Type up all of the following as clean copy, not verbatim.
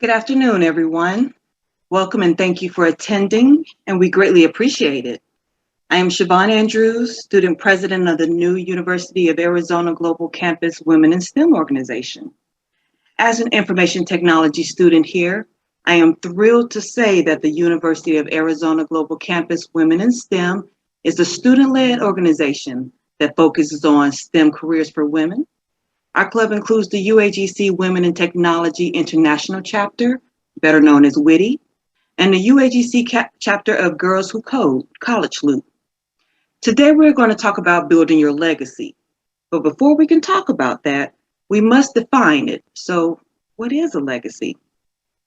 Good afternoon, everyone. Welcome and thank you for attending, and we greatly appreciate it. I am Siobhan Andrews, student president of the new University of Arizona Global Campus Women in STEM organization. As an information technology student here, I am thrilled to say that the University of Arizona Global Campus Women in STEM is a student-led organization that focuses on STEM careers for women. Our club includes the UAGC Women in Technology International Chapter, better known as WITI, and the UAGC chapter of Girls Who Code, College Loop. Today we're going to talk about building your legacy. But before we can talk about that, we must define it. So what is a legacy?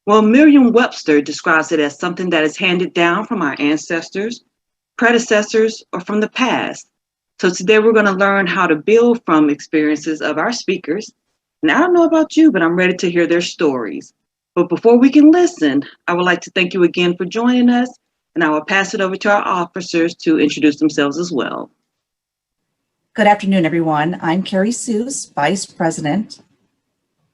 Well, Merriam-Webster describes it as something that is handed down from our ancestors, predecessors, or from the past. So today we're going to learn how to build from experiences of our speakers. And I don't know about you, but I'm ready to hear their stories. But before we can listen, I would like to thank you again for joining us, and I will pass it over to our officers to introduce themselves as well. Good afternoon, everyone. I'm Carrie Seuss, Vice President.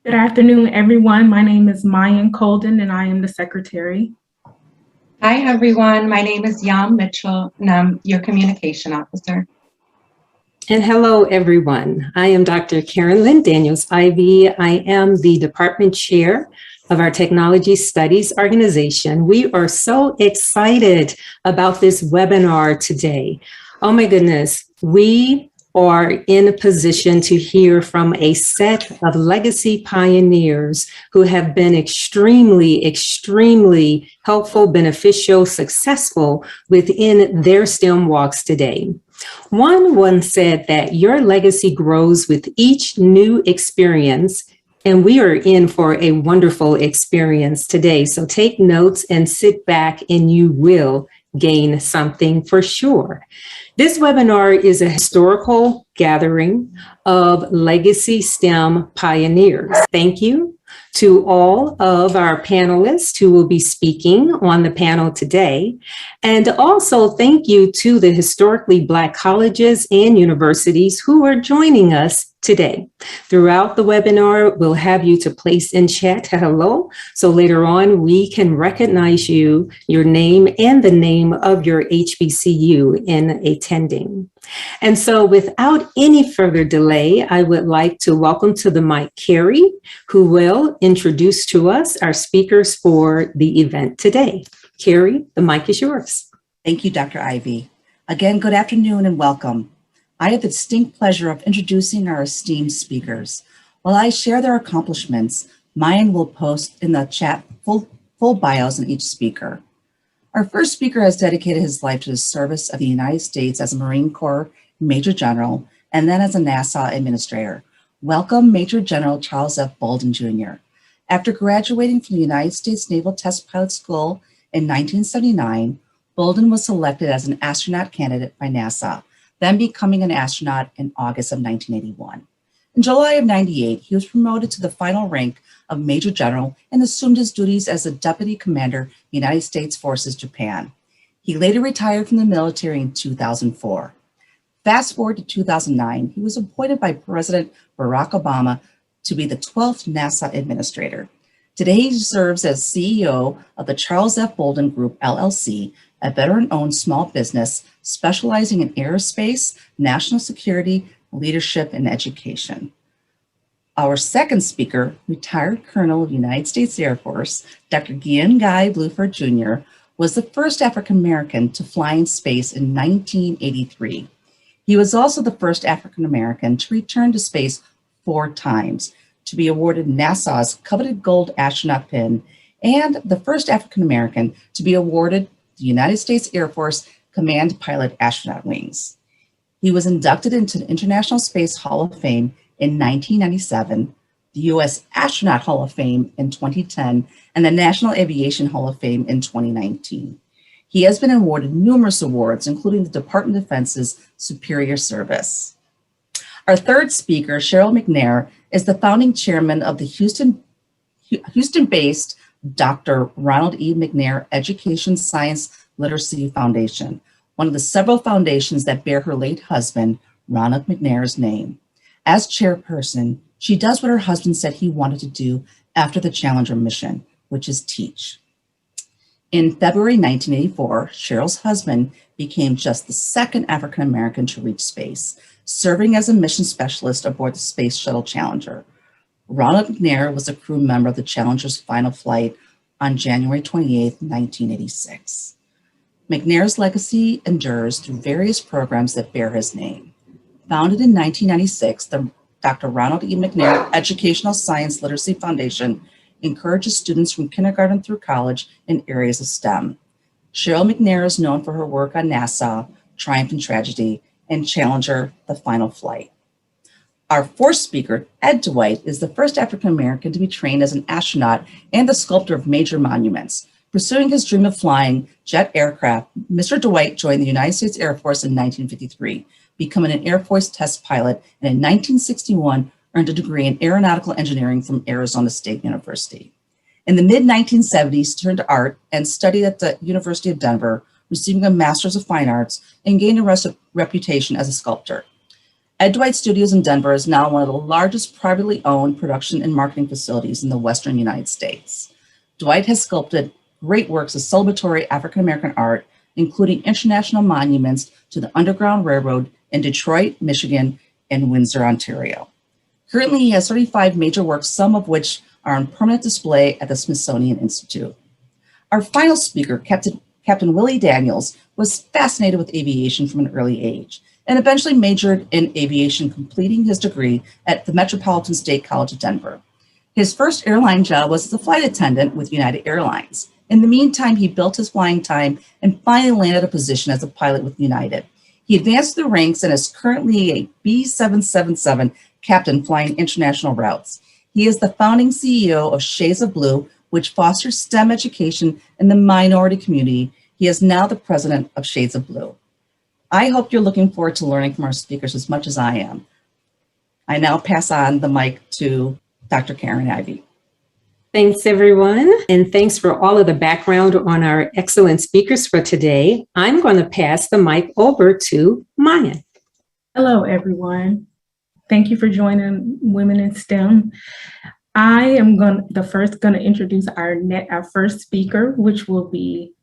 Good afternoon, everyone. My name is Mayan Colden, and I am the Secretary. Hi, everyone. My name is Yam Mitchell, and I'm your Communication Officer. And hello, everyone. I am Dr. Karen Lynn Daniels-Ivy. I am the Department Chair of our Technology Studies organization. We are so excited about this webinar today. Oh my goodness, we are in a position to hear from a set of legacy pioneers who have been extremely helpful, beneficial, successful within their STEM walks today. One once said that your legacy grows with each new experience, and we are in for a wonderful experience today. So take notes and sit back and you will gain something for sure. This webinar is a historical gathering of legacy STEM pioneers. Thank you to all of our panelists who will be speaking on the panel today. And also thank you to the historically Black colleges and universities who are joining us today. Throughout the webinar, we'll have you to place in chat hello, so later on we can recognize you, your name, and the name of your HBCU in attending. And so without any further delay, I would like to welcome to the mic Carrie, who will introduce to us our speakers for the event today. Carrie, the mic is yours. Thank you, Dr. Ivy. Again, good afternoon and welcome. I have the distinct pleasure of introducing our esteemed speakers. While I share their accomplishments, Mayan will post in the chat full bios on each speaker. Our first speaker has dedicated his life to the service of the United States as a Marine Corps Major General and then as a NASA administrator. Welcome, Major General Charles F. Bolden Jr. After graduating from the United States Naval Test Pilot School in 1979, Bolden was selected as an astronaut candidate by NASA, then becoming an astronaut in August of 1981. In July of 98, he was promoted to the final rank of Major General and assumed his duties as the Deputy Commander, United States Forces, Japan. He later retired from the military in 2004. Fast forward to 2009, he was appointed by President Barack Obama to be the 12th NASA administrator. Today, he serves as CEO of the Charles F. Bolden Group, LLC, a veteran-owned small business specializing in aerospace, national security, leadership, and education. Our second speaker, retired Colonel of the United States Air Force, Dr. Guillen Guy Bluford Jr., was the first African-American to fly in space in 1983. He was also the first African-American to return to space 4 times, to be awarded NASA's coveted gold astronaut pin, and the first African-American to be awarded the United States Air Force Command Pilot Astronaut Wings. He was inducted into the International Space Hall of Fame in 1997, the U.S. Astronaut Hall of Fame in 2010, and the National Aviation Hall of Fame in 2019. He has been awarded numerous awards, including the Department of Defense's Superior Service. Our third speaker, Cheryl Mcnair, is the founding chairman of the Houston-based Dr. Ronald E. Mcnair Education Science Literacy Foundation, one of the several foundations that bear her late husband, Ronald Mcnair's name. As chairperson, she does what her husband said he wanted to do after the Challenger mission, which is teach. In February 1984, Cheryl's husband became just the second African American to reach space, serving as a mission specialist aboard the Space Shuttle Challenger. Ronald Mcnair was a crew member of the Challenger's final flight on January 28, 1986. Mcnair's legacy endures through various programs that bear his name. Founded in 1996, the Dr. Ronald E. Mcnair Educational Science Literacy Foundation encourages students from kindergarten through college in areas of STEM. Cheryl Mcnair is known for her work on NASA, Triumph and Tragedy, and Challenger, the final flight. Our fourth speaker, Ed Dwight, is the first African American to be trained as an astronaut and the sculptor of major monuments. Pursuing his dream of flying jet aircraft, Mr. Dwight joined the United States Air Force in 1953, becoming an Air Force test pilot, and in 1961 earned a degree in aeronautical engineering from Arizona State University. In the mid-1970s, turned to art and studied at the University of Denver, receiving a Master's of Fine Arts and gained a reputation as a sculptor. Ed Dwight Studios in Denver is now one of the largest privately owned production and marketing facilities in the Western United States. Dwight has sculpted great works of celebratory African-American art, including international monuments to the Underground Railroad in Detroit, Michigan, and Windsor, Ontario. Currently, he has 35 major works, some of which are on permanent display at the Smithsonian Institute. Our final speaker, Captain Willie Daniels, was fascinated with aviation from an early age and eventually majored in aviation, completing his degree at the Metropolitan State College of Denver. His first airline job was as a flight attendant with United Airlines. In the meantime, he built his flying time and finally landed a position as a pilot with United. He advanced through the ranks and is currently a B777 captain flying international routes. He is the founding CEO of Shades of Blue, which fosters STEM education in the minority community. He is now the president of Shades of Blue. I hope you're looking forward to learning from our speakers as much as I am. I now pass on the mic to Dr. Karen Ivey. Thanks, everyone. And thanks for all of the background on our excellent speakers for today. I'm going to pass the mic over to Maya. Hello, everyone. Thank you for joining Women in STEM. I am going to introduce our first speaker, which will be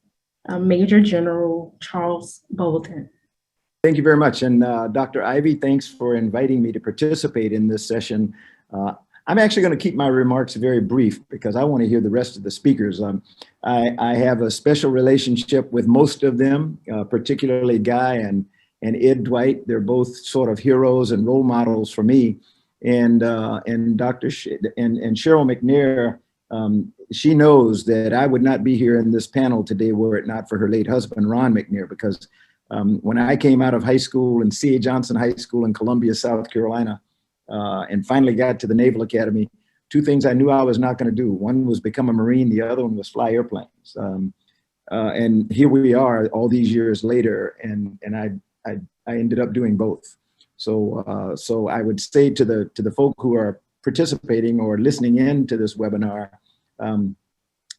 Major General Charles Bolden. Thank you very much. And Dr. Ivey, thanks for inviting me to participate in this session. I'm actually going to keep my remarks very brief because I want to hear the rest of the speakers. I have a special relationship with most of them, particularly Guy and Ed Dwight. They're both sort of heroes and role models for me. And Cheryl Mcnair, she knows that I would not be here in this panel today were it not for her late husband, Ron Mcnair, because when I came out of high school in C.A. Johnson High School in Columbia, South Carolina, and finally got to the Naval Academy, two things I knew I was not going to do. One was become a Marine, the other one was fly airplanes. And here we are all these years later, and I ended up doing both. So so I would say to the folk who are participating or listening in to this webinar,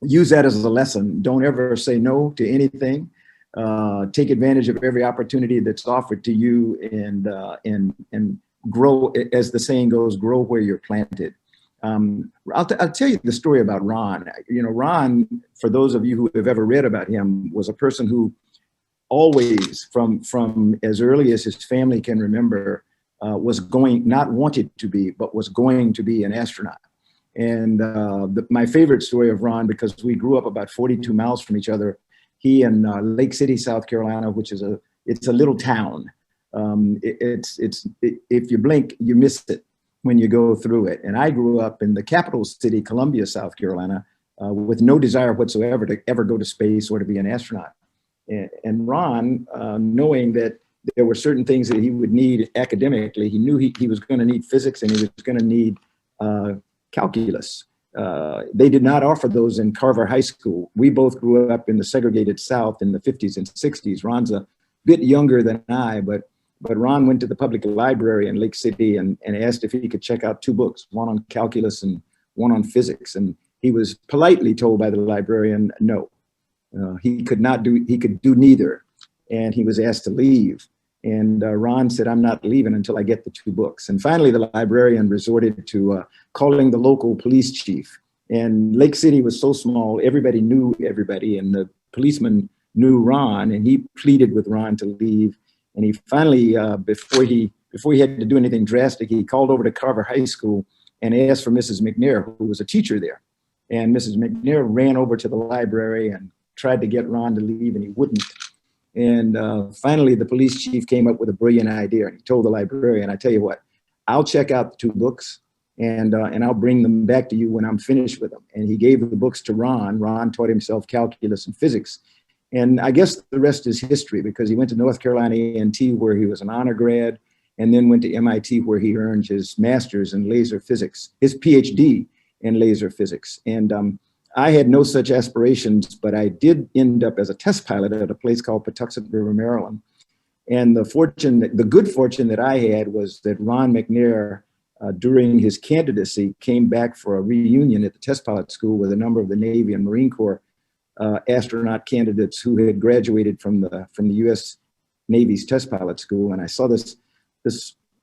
use that as a lesson. Don't ever say no to anything. Take advantage of every opportunity that's offered to you, and grow, as the saying goes, grow where you're planted. I'll tell you the story about Ron. You know, Ron, for those of you who have ever read about him, was a person who always, from as early as his family can remember, was not wanted to be, but was going to be an astronaut. And my favorite story of Ron, because we grew up about 42 miles from each other, he in Lake City, South Carolina, which is it's a little town. If you blink, you miss it when you go through it. And I grew up in the capital city, Columbia, South Carolina, with no desire whatsoever to ever go to space or to be an astronaut. And Ron, knowing that there were certain things that he would need academically, he knew he was going to need physics and he was going to need calculus. They did not offer those in Carver High School. We both grew up in the segregated South in the 50s and 60s. Ron's a bit younger than I, but Ron went to the public library in Lake City and asked if he could check out two books, one on calculus and one on physics. And he was politely told by the librarian, no, he could do neither. And he was asked to leave. And Ron said, I'm not leaving until I get the two books. And finally, the librarian resorted to calling the local police chief. And Lake City was so small, everybody knew everybody, and the policeman knew Ron, and he pleaded with Ron to leave. And he finally, before he had to do anything drastic, he called over to Carver High School and asked for Mrs. Mcnair, who was a teacher there. And Mrs. Mcnair ran over to the library and tried to get Ron to leave, and he wouldn't. And finally, the police chief came up with a brilliant idea, and he told the librarian, I tell you what, I'll check out the 2 books, and I'll bring them back to you when I'm finished with them. And he gave the books to Ron. Ron taught himself calculus and physics. And I guess the rest is history, because he went to North Carolina A&T, where he was an honor grad, and then went to MIT, where he earned his master's in laser physics, his PhD in laser physics. And I had no such aspirations, but I did end up as a test pilot at a place called Patuxent River, Maryland. And the good fortune that I had was that Ron Mcnair, during his candidacy, came back for a reunion at the test pilot school with a number of the Navy and Marine Corps astronaut candidates who had graduated from the U.S. Navy's test pilot school. And I saw this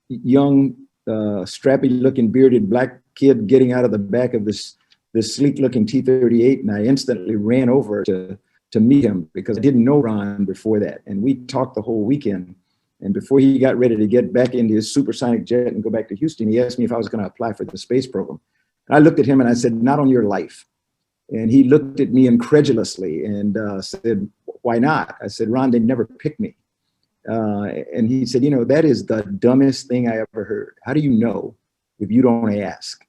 young, strappy-looking, bearded black kid getting out of the back of this sleek-looking T-38, and I instantly ran over to meet him, because I didn't know Ron before that. And we talked the whole weekend. And before he got ready to get back into his supersonic jet and go back to Houston, he asked me if I was going to apply for the space program. I looked at him and I said, not on your life. And he looked at me incredulously and said, why not? I said, Ron, they never picked me. And he said, you know, that is the dumbest thing I ever heard. How do you know if you don't ask?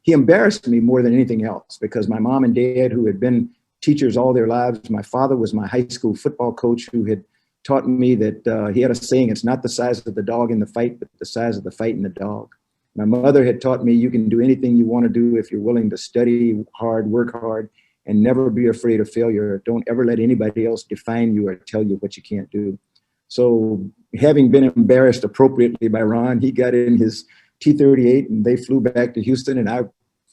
He embarrassed me more than anything else, because my mom and dad, who had been teachers all their lives, my father was my high school football coach, who had taught me that he had a saying, it's not the size of the dog in the fight, but the size of the fight in the dog. My mother had taught me you can do anything you want to do if you're willing to study hard, work hard, and never be afraid of failure. Don't ever let anybody else define you or tell you what you can't do. So having been embarrassed appropriately by Ron, he got in his T-38 and they flew back to Houston, and I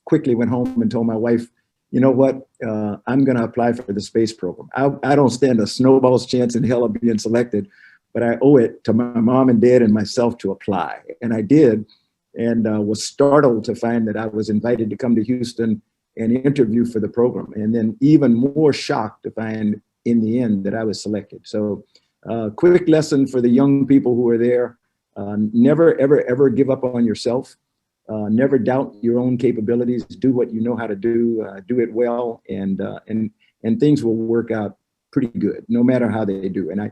quickly went home and told my wife, you know what, I'm going to apply for the space program. I don't stand a snowball's chance in hell of being selected, but I owe it to my mom and dad and myself to apply. And I did, and was startled to find that I was invited to come to Houston and interview for the program. And then even more shocked to find in the end that I was selected. So quick lesson for the young people who are there. Never, ever, ever give up on yourself. Never doubt your own capabilities. Do what you know how to do. Do it well, and things will work out pretty good, no matter how they do. And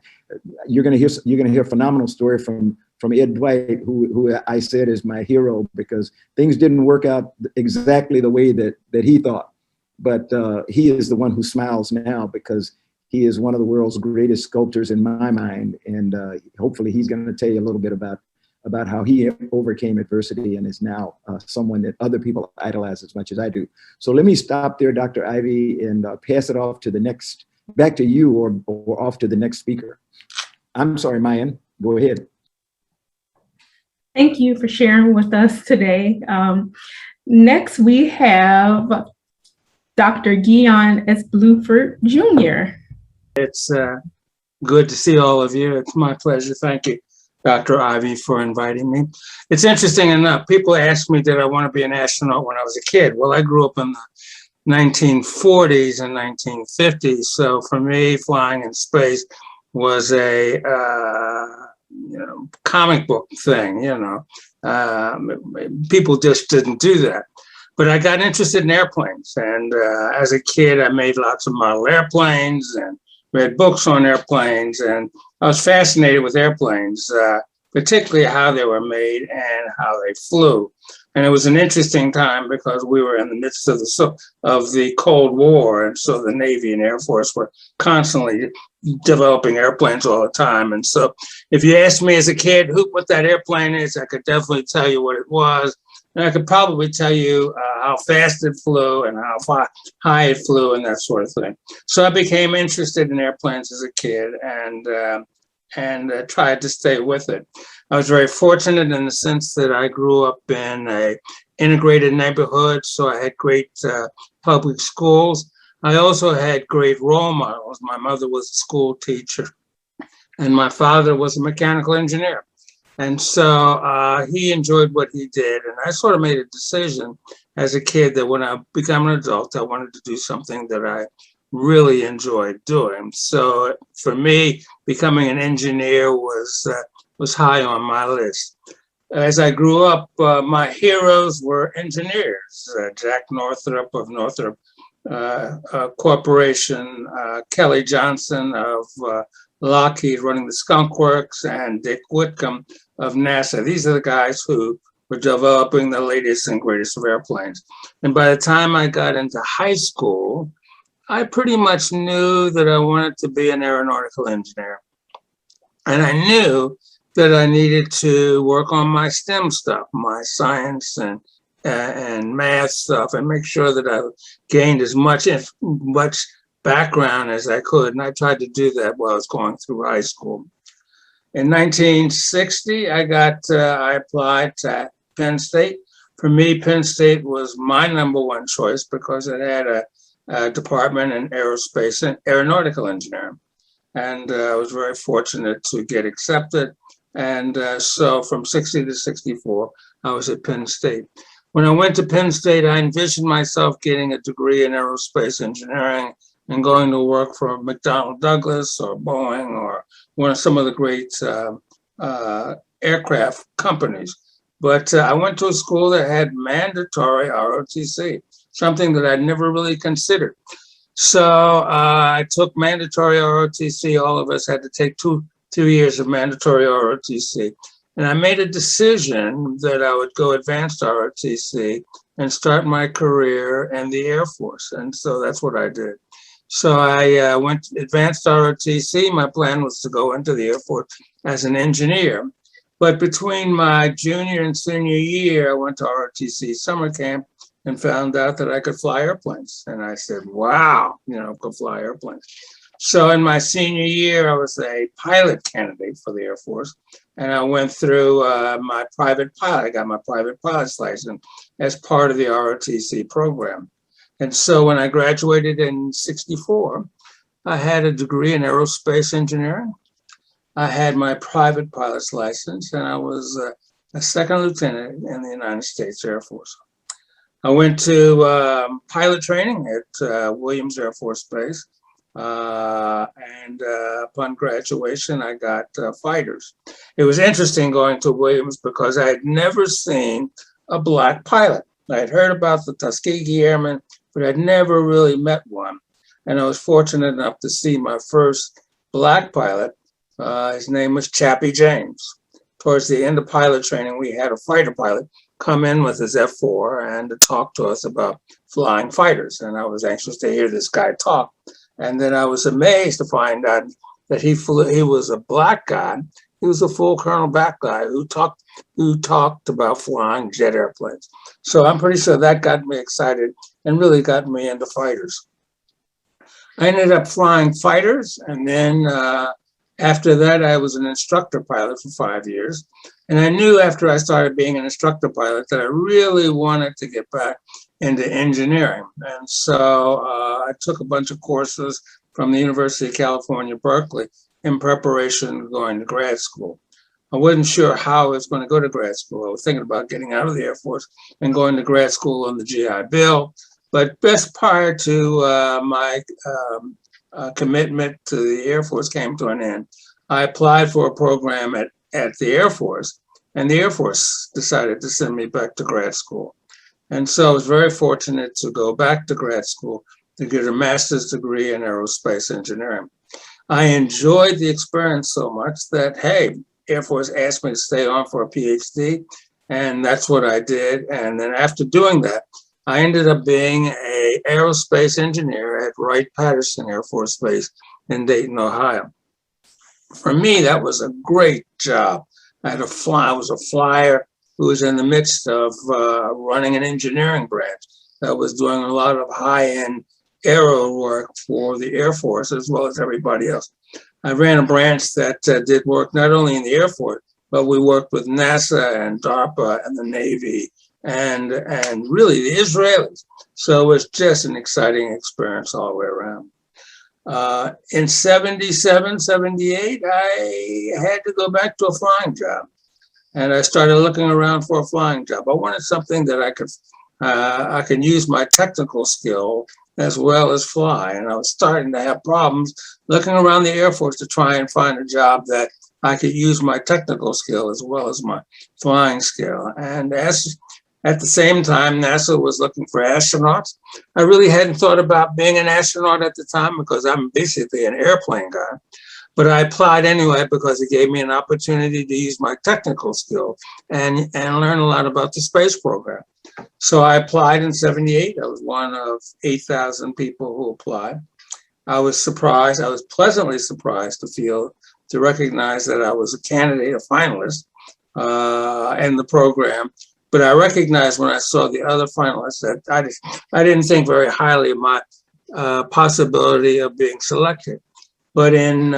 you're gonna hear a phenomenal story from Ed Dwight, who I said is my hero, because things didn't work out exactly the way that he thought, but he is the one who smiles now, because he is one of the world's greatest sculptors in my mind, and hopefully he's going to tell you a little bit about how he overcame adversity and is now someone that other people idolize as much as I do. So let me stop there, Dr. Ivy, and pass it off to the next, back to you, or off to the next speaker. I'm sorry, Mayan, go ahead. Thank you for sharing with us today. Next, we have Dr. Guillen Guy Bluford Jr. It's good to see all of you. It's my pleasure. Thank you, Dr. Ivy, for inviting me. It's interesting enough. People ask me, did I want to be an astronaut when I was a kid? Well, I grew up in the 1940s and 1950s. So for me, flying in space was a comic book thing. People just didn't do that. But I got interested in airplanes. And as a kid, I made lots of model airplanes and read books on airplanes, and I was fascinated with airplanes, particularly how they were made and how they flew. And it was an interesting time because we were in the midst of the Cold War, and so the Navy and Air Force were constantly developing airplanes all the time. And so if you asked me as a kid what that airplane is, I could definitely tell you what it was. And I could probably tell you how fast it flew and how high it flew and that sort of thing. So I became interested in airplanes as a kid and tried to stay with it. I was very fortunate in the sense that I grew up in an integrated neighborhood, so I had great public schools. I also had great role models. My mother was a school teacher, and my father was a mechanical engineer. And so he enjoyed what he did. And I sort of made a decision as a kid that when I become an adult, I wanted to do something that I really enjoyed doing. So for me, becoming an engineer was high on my list. As I grew up, my heroes were engineers. Jack Northrop of Northrop Corporation, Kelly Johnson of Lockheed running the Skunk Works, and Dick Whitcomb of NASA. These are the guys who were developing the latest and greatest of airplanes. And by the time I got into high school, I pretty much knew that I wanted to be an aeronautical engineer. And I knew that I needed to work on my STEM stuff, my science and math stuff, and make sure that I gained as much background as I could. And I tried to do that while I was going through high school. In 1960, I applied to Penn State. For me, Penn State was my #1 choice because it had a department in aerospace and aeronautical engineering. And I was very fortunate to get accepted. And so from 60 to 64, I was at Penn State. When I went to Penn State, I envisioned myself getting a degree in aerospace engineering and going to work for McDonnell Douglas or Boeing or one of some of the great aircraft companies. But I went to a school that had mandatory ROTC, something that I'd never really considered. So I took mandatory ROTC. All of us had to take two years of mandatory ROTC. And I made a decision that I would go advanced ROTC and start my career in the Air Force. And so that's what I did. So I went advanced ROTC. My plan was to go into the Air Force as an engineer. But between my junior and senior year, I went to ROTC summer camp and found out that I could fly airplanes. And I said, wow, I could fly airplanes. So in my senior year, I was a pilot candidate for the Air Force. And I went through my private pilot. I got my private pilot's license as part of the ROTC program. And so when I graduated in 64, I had a degree in aerospace engineering. I had my private pilot's license, and I was a second lieutenant in the United States Air Force. I went to pilot training at Williams Air Force Base. And upon graduation, I got fighters. It was interesting going to Williams because I had never seen a black pilot. I had heard about the Tuskegee Airmen, but I'd never really met one. And I was fortunate enough to see my first black pilot. His name was Chappie James. Towards the end of pilot training, we had a fighter pilot come in with his F4 and to talk to us about flying fighters. And I was anxious to hear this guy talk. And then I was amazed to find out that he was a black guy. He was a full colonel black guy who talked about flying jet airplanes. So I'm pretty sure that got me excited and really got me into fighters. I ended up flying fighters, and then after that, I was an instructor pilot for 5 years. And I knew after I started being an instructor pilot that I really wanted to get back into engineering. And so I took a bunch of courses from the University of California, Berkeley, in preparation for going to grad school. I wasn't sure how I was going to go to grad school. I was thinking about getting out of the Air Force and going to grad school on the GI Bill. But just prior to my commitment to the Air Force came to an end, I applied for a program at the Air Force, and the Air Force decided to send me back to grad school. And so I was very fortunate to go back to grad school to get a master's degree in aerospace engineering. I enjoyed the experience so much that, hey, Air Force asked me to stay on for a PhD, and that's what I did. And then after doing that, I ended up being an aerospace engineer at Wright-Patterson Air Force Base in Dayton, Ohio. For me, that was a great job. I was a flyer who was in the midst of running an engineering branch that was doing a lot of high-end aero work for the Air Force as well as everybody else. I ran a branch that did work not only in the Air Force, but we worked with NASA and DARPA and the Navy and really the Israelis. So it was just an exciting experience all the way around. In 77, 78, I had to go back to a flying job. and I started looking around for a flying job. I wanted something that I could use my technical skill as well as fly. And I was starting to have problems looking around the Air Force to try and find a job that I could use my technical skill as well as my flying skill. And at the same time, NASA was looking for astronauts. I really hadn't thought about being an astronaut at the time because I'm basically an airplane guy. But I applied anyway because it gave me an opportunity to use my technical skill and learn a lot about the space program. So I applied in '78. I was one of 8,000 people who applied. I was surprised. I was pleasantly surprised to recognize that I was a candidate, a finalist in the program. But I recognized when I saw the other finalists that I didn't think very highly of my possibility of being selected. But in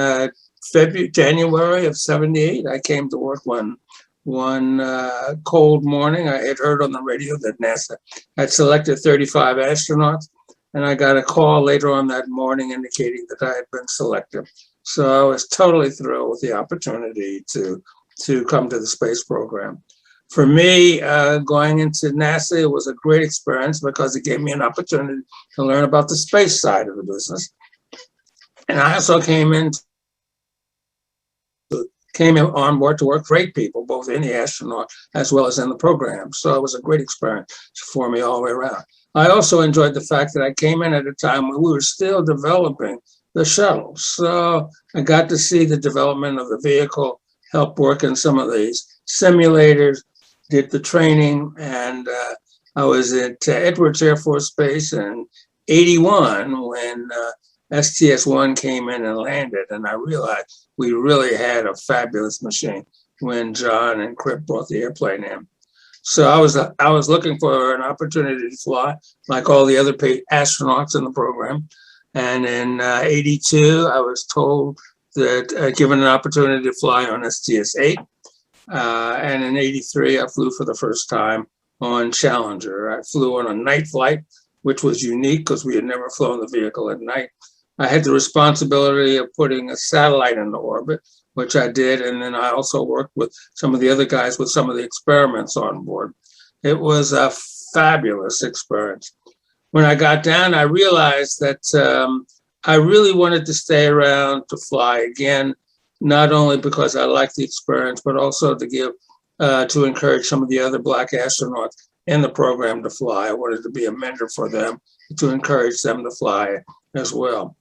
January of '78, I came to work one cold morning. I had heard on the radio that NASA had selected 35 astronauts, and I got a call later on that morning indicating that I had been selected. So I was totally thrilled with the opportunity to come to the space program. For me, going into NASA, it was a great experience because it gave me an opportunity to learn about the space side of the business. And I also came on board to work for 8 people, both in the astronaut as well as in the program. So it was a great experience for me all the way around. I also enjoyed the fact that I came in at a time when we were still developing the shuttle. So I got to see the development of the vehicle, help work in some of these simulators, did the training, and I was at Edwards Air Force Base in '81 when STS-1 came in and landed, and I realized we really had a fabulous machine when John and Crip brought the airplane in. So I was looking for an opportunity to fly like all the other astronauts in the program. And in '82, I was told that given an opportunity to fly on STS-8. And in '83, I flew for the first time on Challenger. I flew on a night flight, which was unique because we had never flown the vehicle at night. I had the responsibility of putting a satellite into orbit, which I did. And then I also worked with some of the other guys with some of the experiments on board. It was a fabulous experience. When I got down, I realized that I really wanted to stay around to fly again, not only because I liked the experience, but also to encourage some of the other Black astronauts in the program to fly. I wanted to be a mentor for them, to encourage them to fly as well.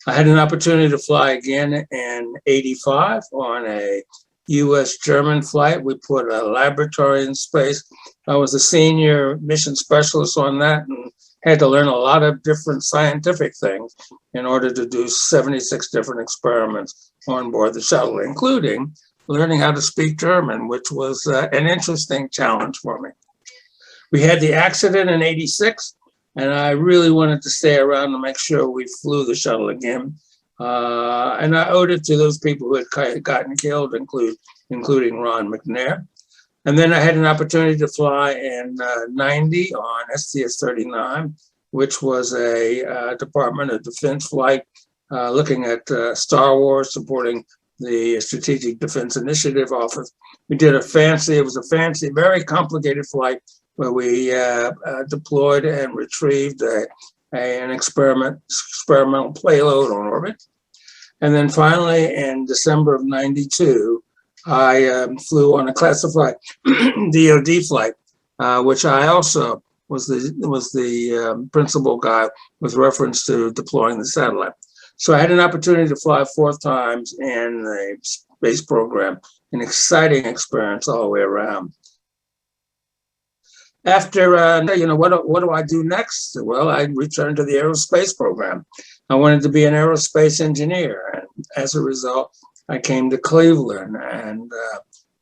I had an opportunity to fly again in '85 on a US-German flight. We put a laboratory in space. I was a senior mission specialist on that and had to learn a lot of different scientific things in order to do 76 different experiments on board the shuttle, including learning how to speak German, which was an interesting challenge for me. We had the accident in '86, and I really wanted to stay around to make sure we flew the shuttle again. And I owed it to those people who had gotten killed, including Ron Mcnair. And then I had an opportunity to fly in '90 on STS-39, which was a Department of Defense flight looking at Star Wars, supporting the Strategic Defense Initiative Office. We did it was a fancy, very complicated flight where we deployed and retrieved an experimental payload on orbit. And then finally, in December of '92, I flew on a classified DoD flight, which I also was the principal guy with reference to deploying the satellite. So I had an opportunity to fly 4 times in the space program, an exciting experience all the way around. After, what do I do next? Well, I returned to the aerospace program. I wanted to be an aerospace engineer. And as a result, I came to Cleveland and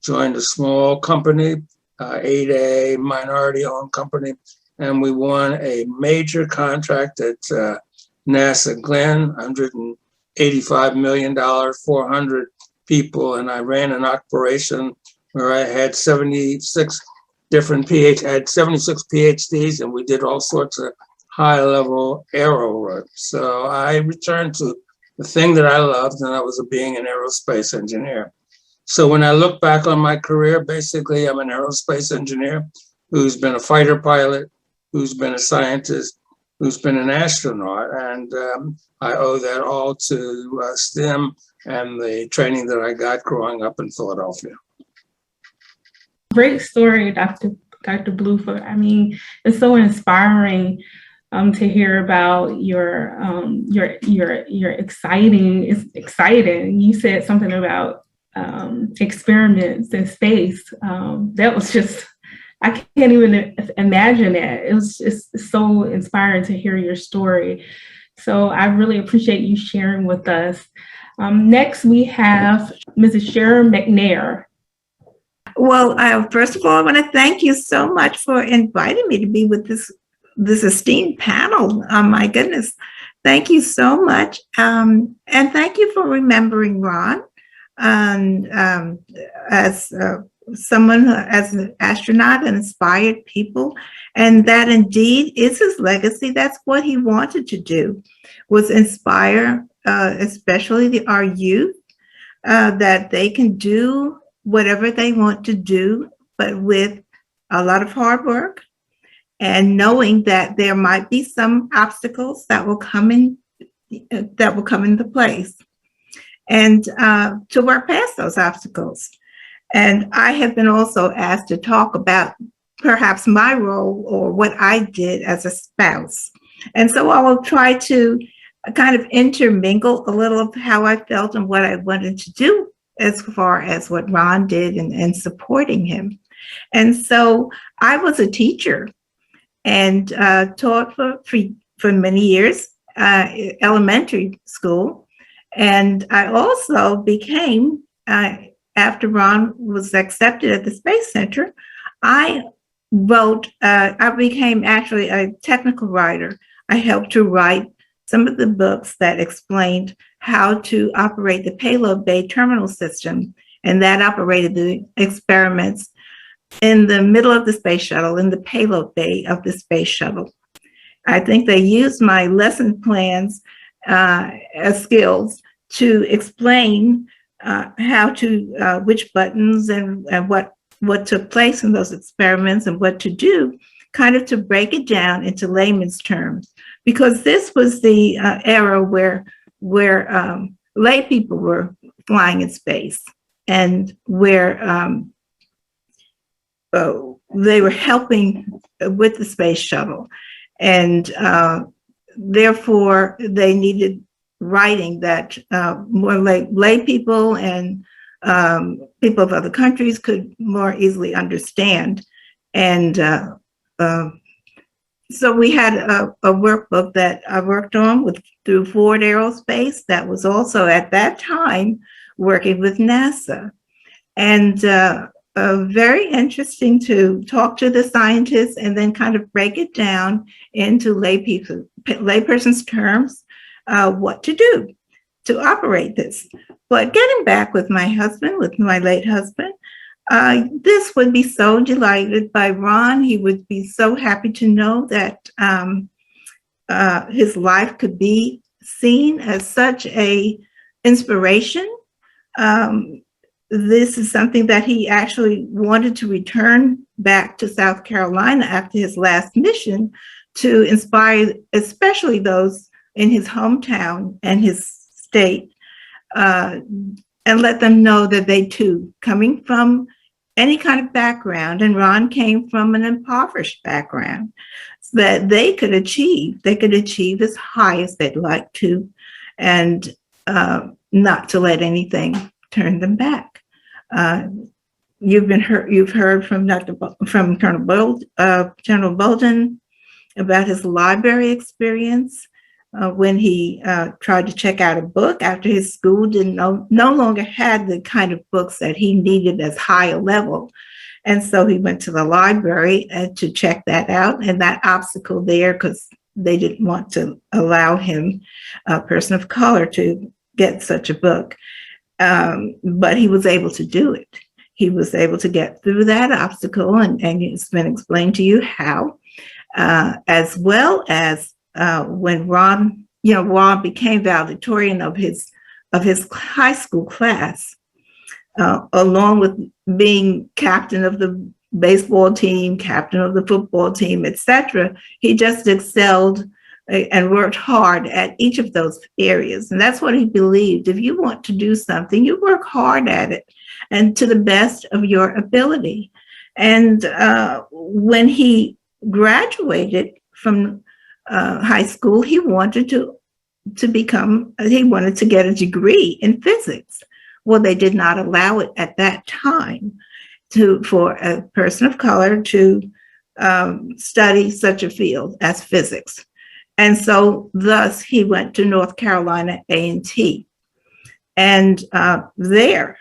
joined a small company, 8A minority-owned company, and we won a major contract at NASA Glenn, $185 million, 400 people, and I ran an operation where I had 76 PhDs, and we did all sorts of high-level aero work. So I returned to the thing that I loved, and that was being an aerospace engineer. So when I look back on my career, basically I'm an aerospace engineer who's been a fighter pilot, who's been a scientist, who's been an astronaut. And I owe that all to STEM and the training that I got growing up in Philadelphia. Great story, Dr. Bluford. I mean, it's so inspiring to hear about your exciting. It's exciting. You said something about experiments in space. That was just, I can't even imagine that. It was just so inspiring to hear your story. So I really appreciate you sharing with us. Next, we have Mrs. Sharon Mcnair. Well, first of all, I want to thank you so much for inviting me to be with this esteemed panel. Oh my goodness, thank you so much, and thank you for remembering Ron, as someone as an astronaut and inspired people, and that indeed is his legacy. That's what he wanted to do, was inspire, especially our youth, that they can do whatever they want to do, but with a lot of hard work and knowing that there might be some obstacles that will come into place, and to work past those obstacles. And I have been also asked to talk about perhaps my role or what I did as a spouse. And so I will try to kind of intermingle a little of how I felt and what I wanted to do as far as what Ron did and supporting him. And so I was a teacher and taught for many years, elementary school. And I also became, after Ron was accepted at the Space Center, I became actually a technical writer. I helped to write some of the books that explained how to operate the payload bay terminal system, and that operated the experiments in the middle of the space shuttle, in the payload bay of the space shuttle. I think they used my lesson plans as skills to explain how to, which buttons and what took place in those experiments and what to do, kind of to break it down into layman's terms, because this was the era where lay people were flying in space and where they were helping with the space shuttle. And therefore, they needed writing that more lay people and people of other countries could more easily understand. And so we had a workbook that I worked on through Ford Aerospace that was also at that time working with NASA. And very interesting to talk to the scientists and then kind of break it down into layperson's terms, what to do to operate this. But getting back with my husband, with my late husband, this would be so delighted by Ron. He would be so happy to know that his life could be seen as such a inspiration. This is something that he actually wanted to return back to South Carolina after his last mission to inspire, especially those in his hometown and his state, and let them know that they too, coming from any kind of background, and Ron came from an impoverished background, so that they could achieve as high as they'd like to, and not to let anything turn them back. You've heard from General Bolden about his library experience when he tried to check out a book after his school no longer had the kind of books that he needed as high a level. And so he went to the library to check that out, and that obstacle there, because they didn't want to allow him, a person of color, to get such a book. But he was able to do it. He was able to get through that obstacle, and it's been explained to you how, as well as when Ron became valedictorian of his high school class. along with being captain of the baseball team, captain of the football team, etc. He just excelled and worked hard at each of those areas. And that's what he believed. If you want to do something, you work hard at it and to the best of your ability. And when he graduated from high school, he wanted to get a degree in physics. Well, they did not allow it at that time for a person of color to study such a field as physics. And so thus he went to North Carolina A&T. And there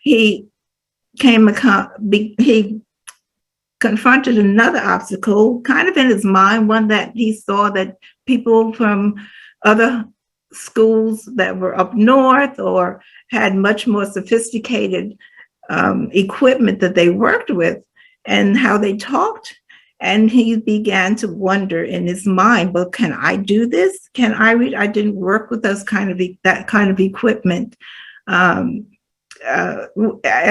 he confronted another obstacle, kind of in his mind, one that he saw that people from other schools that were up north or had much more sophisticated equipment that they worked with and how they talked. And he began to wonder in his mind, well, can I do this? Can I read? I didn't work with that kind of equipment. I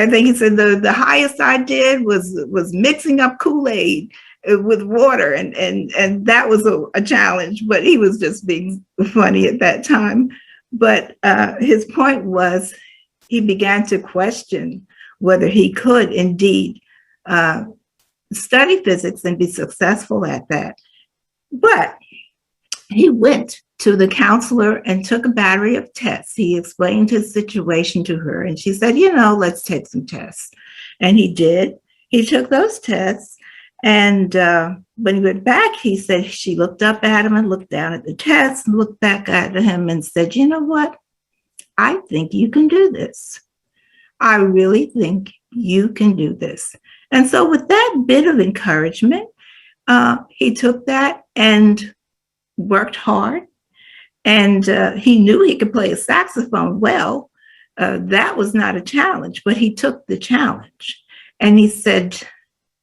think he said the highest I did was mixing up Kool-Aid with water, and that was a challenge, but he was just being funny at that time. But his point was he began to question whether he could indeed study physics and be successful at that. But he went to the counselor and took a battery of tests. He explained his situation to her, and she said, let's take some tests. And he did. He took those tests, and when he went back, he said she looked up at him and looked down at the tests, and looked back at him and said, you know what? I think you can do this. I really think you can do this. And so with that bit of encouragement, he took that and worked hard. And he knew he could play a saxophone well. That was not a challenge, but he took the challenge. And he said,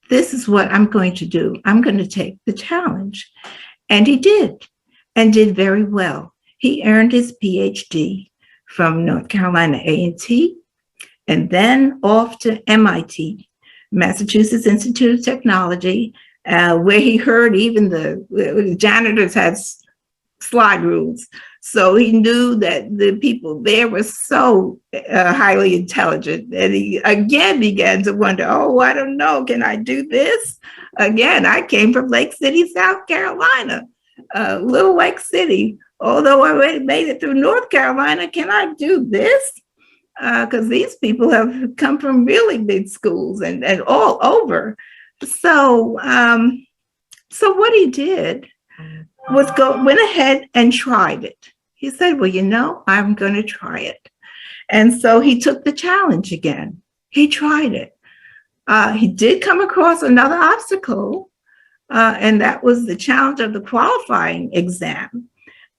this is what I'm going to do. I'm going to take the challenge. And he did, and did very well. He earned his PhD from North Carolina A&T, and then off to MIT, Massachusetts Institute of Technology, where he heard even the janitors had slide rules. So he knew that the people there were so highly intelligent. And he again began to wonder, I don't know, can I do this? Again, I came from Lake City, South Carolina, Little Lake City. Although I already made it through North Carolina, can I do this? Because these people have come from really big schools and all over. So what he did was went ahead and tried it. He said, well, I'm going to try it. And so he took the challenge again. He tried it. He did come across another obstacle, and that was the challenge of the qualifying exam.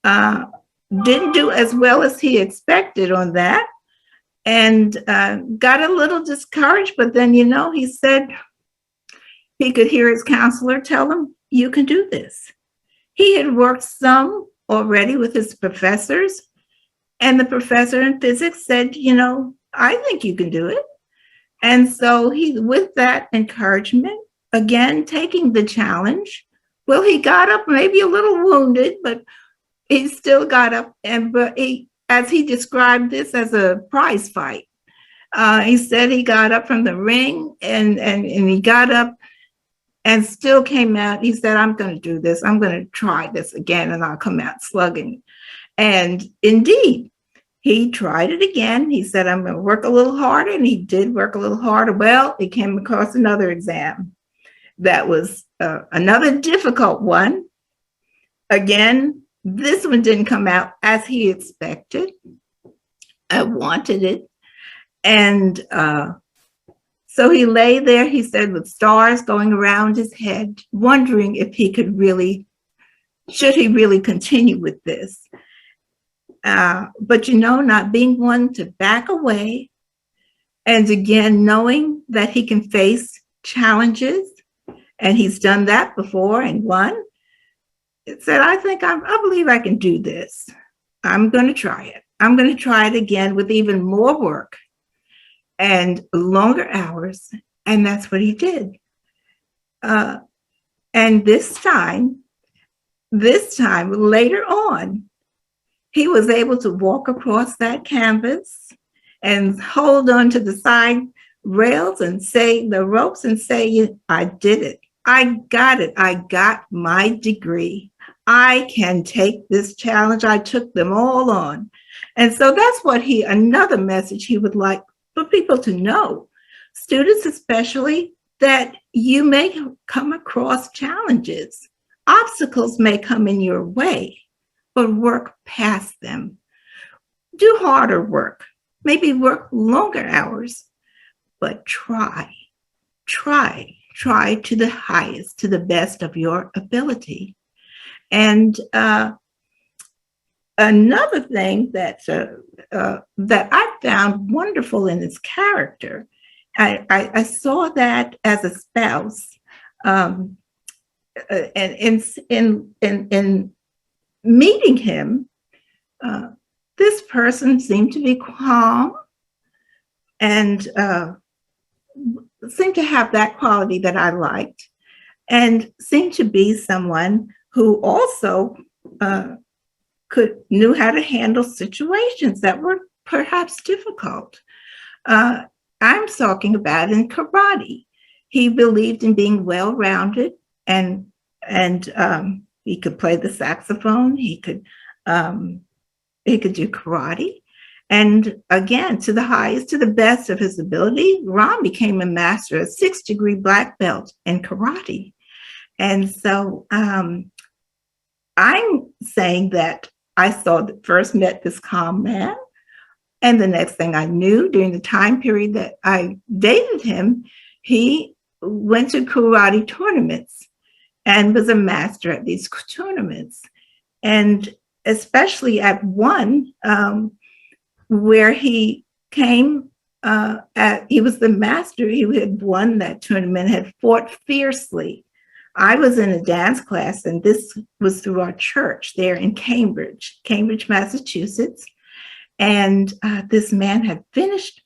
Didn't do as well as he expected on that, and got a little discouraged. But then, he said he could hear his counselor tell him, you can do this. He had worked some already with his professors, and the professor in physics said, I think you can do it. And so he, with that encouragement, again, taking the challenge, well, he got up maybe a little wounded, but he still got up, but as he described this as a prize fight. He said he got up from the ring and he got up and still came out. He said, I'm going to do this. I'm going to try this again, and I'll come out slugging. And indeed, he tried it again. He said, I'm going to work a little harder, and he did work a little harder. Well, he came across another exam that was another difficult one. Again, this one didn't come out as he expected. I wanted it. And so he lay there, he said, with stars going around his head, wondering if he could should he really continue with this? But not being one to back away, and again, knowing that he can face challenges, and he's done that before and won, it said, I believe I can do this. I'm going to try it. I'm going to try it again with even more work and longer hours. And that's what he did. And this time, later on, he was able to walk across that canvas and hold on to the side rails and say the ropes and say, I did it. I got it. I got my degree. I can take this challenge. I took them all on. And so that's what another message he would like for people to know, students especially, that you may come across challenges. Obstacles may come in your way, but work past them. Do harder work, maybe work longer hours, but try to the highest, to the best of your ability. And another thing that I found wonderful in his character, I saw that as a spouse, and in meeting him, this person seemed to be calm and seemed to have that quality that I liked, and seemed to be someone who also knew how to handle situations that were perhaps difficult. I'm talking about in karate. He believed in being well-rounded, and he could play the saxophone. He could do karate. And again, to the highest, to the best of his ability, Ron became a master, a 6th-degree black belt in karate. And so I'm saying that I first met this calm man. And the next thing I knew, during the time period that I dated him, he went to karate tournaments and was a master at these tournaments. And especially at one where he came, he was the master. He had won that tournament, had fought fiercely. I was in a dance class, and this was through our church there in Cambridge, Massachusetts. And this man had finished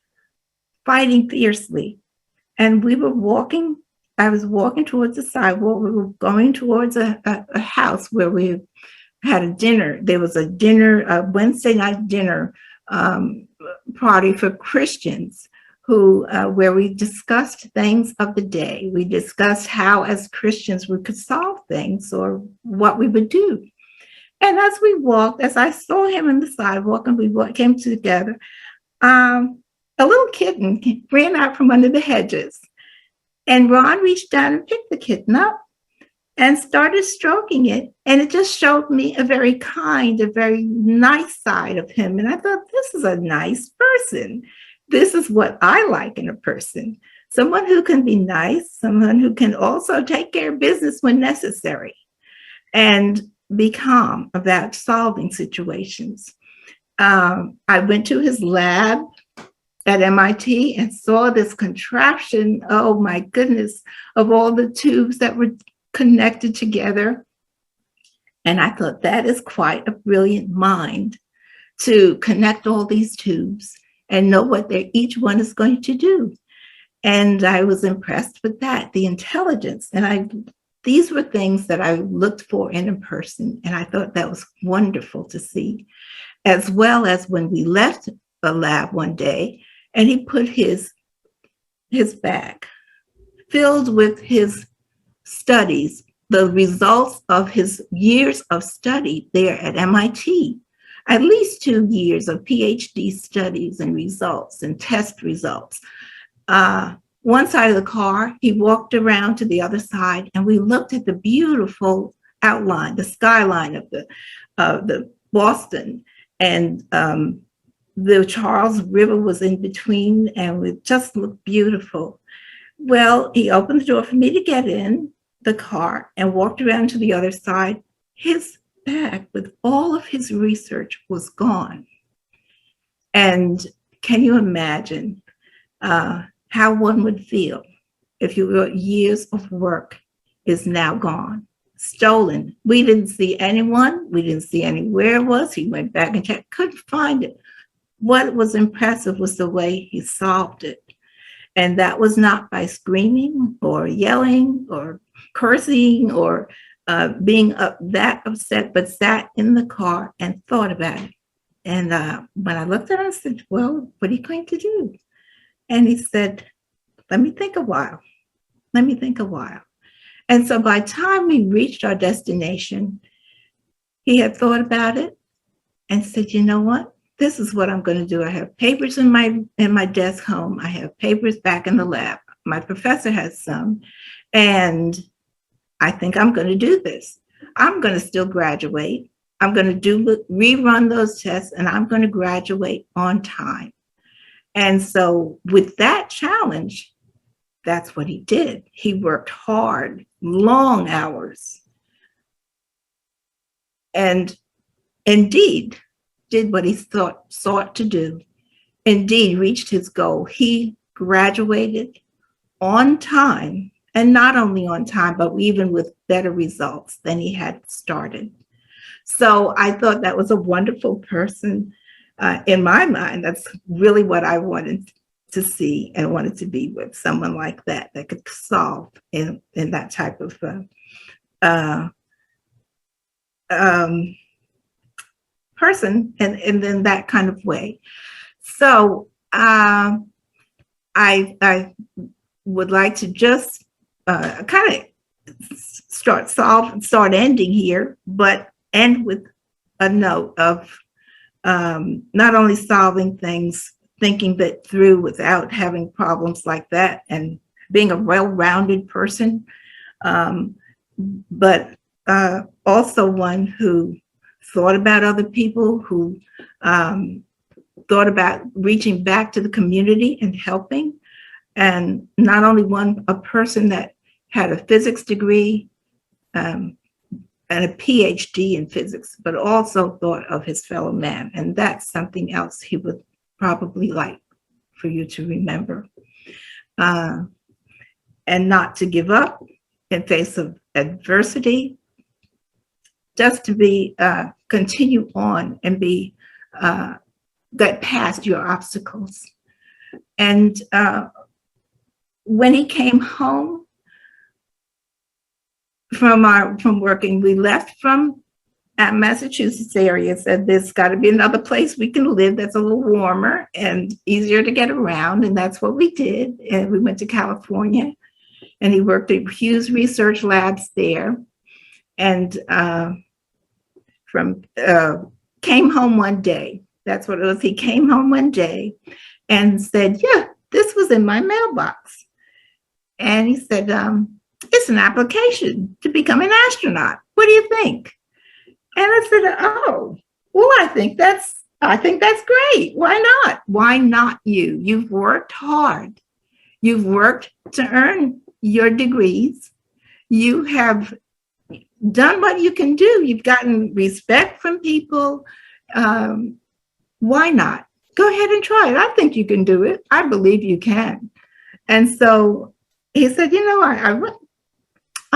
fighting fiercely. And we were walking, I was walking towards the sidewalk. We were going towards a house where we had a dinner. There was a dinner, a Wednesday night dinner party for Christians where we discussed things of the day. We discussed how as Christians we could solve things or what we would do. And as we walked, as I saw him in the sidewalk and we came together, a little kitten ran out from under the hedges. And Ron reached down and picked the kitten up and started stroking it. And it just showed me a very kind, a very nice side of him. And I thought, this is a nice person. This is what I like in a person. Someone who can be nice, someone who can also take care of business when necessary and be calm about solving situations. I went to his lab at MIT and saw this contraption, oh my goodness, of all the tubes that were connected together. And I thought, that is quite a brilliant mind to connect all these tubes and know what each one is going to do. And I was impressed with that, the intelligence. And these were things that I looked for in a person. And I thought that was wonderful to see, as well as when we left the lab one day and he put his bag filled with his studies, the results of his years of study there at MIT, at least 2 years of PhD studies and results and test results. One side of the car, he walked around to the other side, and we looked at the beautiful outline, the skyline of the Boston, and the Charles River was in between, and it just looked beautiful. Well, he opened the door for me to get in the car and walked around to the other side. His bag with all of his research was gone. And can you imagine how one would feel if your years of work is now gone? stolen. We didn't see anyone. We didn't see anywhere it was. He went back and checked, couldn't find it. What was impressive was the way he solved it. And that was not by screaming or yelling or cursing or being that upset, but sat in the car and thought about it. And when I looked at him, I said, well, what are you going to do? And he said, let me think a while. Let me think a while. And so by the time we reached our destination, he had thought about it and said, you know what? This is what I'm going to do. I have papers in my desk home. I have papers back in the lab. My professor has some. And I think I'm going to do this. I'm going to still graduate. I'm going to rerun those tests, and I'm going to graduate on time. And so with that challenge, that's what he did. He worked hard, long hours, and indeed did what he sought to do. Indeed reached his goal. He graduated on time, and not only on time, but even with better results than he had started. So I thought that was a wonderful person. In my mind, that's really what I wanted to see and wanted to be with, someone like that could solve in that type of person and then that kind of way. So I would like to just kind of start ending here, but end with a note of not only solving things, thinking that through without having problems like that, and being a well-rounded person, but also one who thought about other people, who thought about reaching back to the community and helping, and not only a person that had a physics degree and a PhD in physics, but also thought of his fellow man. And that's something else he would probably like for you to remember. And not to give up in face of adversity, just to continue on and get past your obstacles. And when he came home from working, we left from Massachusetts area, said there's got to be another place we can live that's a little warmer and easier to get around. And that's what we did. And we went to California, and he worked at Hughes Research Labs there. And came home one day. That's what it was. He came home one day and said, yeah, this was in my mailbox. And he said, it's an application to become an astronaut. What do you think? And I said, oh, well, I think that's great. Why not? Why not you? You've worked hard. You've worked to earn your degrees. You have done what you can do. You've gotten respect from people. Why not? Go ahead and try it. I think you can do it. I believe you can. And so he said, you know, I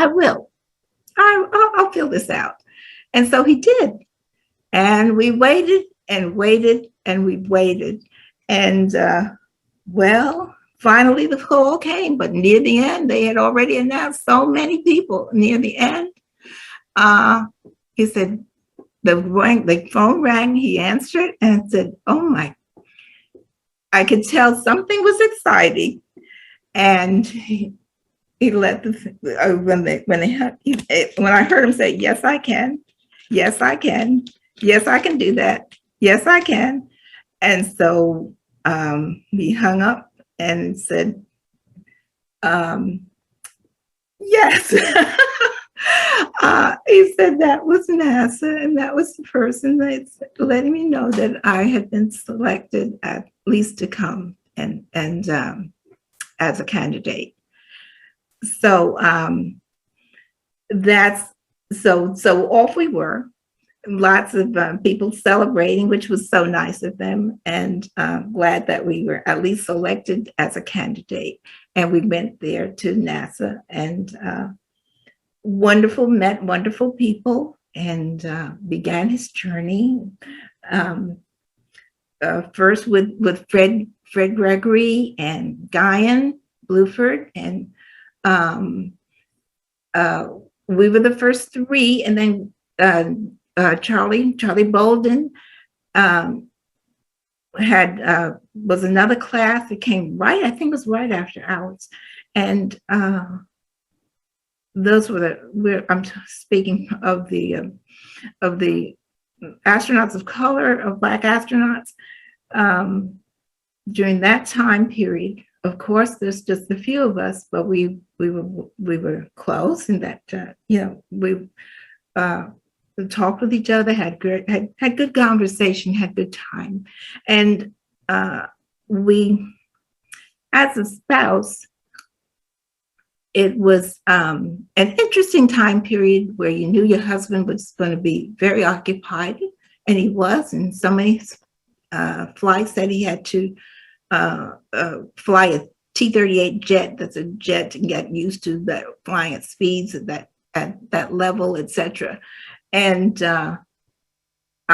will. I'll fill this out. And so he did. And we waited and waited and we waited. And well, finally the call came, but near the end, they had already announced so many people near the end. He said, the phone rang, he answered and said, oh my, I could tell something was exciting. And he let when I heard him say, yes, I can. Yes, I can. Yes, I can do that. Yes, I can. And so he hung up and said, yes. He said that was NASA, and that was the person that's letting me know that I had been selected at least to come and as a candidate. So so off we were. Lots of people celebrating, which was so nice of them, and glad that we were at least selected as a candidate. And we went there to NASA, and met wonderful people, and began his journey. First with Fred Gregory and Guillen Bluford, and we were the first three, and then Charlie Bolden was another class that came right, I think it was right after ours, and those were I'm speaking of the astronauts of color, of Black astronauts. During that time period, of course, there's just a few of us, but we were close, in that we talked with each other, had good conversation, had good time, and we, as a spouse, it was an interesting time period where you knew your husband was going to be very occupied, and he was, in so many flights that he had to fly a T-38 jet. That's a jet, and get used to that, flying at speeds at that level, etc. And I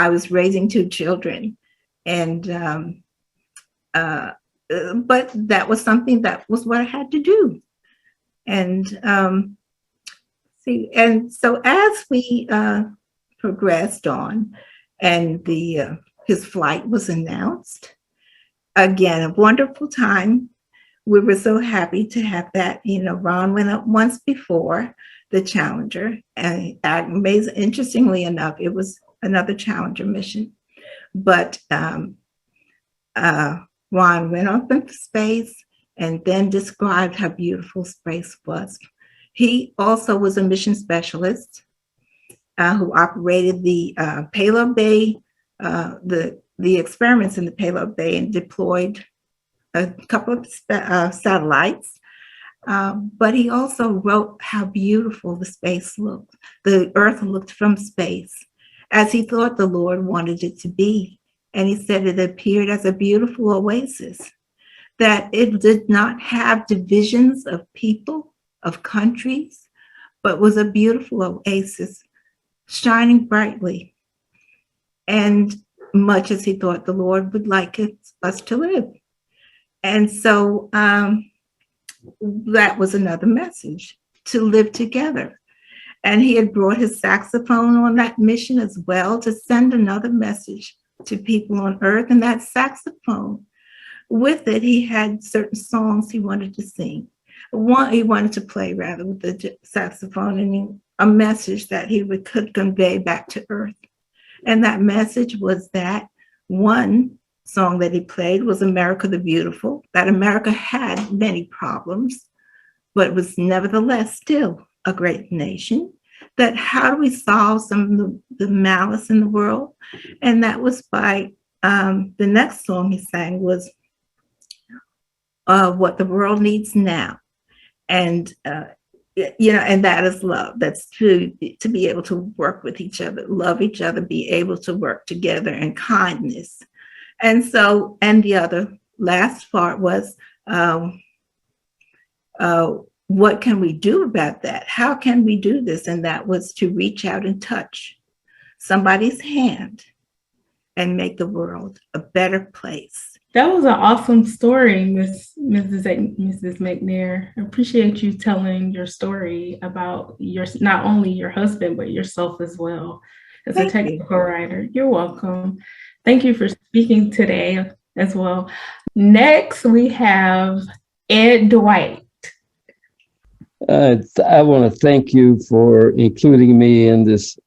was raising two children, and but that was something that was what I had to do. And and so as we progressed on, and his flight was announced, again, a wonderful time. We were so happy to have that. Ron went up once before, the Challenger, and interestingly enough, it was another Challenger mission. But Ron went up into space and then described how beautiful space was. He also was a mission specialist who operated the payload bay, the experiments in the payload bay, and deployed a couple of satellites. But he also wrote how beautiful the space looked, the Earth looked from space, as he thought the Lord wanted it to be. And he said it appeared as a beautiful oasis, that it did not have divisions of people, of countries, but was a beautiful oasis, shining brightly, and much as he thought the Lord would like us to live. And so that was another message, to live together. And he had brought his saxophone on that mission as well, to send another message to people on Earth. And that saxophone, with it, he had certain songs he wanted to sing. He wanted to play, rather, with the saxophone, and a message that he could convey back to Earth. And that message was that one song that he played was America the Beautiful, that America had many problems, but was nevertheless still a great nation. That how do we solve some of the malice in the world? And that was by, the next song he sang was What the World Needs Now. And and that is love. That's to be able to work with each other, love each other, be able to work together, and kindness. And so, and the other last part was, what can we do about that? How can we do this? And that was to reach out and touch somebody's hand and make the world a better place. That was an awesome story, Mrs. Mcnair. I appreciate you telling your story about not only your husband, but yourself as well as a technical writer. You're welcome. Thank you for speaking today as well. Next, we have Ed Dwight. I want to thank you for including me in this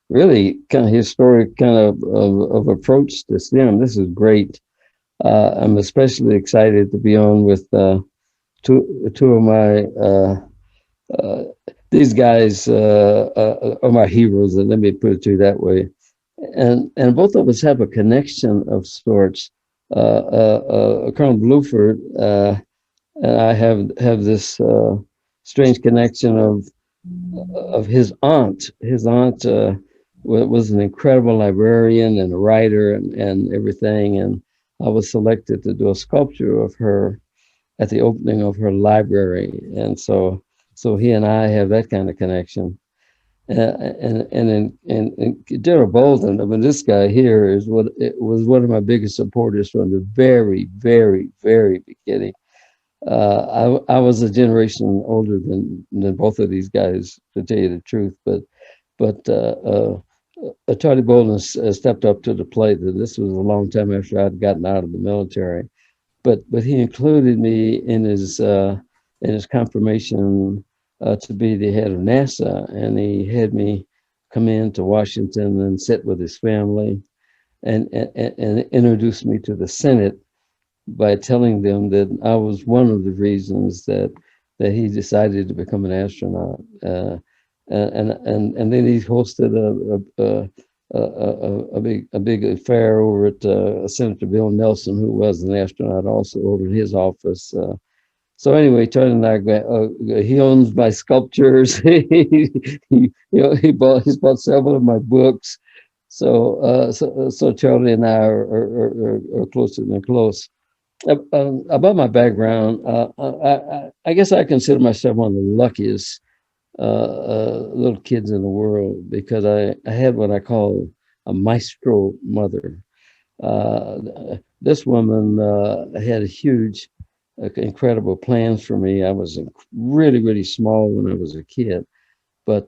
really kind of historic kind of approach to STEM. This is great. I'm especially excited to be on with two of my these guys are my heroes, and let me put it to you that way. And both of us have a connection of sorts. Colonel Bluford and I have this strange connection of his aunt. His aunt was an incredible librarian and a writer and everything. And I was selected to do a sculpture of her at the opening of her library. And so So he and I have that kind of connection. And General Bolden, I mean, this guy here is was one of my biggest supporters from the very, very, very beginning. I was a generation older than both of these guys, to tell you the truth. But Charlie Bolden stepped up to the plate. This was a long time after I'd gotten out of the military. But he included me in his confirmation to be the head of NASA, and he had me come in to Washington and sit with his family, and introduce me to the Senate by telling them that I was one of the reasons that he decided to become an astronaut. And then he hosted a big affair over at Senator Bill Nelson, who was an astronaut also, over in his office. So anyway, Charlie and I, he owns my sculptures. He bought several of my books. So Charlie and I are closer than close. About my background, I guess I consider myself one of the luckiest little kids in the world, because I had what I call a maestro mother. This woman had a huge, incredible plans for me. I was really, really small when I was a kid, but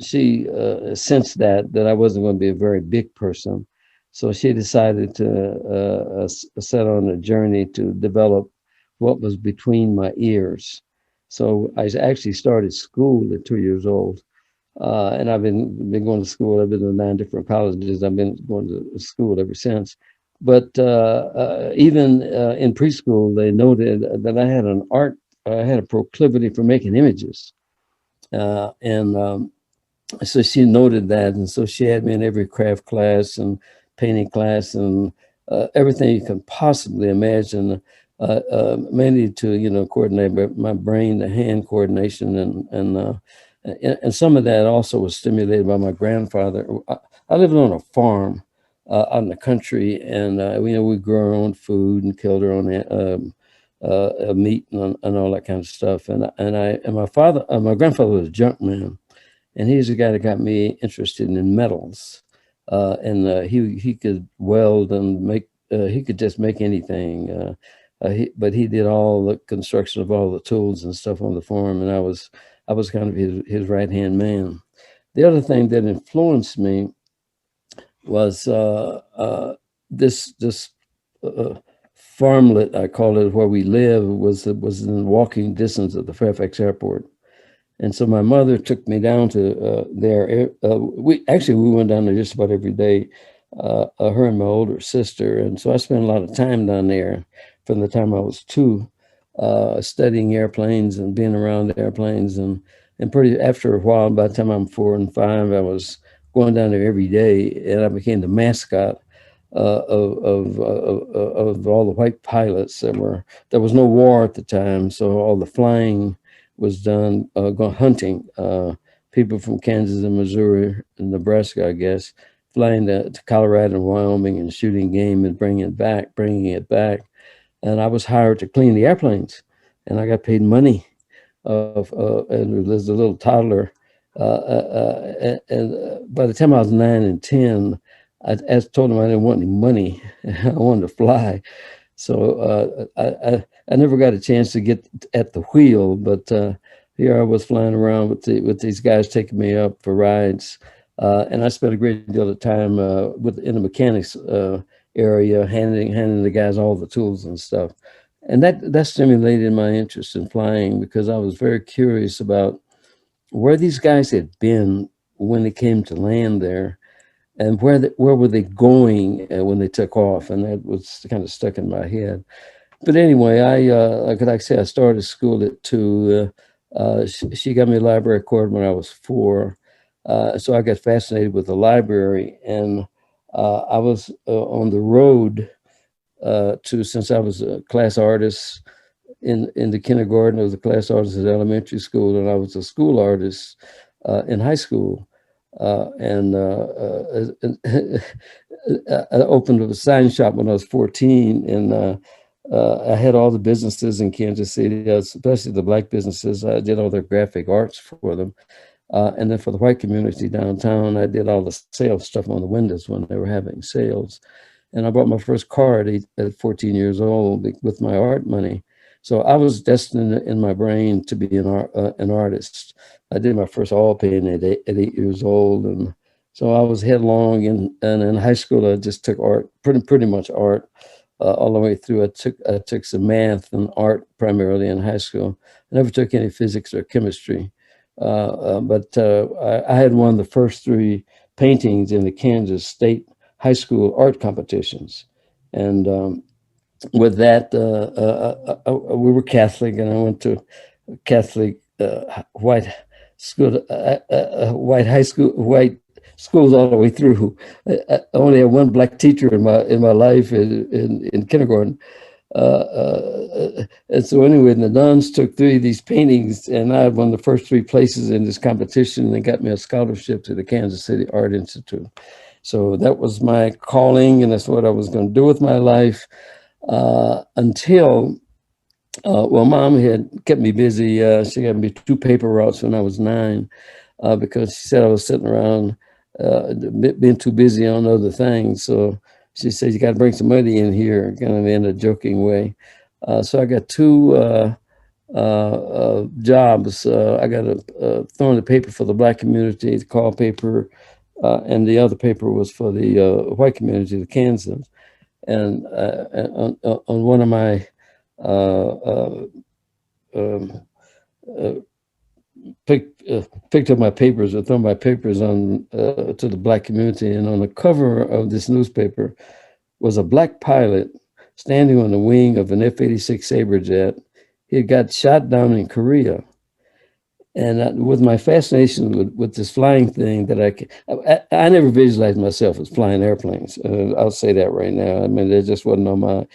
she sensed that I wasn't going to be a very big person. So she decided to set on a journey to develop what was between my ears. So I actually started school at 2 years old, and I've been going to school. I've been to 9 different colleges. I've been going to school ever since. But even in preschool, they noted that I had a proclivity for making images, so she noted that, and so she had me in every craft class and painting class and everything you can possibly imagine, mainly to coordinate my brain, the hand coordination, and some of that also was stimulated by my grandfather. I lived on a farm out in the country, and we grew our own food and killed our own meat and all that kind of stuff. And my grandfather was a junk man, and he's the guy that got me interested in metals. And he could weld and make. He could just make anything. But he did all the construction of all the tools and stuff on the farm, and I was kind of his right hand man. The other thing that influenced me was this farmlet, I call it, where we live, was in walking distance of the Fairfax Airport. And so my mother took me down to there. We went down there just about every day, her and my older sister. And so I spent a lot of time down there from the time I was 2, studying airplanes and being around airplanes. And after a while, by the time I'm 4 and 5, I was going down there every day, and I became the mascot of all the white pilots. There was no war at the time, so all the flying was done going hunting. People from Kansas and Missouri and Nebraska, I guess, flying to Colorado and Wyoming and shooting game and bringing it back. And I was hired to clean the airplanes, and I got paid money. And there's a little toddler. And by the time I was 9 and 10, I told him I didn't want any money. I wanted to fly. So I never got a chance to get at the wheel, but here I was flying around with these guys taking me up for rides. And I spent a great deal of time in the mechanics area, handing the guys all the tools and stuff. And that stimulated my interest in flying, because I was very curious about where these guys had been when they came to land there, and where were they going when they took off. And that was kind of stuck in my head. But anyway, like I said, I started school at 2. She got me a library card when I was 4. So I got fascinated with the library, and I was on the road since I was a class artist in the kindergarten. I was a class artist at elementary school, and I was a school artist in high school. And I opened a sign shop when I was 14, and I had all the businesses in Kansas City, especially the Black businesses. I did all their graphic arts for them. And then for the white community downtown, I did all the sales stuff on the windows when they were having sales. And I bought my first car at 14 years old with my art money. So I was destined in my brain to be an artist. I did my first oil painting at 8 years old. And so I was headlong. And in high school, I just took art, pretty much art. All the way through. I took some math and art primarily in high school. I never took any physics or chemistry, but I had won the first 3 paintings in the Kansas State High School art competitions. And with that, we were Catholic, and I went to Catholic white school, white high school, white schools all the way through. I only had one Black teacher in my life in kindergarten. And so anyway, the nuns took 3 of these paintings, and I won the first 3 places in this competition and got me a scholarship to the Kansas City Art Institute. So that was my calling, and that's what I was going to do with my life until, well, Mom had kept me busy. She got me 2 paper routes when I was 9 because she said I was sitting around being too busy on other things. So she said, you got to bring some money in here, kind of in a joking way. So I got 2 jobs. I got throwing the paper for the Black community, the call paper, and the other paper was for the white community, the Kansans. And on one of my picked up my papers or thrown my papers on to the Black community, and on the cover of this newspaper was a Black pilot standing on the wing of an F-86 Sabre jet. He had got shot down in Korea. And with my fascination with this flying thing, that I never visualized myself as flying airplanes. I'll say that right now. I mean, it just wasn't on my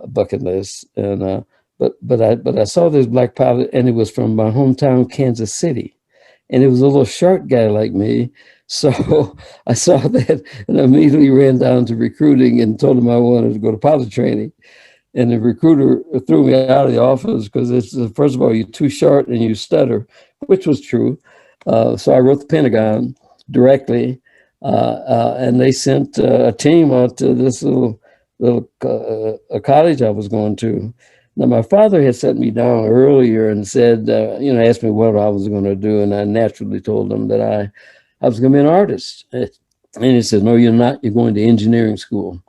bucket list. And but I saw this Black pilot, and it was from my hometown, Kansas City. And it was a little short guy like me. So I saw that and immediately ran down to recruiting and told him I wanted to go to pilot training. And the recruiter threw me out of the office because it's, first of all, you're too short and you stutter, which was true. So I wrote the Pentagon directly, and they sent a team out to this little college I was going to. Now, my father had set me down earlier and said, asked me what I was going to do. And I naturally told him that I was going to be an artist. And he said, no, you're not. You're going to engineering school.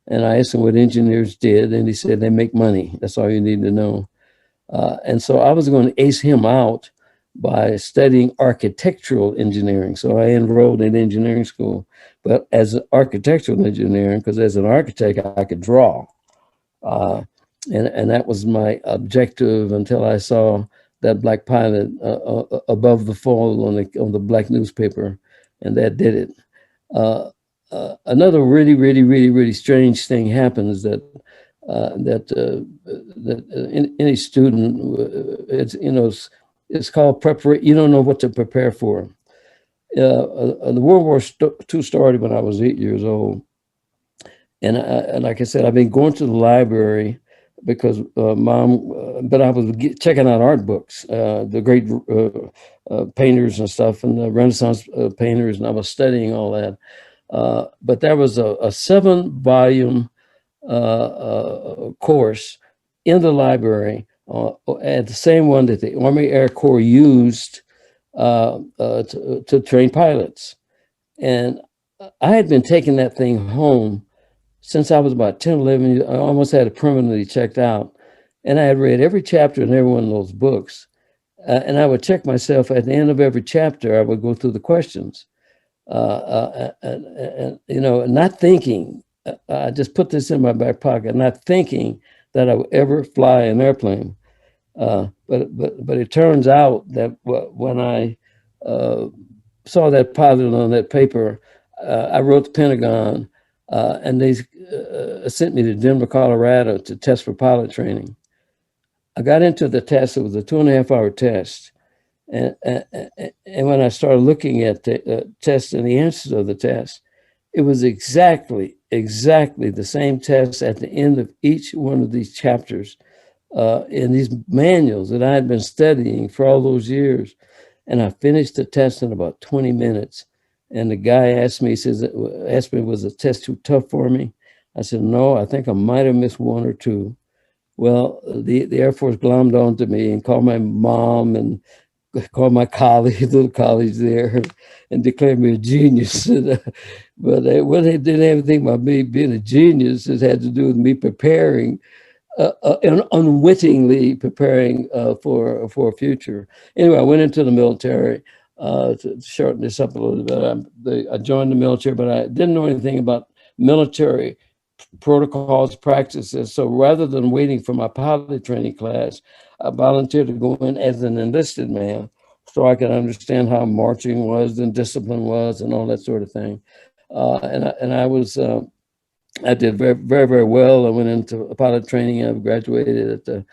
And I asked him what engineers did. And he said, they make money. That's all you need to know. And so I was going to ace him out by studying architectural engineering. So I enrolled in engineering school, but as an architectural engineering, because as an architect, I could draw. And that was my objective until I saw that Black pilot above the fold on the Black newspaper, and that did it. Another really strange thing happens that any student, it's called preparation. You don't know what to prepare for. The World War II started when I was 8 years old, and like I said, I've been going to the library because but I was checking out art books, the great painters and stuff, and the Renaissance painters, and I was studying all that. But there was a 7-volume course in the library, at the same one that the Army Air Corps used to train pilots. And I had been taking that thing home since I was about 10, 11 years. I almost had it permanently checked out. And I had read every chapter in every one of those books. And I would check myself at the end of every chapter. I would go through the questions. Not thinking, I just put this in my back pocket, not thinking that I would ever fly an airplane. But it turns out that when I saw that pilot on that paper, I wrote the Pentagon, and they sent me to Denver, Colorado to test for pilot training. I got into the test. It was a 2.5-hour test. And when I started looking at the test and the answers of the test, it was exactly the same test at the end of each one of these chapters in these manuals that I had been studying for all those years. And I finished the test in about 20 minutes. And the guy asked me, was the test too tough for me? I said, no, I think I might have missed one or two. Well, the Air Force glommed onto me and called my mom and called my colleague, little college there, and declared me a genius. But what they didn't have anything about me being a genius. It had to do with me preparing, and unwittingly preparing for a future. Anyway, I went into the military. To shorten this up a little bit, I joined the military, but I didn't know anything about military protocols, practices. So rather than waiting for my pilot training class, I volunteered to go in as an enlisted man so I could understand how marching was and discipline was and all that sort of thing. I did very, very, very well. I went into pilot training. I graduated at the,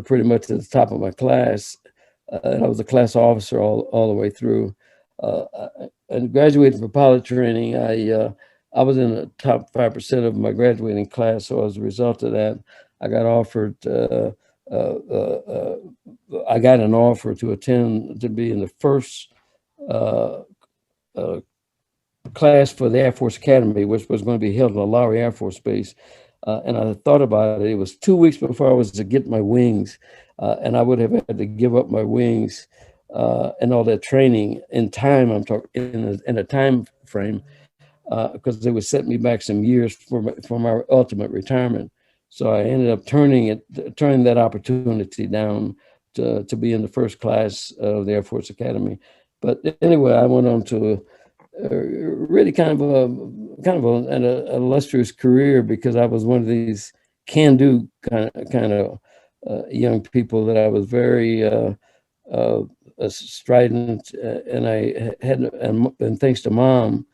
pretty much at the top of my class. And I was a class officer all the way through. And graduated from pilot training, I was in the top 5% of my graduating class. So as a result of that, I got offered, I got an offer to be in the first class for the Air Force Academy, which was going to be held in the Lowry Air Force Base. And I thought about it. It was 2 weeks before I was to get my wings. And I would have had to give up my wings and all that training in time. I'm talking in a time frame, because they would set me back some years for my ultimate retirement. So I ended up turning that opportunity down to be in the first class of the Air Force Academy. But anyway, I went on to really kind of an illustrious career, because I was one of these can-do kind of young people that I was very strident, and I had, and thanks to Mom,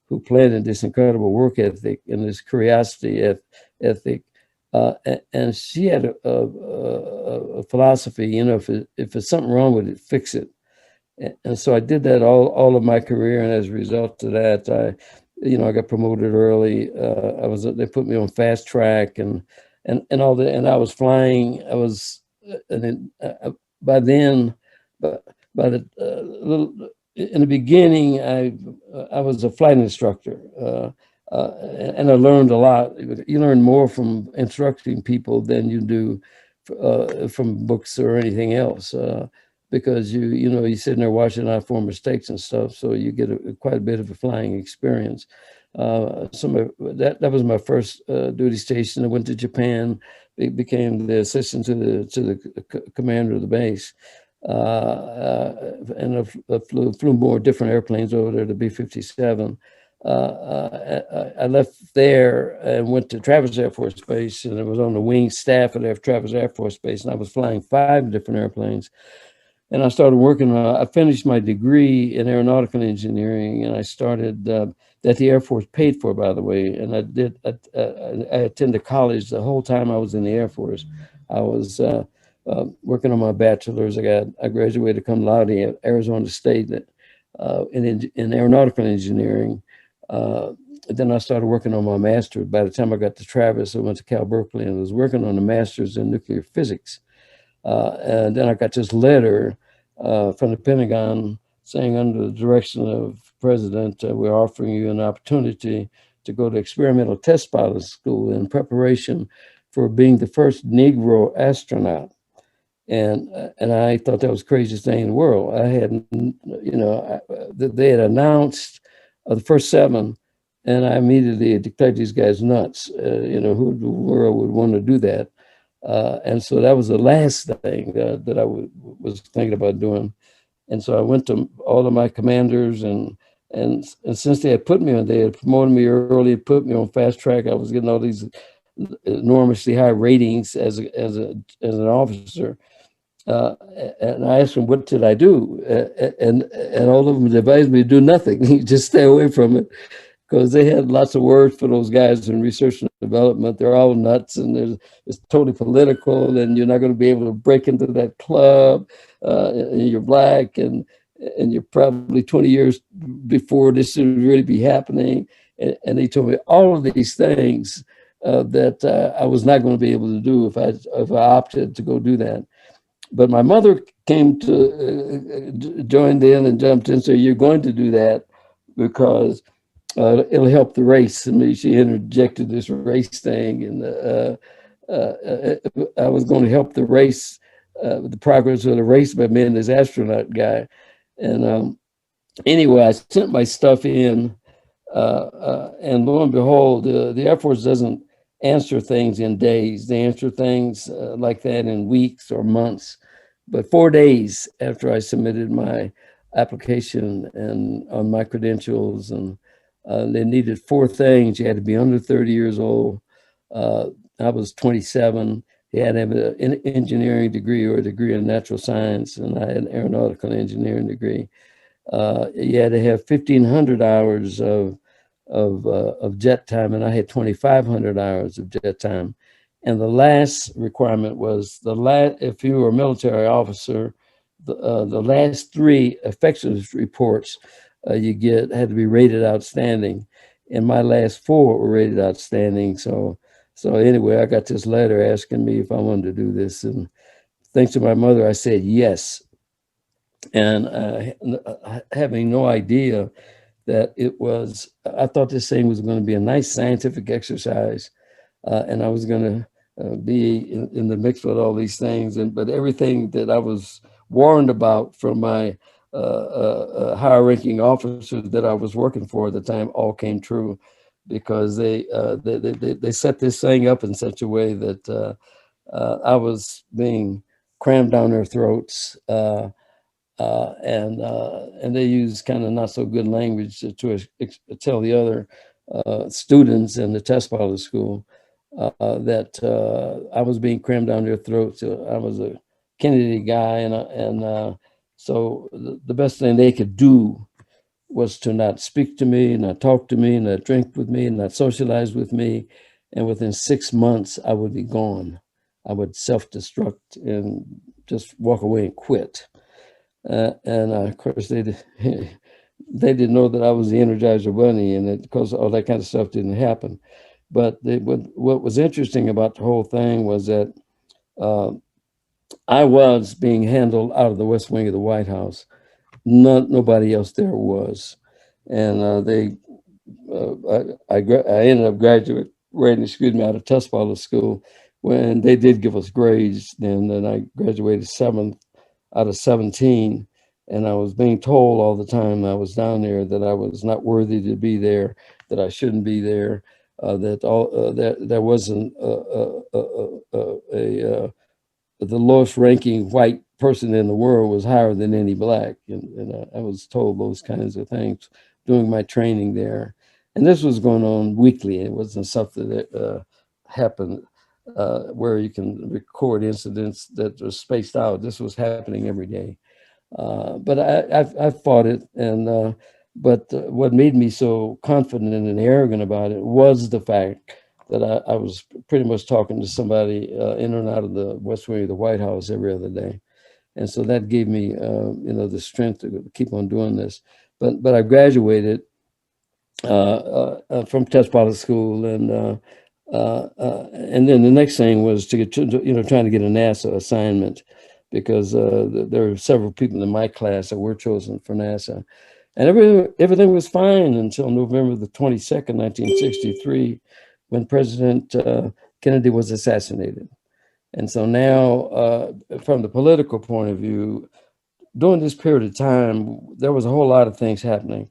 who planted this incredible work ethic and this curiosity ethic, and she had a philosophy, if it's something wrong with it, fix it. And so I did that all of my career, and as a result of that, I got promoted early. They put me on fast track and all that, and I was flying. I was, by then, in the beginning, I was a flight instructor, and I learned a lot. You learn more from instructing people than you do from books or anything else. Because you're sitting there watching out for mistakes and stuff, so you get quite a bit of a flying experience. That was my first duty station. I went to Japan, became the assistant to the commander of the base, and I flew more different airplanes over there, the B-57. I left there and went to Travis Air Force Base, and I was on the wing staff at Travis Air Force Base, and I was flying 5 different airplanes. And I started working I finished my degree in aeronautical engineering, and I started, that the Air Force paid for, by the way. And I attended college the whole time I was in the Air Force. I was working on my bachelor's. I graduated cum laude at Arizona State in aeronautical engineering. Then I started working on my master's. By the time I got to Travis, I went to Cal Berkeley and was working on a master's in nuclear physics. And then I got this letter from the Pentagon saying, under the direction of President, we're offering you an opportunity to go to experimental test pilot school in preparation for being the first Negro astronaut. And I thought that was the craziest thing in the world. I had, they had announced the first 7, and I immediately declared these guys nuts. Who in the world would want to do that? And so that was the last thing that I was thinking about doing. And so I went to all of my commanders, and since they had promoted me early, put me on fast track, I was getting all these enormously high ratings as an officer. And I asked them, what did I do? And all of them advised me to do nothing, just stay away from it. Because they had lots of words for those guys in research and development. They're all nuts, and it's totally political, and you're not going to be able to break into that club, and you're black, and and you're probably 20 years before this should really be happening. And he told me all of these things that I was not going to be able to do if I opted to go do that. But my mother came to joined in and jumped in. So you're going to do that because it'll help the race. I mean, she interjected this race thing, and I was going to help the race, the progress of the race by being this astronaut guy. And anyway, I sent my stuff in, and lo and behold, the Air Force doesn't answer things in days. They answer things like that in weeks or months. But 4 days after I submitted my application and on my credentials, and they needed 4 things. You had to be under 30 years old. I was 27. He had to have an engineering degree or a degree in natural science, and I had an aeronautical engineering degree. You had to have 1,500 hours of jet time, and I had 2,500 hours of jet time. And the last requirement was if you were a military officer, the last 3 effectiveness reports you had to be rated outstanding, and my last 4 were rated outstanding. So anyway, I got this letter asking me if I wanted to do this, and thanks to my mother, I said yes. And having no idea that I thought this thing was going to be a nice scientific exercise, and I was going to be in the mix with all these things. But everything that I was warned about from my higher ranking officers that I was working for at the time all came true, because they set this thing up in such a way that I was being crammed down their throats, and they used kind of not so good language to tell the other students in the test pilot school that I was being crammed down their throats. I was a Kennedy guy, and so the best thing they could do was to not speak to me, not talk to me, not drink with me, not socialize with me. And within 6 months, I would be gone. I would self-destruct and just walk away and quit. And of course, they didn't know that I was the Energizer Bunny, and because all that kind of stuff didn't happen. But what was interesting about the whole thing was that I was being handled out of the West Wing of the White House. Nobody else there was, and I ended up graduating, out of test pilot school when they did give us grades. Then I graduated 7th out of 17, and I was being told all the time I was down there that I was not worthy to be there, that I shouldn't be there, that there wasn't the lowest ranking white person in the world was higher than any black. And I was told those kinds of things during my training there. And this was going on weekly. It wasn't something that happened where you can record incidents that were spaced out. This was happening every day. But I fought it. And but what made me so confident and arrogant about it was the fact that I was pretty much talking to somebody in and out of the West Wing of the White House every other day. And so that gave me, the strength to keep on doing this. But I graduated from test pilot school, and then the next thing was to get trying to get a NASA assignment, because there were several people in my class that were chosen for NASA, and everything was fine until November the 22nd, 1963, when President Kennedy was assassinated. And so now, from the political point of view, during this period of time, there was a whole lot of things happening.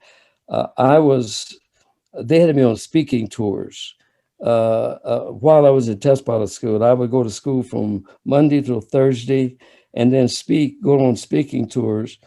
They had me on speaking tours while I was in test pilot school. I would go to school from Monday till Thursday, and then go on speaking tours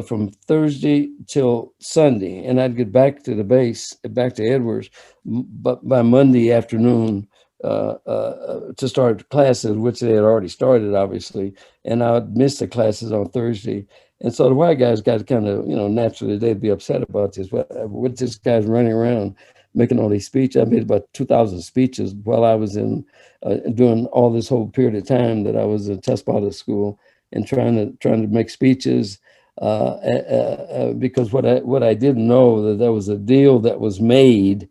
from Thursday till Sunday. And I'd get back to the base, back to Edwards, but by Monday afternoon, to start classes, which they had already started, obviously, and I would miss the classes on Thursday. And so the white guys got kind of, naturally, they'd be upset about this. What this guy's running around making all these speeches. I made about 2,000 speeches while I was doing all this whole period of time that I was in test pilot school, and trying to make speeches because what I didn't know that there was a deal that was made,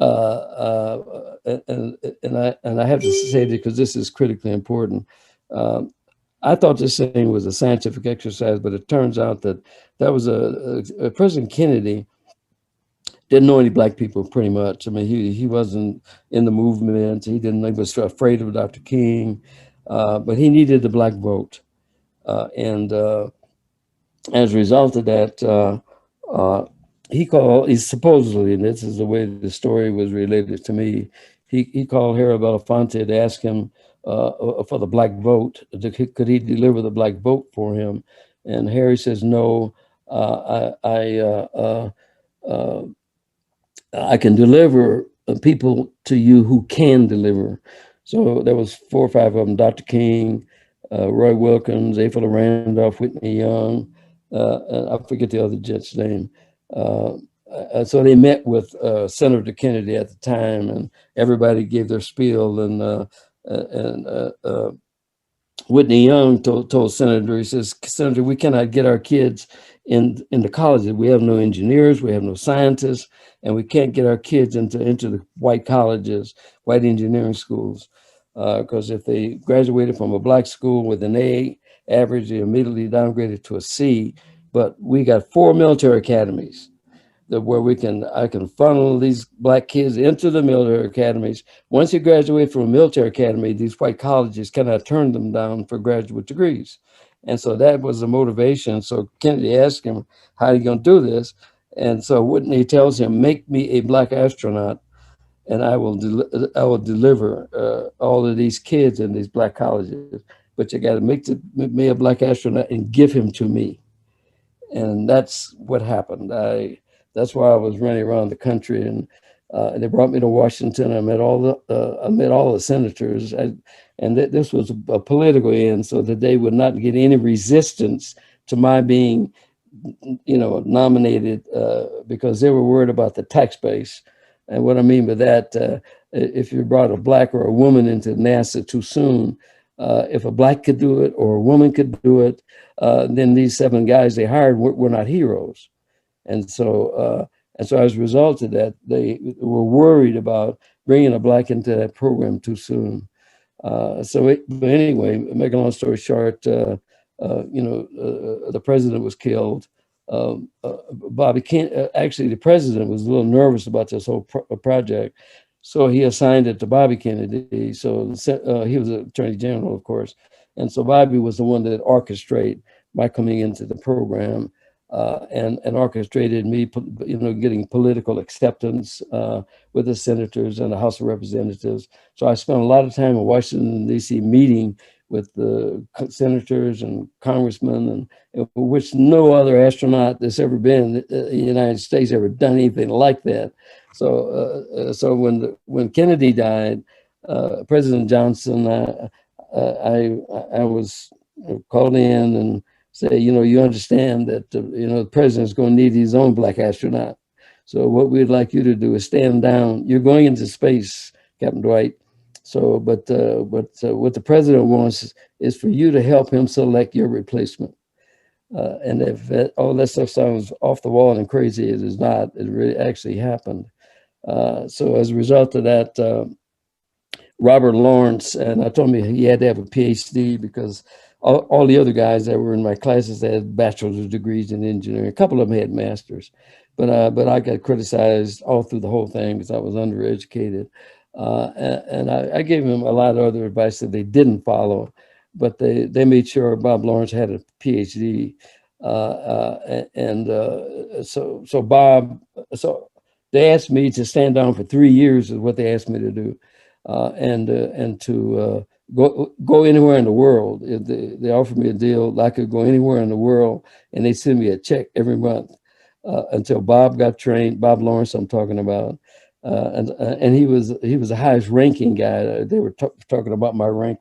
and I have to say this because this is critically important. I thought this thing was a scientific exercise, but it turns out that that was President Kennedy didn't know any black people pretty much. I mean, he wasn't in the movement. He was afraid of Dr. King, but he needed the black vote. And as a result of that, he supposedly, and this is the way the story was related to me, he called Harry Belafonte to ask him for the black vote. Could he deliver the black vote for him? And Harry says, no, I can deliver people to you who can deliver. So there was 4 or 5 of them: Dr. King, Roy Wilkins, Ethel Randolph, Whitney Young, and I forget the other judge's name. So they met with Senator Kennedy at the time, and everybody gave their spiel. And Whitney Young told Senator, he says, Senator, we cannot get our kids in the colleges. We have no engineers, we have no scientists, and we can't get our kids into the white colleges, white engineering schools. Because if they graduated from a black school with an A average, they immediately downgraded to a C. But we got 4 military academies where I can funnel these black kids into the military academies. Once you graduate from a military academy, these white colleges cannot turn them down for graduate degrees. And so that was the motivation. So Kennedy asked him, how are you going to do this? And so Whitney tells him, make me a black astronaut, and I will deliver all of these kids in these black colleges. But you got to make me a black astronaut and give him to me. And that's what happened. That's why I was running around the country, and they brought me to Washington. I met all the senators, and this was a political end, so that they would not get any resistance to my being, nominated, because they were worried about the tax base. And what I mean by that, if you brought a black or a woman into NASA too soon, if a black could do it or a woman could do it, then these 7 guys they hired were not heroes. And so as a result of that, they were worried about bringing a black into that program too soon. But anyway, make a long story short, the president was killed. Bobby Kennedy, actually, the president was a little nervous about this whole project, so he assigned it to Bobby Kennedy. So he was the Attorney General, of course, and so Bobby was the one that orchestrated my coming into the program. And orchestrated me, getting political acceptance with the senators and the House of Representatives. So I spent a lot of time in Washington, D.C. meeting with the senators and congressmen, and which no other astronaut that's ever been in the United States ever done anything like that. So when Kennedy died, President Johnson, I was called in and say, you understand that, the president's going to need his own black astronaut. So what we'd like you to do is stand down. You're going into space, Captain Dwight. So, but what the president wants is for you to help him select your replacement. And if all that stuff sounds off the wall and crazy, it is not. It really actually happened. So as a result of that, Robert Lawrence, and I told him he had to have a PhD because all the other guys that were in my classes had bachelor's degrees in engineering. A couple of them had masters, but I got criticized all through the whole thing because I was undereducated. And I gave him a lot of other advice that they didn't follow, but they made sure Bob Lawrence had a PhD. So they asked me to stand down for 3 years is what they asked me to do. And to go anywhere in the world. They offered me a deal. I could go anywhere in the world, and they send me a check every month until Bob got trained. Bob Lawrence, I'm talking about, and he was the highest ranking guy. They were talking about my rank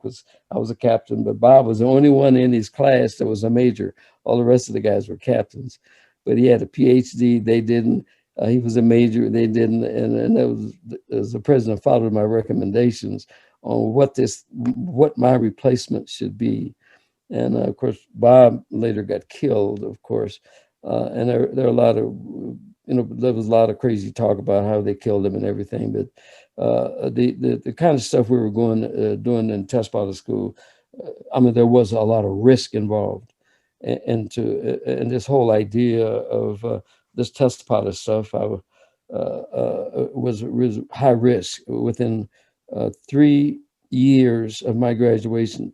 I was a captain, but Bob was the only one in his class that was a major. All the rest of the guys were captains, but he had a PhD. They didn't. He was a major. They didn't, and that was as the president followed my recommendations on what my replacement should be. And of course, Bob later got killed, of course. And there are a lot of, there was a lot of crazy talk about how they killed him and everything. But the kind of stuff we were doing in test pilot school, I mean, there was a lot of risk involved. And this whole idea of this test pilot stuff, was high risk. Within 3 years of my graduating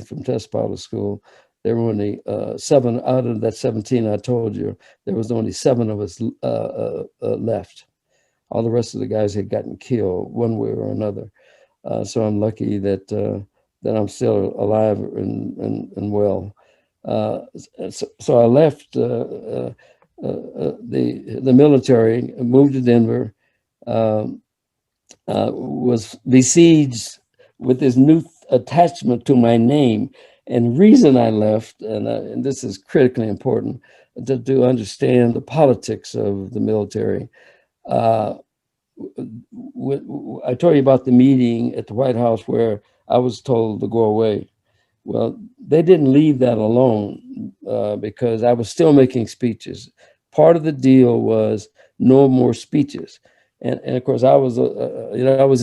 from test pilot school, there were only 7 out of that 17 I told you. There was only 7 of us left. All the rest of the guys had gotten killed one way or another. So I'm lucky that I'm still alive and well. So I left the military, moved to Denver, was besieged with this new attachment to my name. And reason I left, and this is critically important, to understand the politics of the military. I told you about the meeting at the White House where I was told to go away. Well, they didn't leave that alone because I was still making speeches. Part of the deal was no more speeches. And of course, I was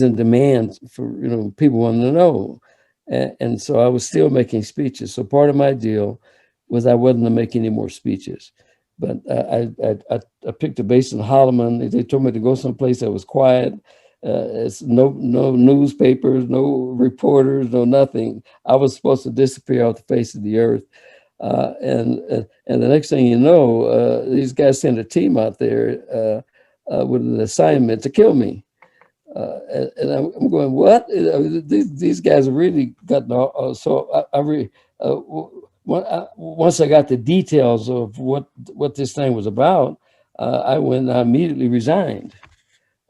in demand for, people wanted to know. And so I was still making speeches. So part of my deal was I wasn't to make any more speeches. But I picked a base in Holloman. They told me to go someplace that was quiet. It's no newspapers, no reporters, no nothing. I was supposed to disappear off the face of the earth. And the next thing you know, these guys sent a team out there with an assignment to kill me. And I'm going, what? These guys really got so once I got the details of what this thing was about, I went and I immediately resigned.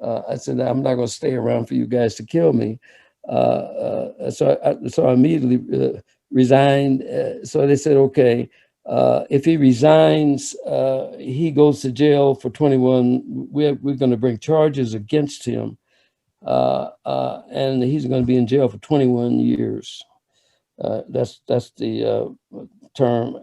I said, I'm not going to stay around for you guys to kill me. So I immediately resigned. So they said, okay, if he resigns, he goes to jail for 21. We're going to bring charges against him. And he's going to be in jail for 21 years. That's the term.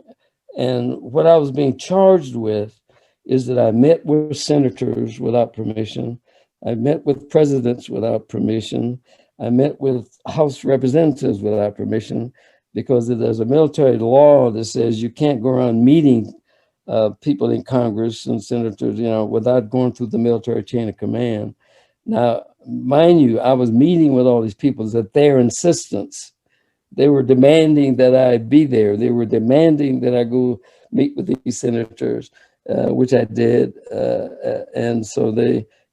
And what I was being charged with is that I met with senators without permission. I met with presidents without permission. I met with House representatives without permission, because there's a military law that says you can't go around meeting people in Congress and senators, without going through the military chain of command. Now, mind you, I was meeting with all these people at their insistence. They were demanding that I be there. They were demanding that I go meet with these senators, which I did. And so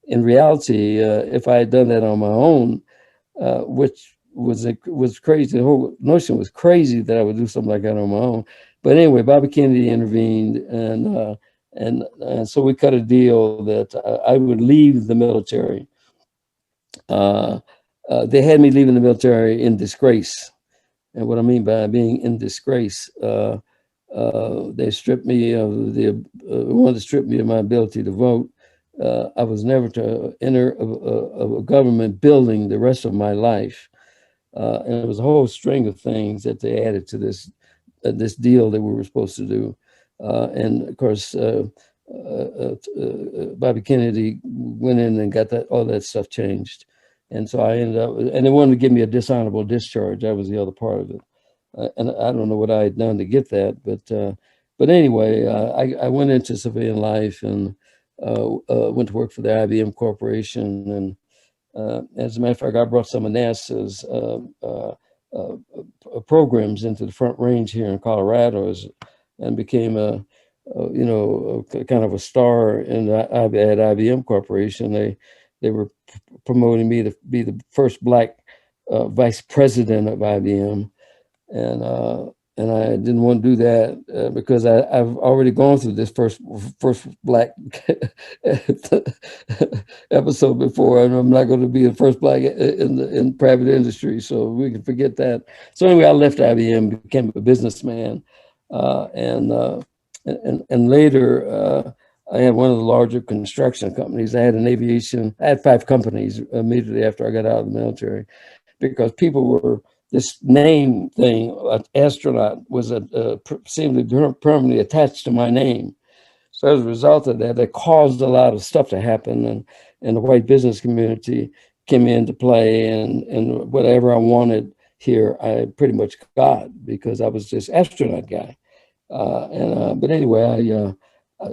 in reality, if I had done that on my own, which was crazy, the whole notion was crazy that I would do something like that on my own. But anyway, Bobby Kennedy intervened, and so we cut a deal that I would leave the military. They had me leaving the military in disgrace. And what I mean by being in disgrace, they stripped me of wanted to strip me of my ability to vote. I was never to enter a government building the rest of my life. And it was a whole string of things that they added to this deal that we were supposed to do. And of course, Bobby Kennedy went in and got all that stuff changed. And so I ended up, and they wanted to give me a dishonorable discharge. That was the other part of it. And I don't know what I had done to get that, but anyway, I went into civilian life and went to work for the IBM Corporation. And as a matter of fact, I brought some of NASA's programs into the Front Range here in Colorado and became a kind of a star at IBM Corporation. They were promoting me to be the first Black vice president of IBM, and I didn't want to do that because I've already gone through this first Black episode before, and I'm not going to be the first Black in private industry, so we can forget that. So anyway, I left IBM, became a businessman, and later. I had one of the larger construction companies. I had 5 companies immediately after I got out of the military, because people were this name thing, astronaut, was seemed to be permanently attached to my name. So as a result of that, it caused a lot of stuff to happen, and the white business community came into play, and whatever I wanted here, I pretty much got, because I was this astronaut guy. But anyway,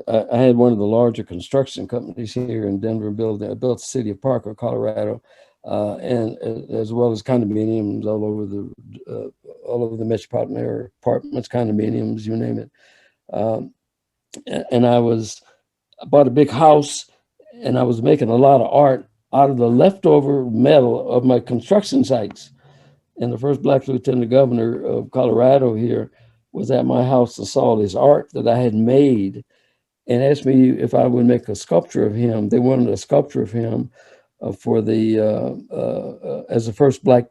I had one of the larger construction companies here in Denver built the city of Parker, Colorado, and as well as condominiums all over the metropolitan area, apartments, condominiums, you name it. And I bought a big house, and I was making a lot of art out of the leftover metal of my construction sites. And the first Black lieutenant governor of Colorado here was at my house and saw this art that I had made and asked me if I would make a sculpture of him. They wanted a sculpture of him for the as the first Black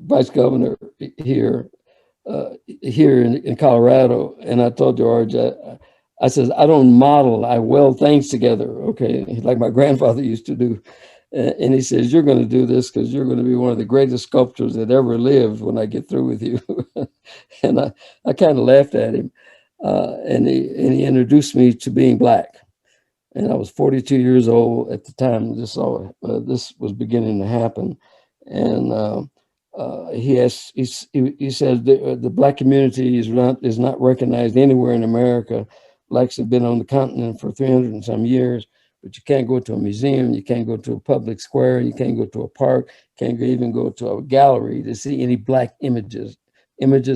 vice governor here in Colorado. And I told George, I says, I don't model, I weld things together, okay, like my grandfather used to do. And he says, you're going to do this because you're going to be one of the greatest sculptors that ever lived when I get through with you. And I kind of laughed at him. And he introduced me to being Black. And I was 42 years old at the time this was beginning to happen. And he said the Black community is not recognized anywhere in America. Blacks have been on the continent for 300 and some years, but you can't go to a museum, you can't go to a public square, you can't go to a park, can't even go to a gallery to see any Black images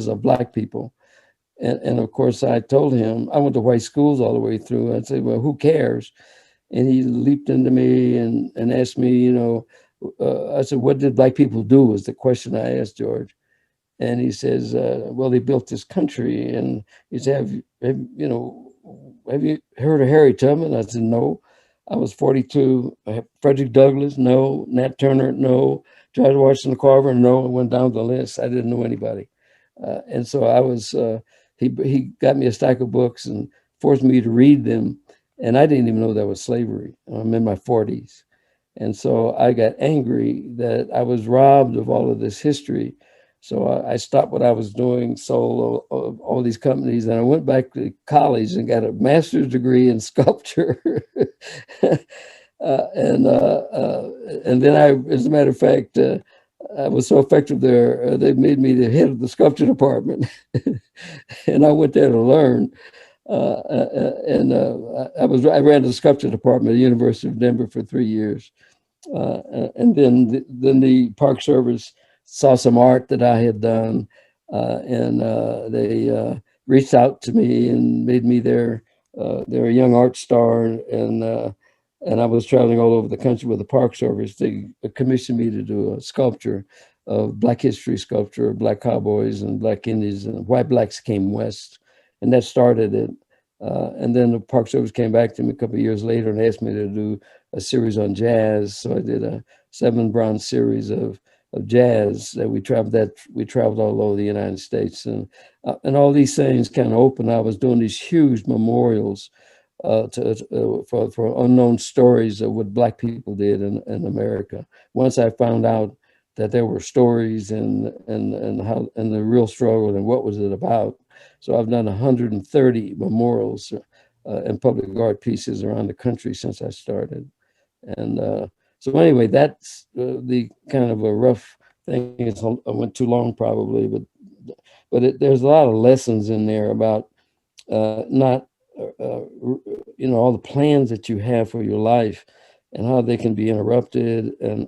of Black people. And of course, I told him, I went to white schools all the way through. I'd say, well, who cares? And he leaped into me and asked me, I said, what did Black people do was the question I asked George. And he says, well, they built this country. And he said, have you heard of Harry Tubman? I said, no. I was 42. Frederick Douglass, no. Nat Turner, no. George Washington Carver, no. I went down the list. I didn't know anybody. And so I was, he got me a stack of books and forced me to read them. And I didn't even know that was slavery. I'm in my 40s. And so I got angry that I was robbed of all of this history. So I stopped what I was doing, sold all these companies, and I went back to college and got a master's degree in sculpture. And then as a matter of fact, I was so effective there, they made me the head of the sculpture department. And I went there to learn. I ran the sculpture department at the University of Denver for 3 years. And then the Park Service saw some art that I had done, and they reached out to me and made me their young art star. And I was traveling all over the country with the Park Service. They commissioned me to do a sculpture of Black history sculpture, of Black cowboys and Black Indians, and white Blacks came west. And that started it. And then the Park Service came back to me a couple of years later and asked me to do a series on jazz. So I did a 7 bronze series of jazz that we traveled all over the United States, and all these things kind of opened. I was doing these huge memorials for unknown stories of what Black people did in America. Once I found out that there were stories and the real struggle and what was it about. So I've done 130 memorials and public art pieces around the country since I started. And so anyway, that's the kind of a rough thing. I went too long probably, but there's a lot of lessons in there about not, all the plans that you have for your life and how they can be interrupted, and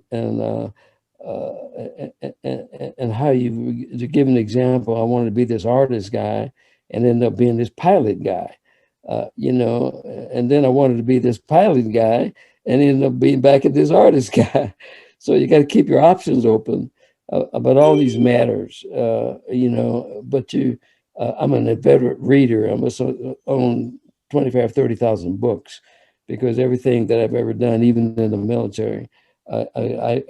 how to give an example. I wanted to be this artist guy and end up being this pilot guy, and then I wanted to be this pilot guy and ended up being back at this artist guy. So you got to keep your options open about all these matters, but I'm an inveterate reader. I must own 25, 30,000 books, because everything that I've ever done, even in the military, I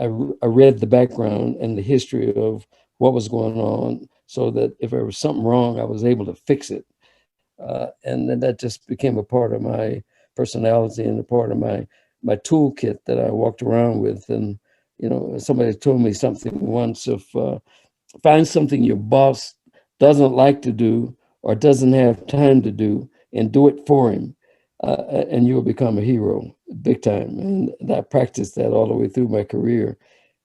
read the background and the history of what was going on, so that if there was something wrong, I was able to fix it. And then that just became a part of my personality and a part of my toolkit that I walked around with. And somebody told me something once of find something your boss doesn't like to do or doesn't have time to do and do it for him. And you'll become a hero big time. And I practiced that all the way through my career.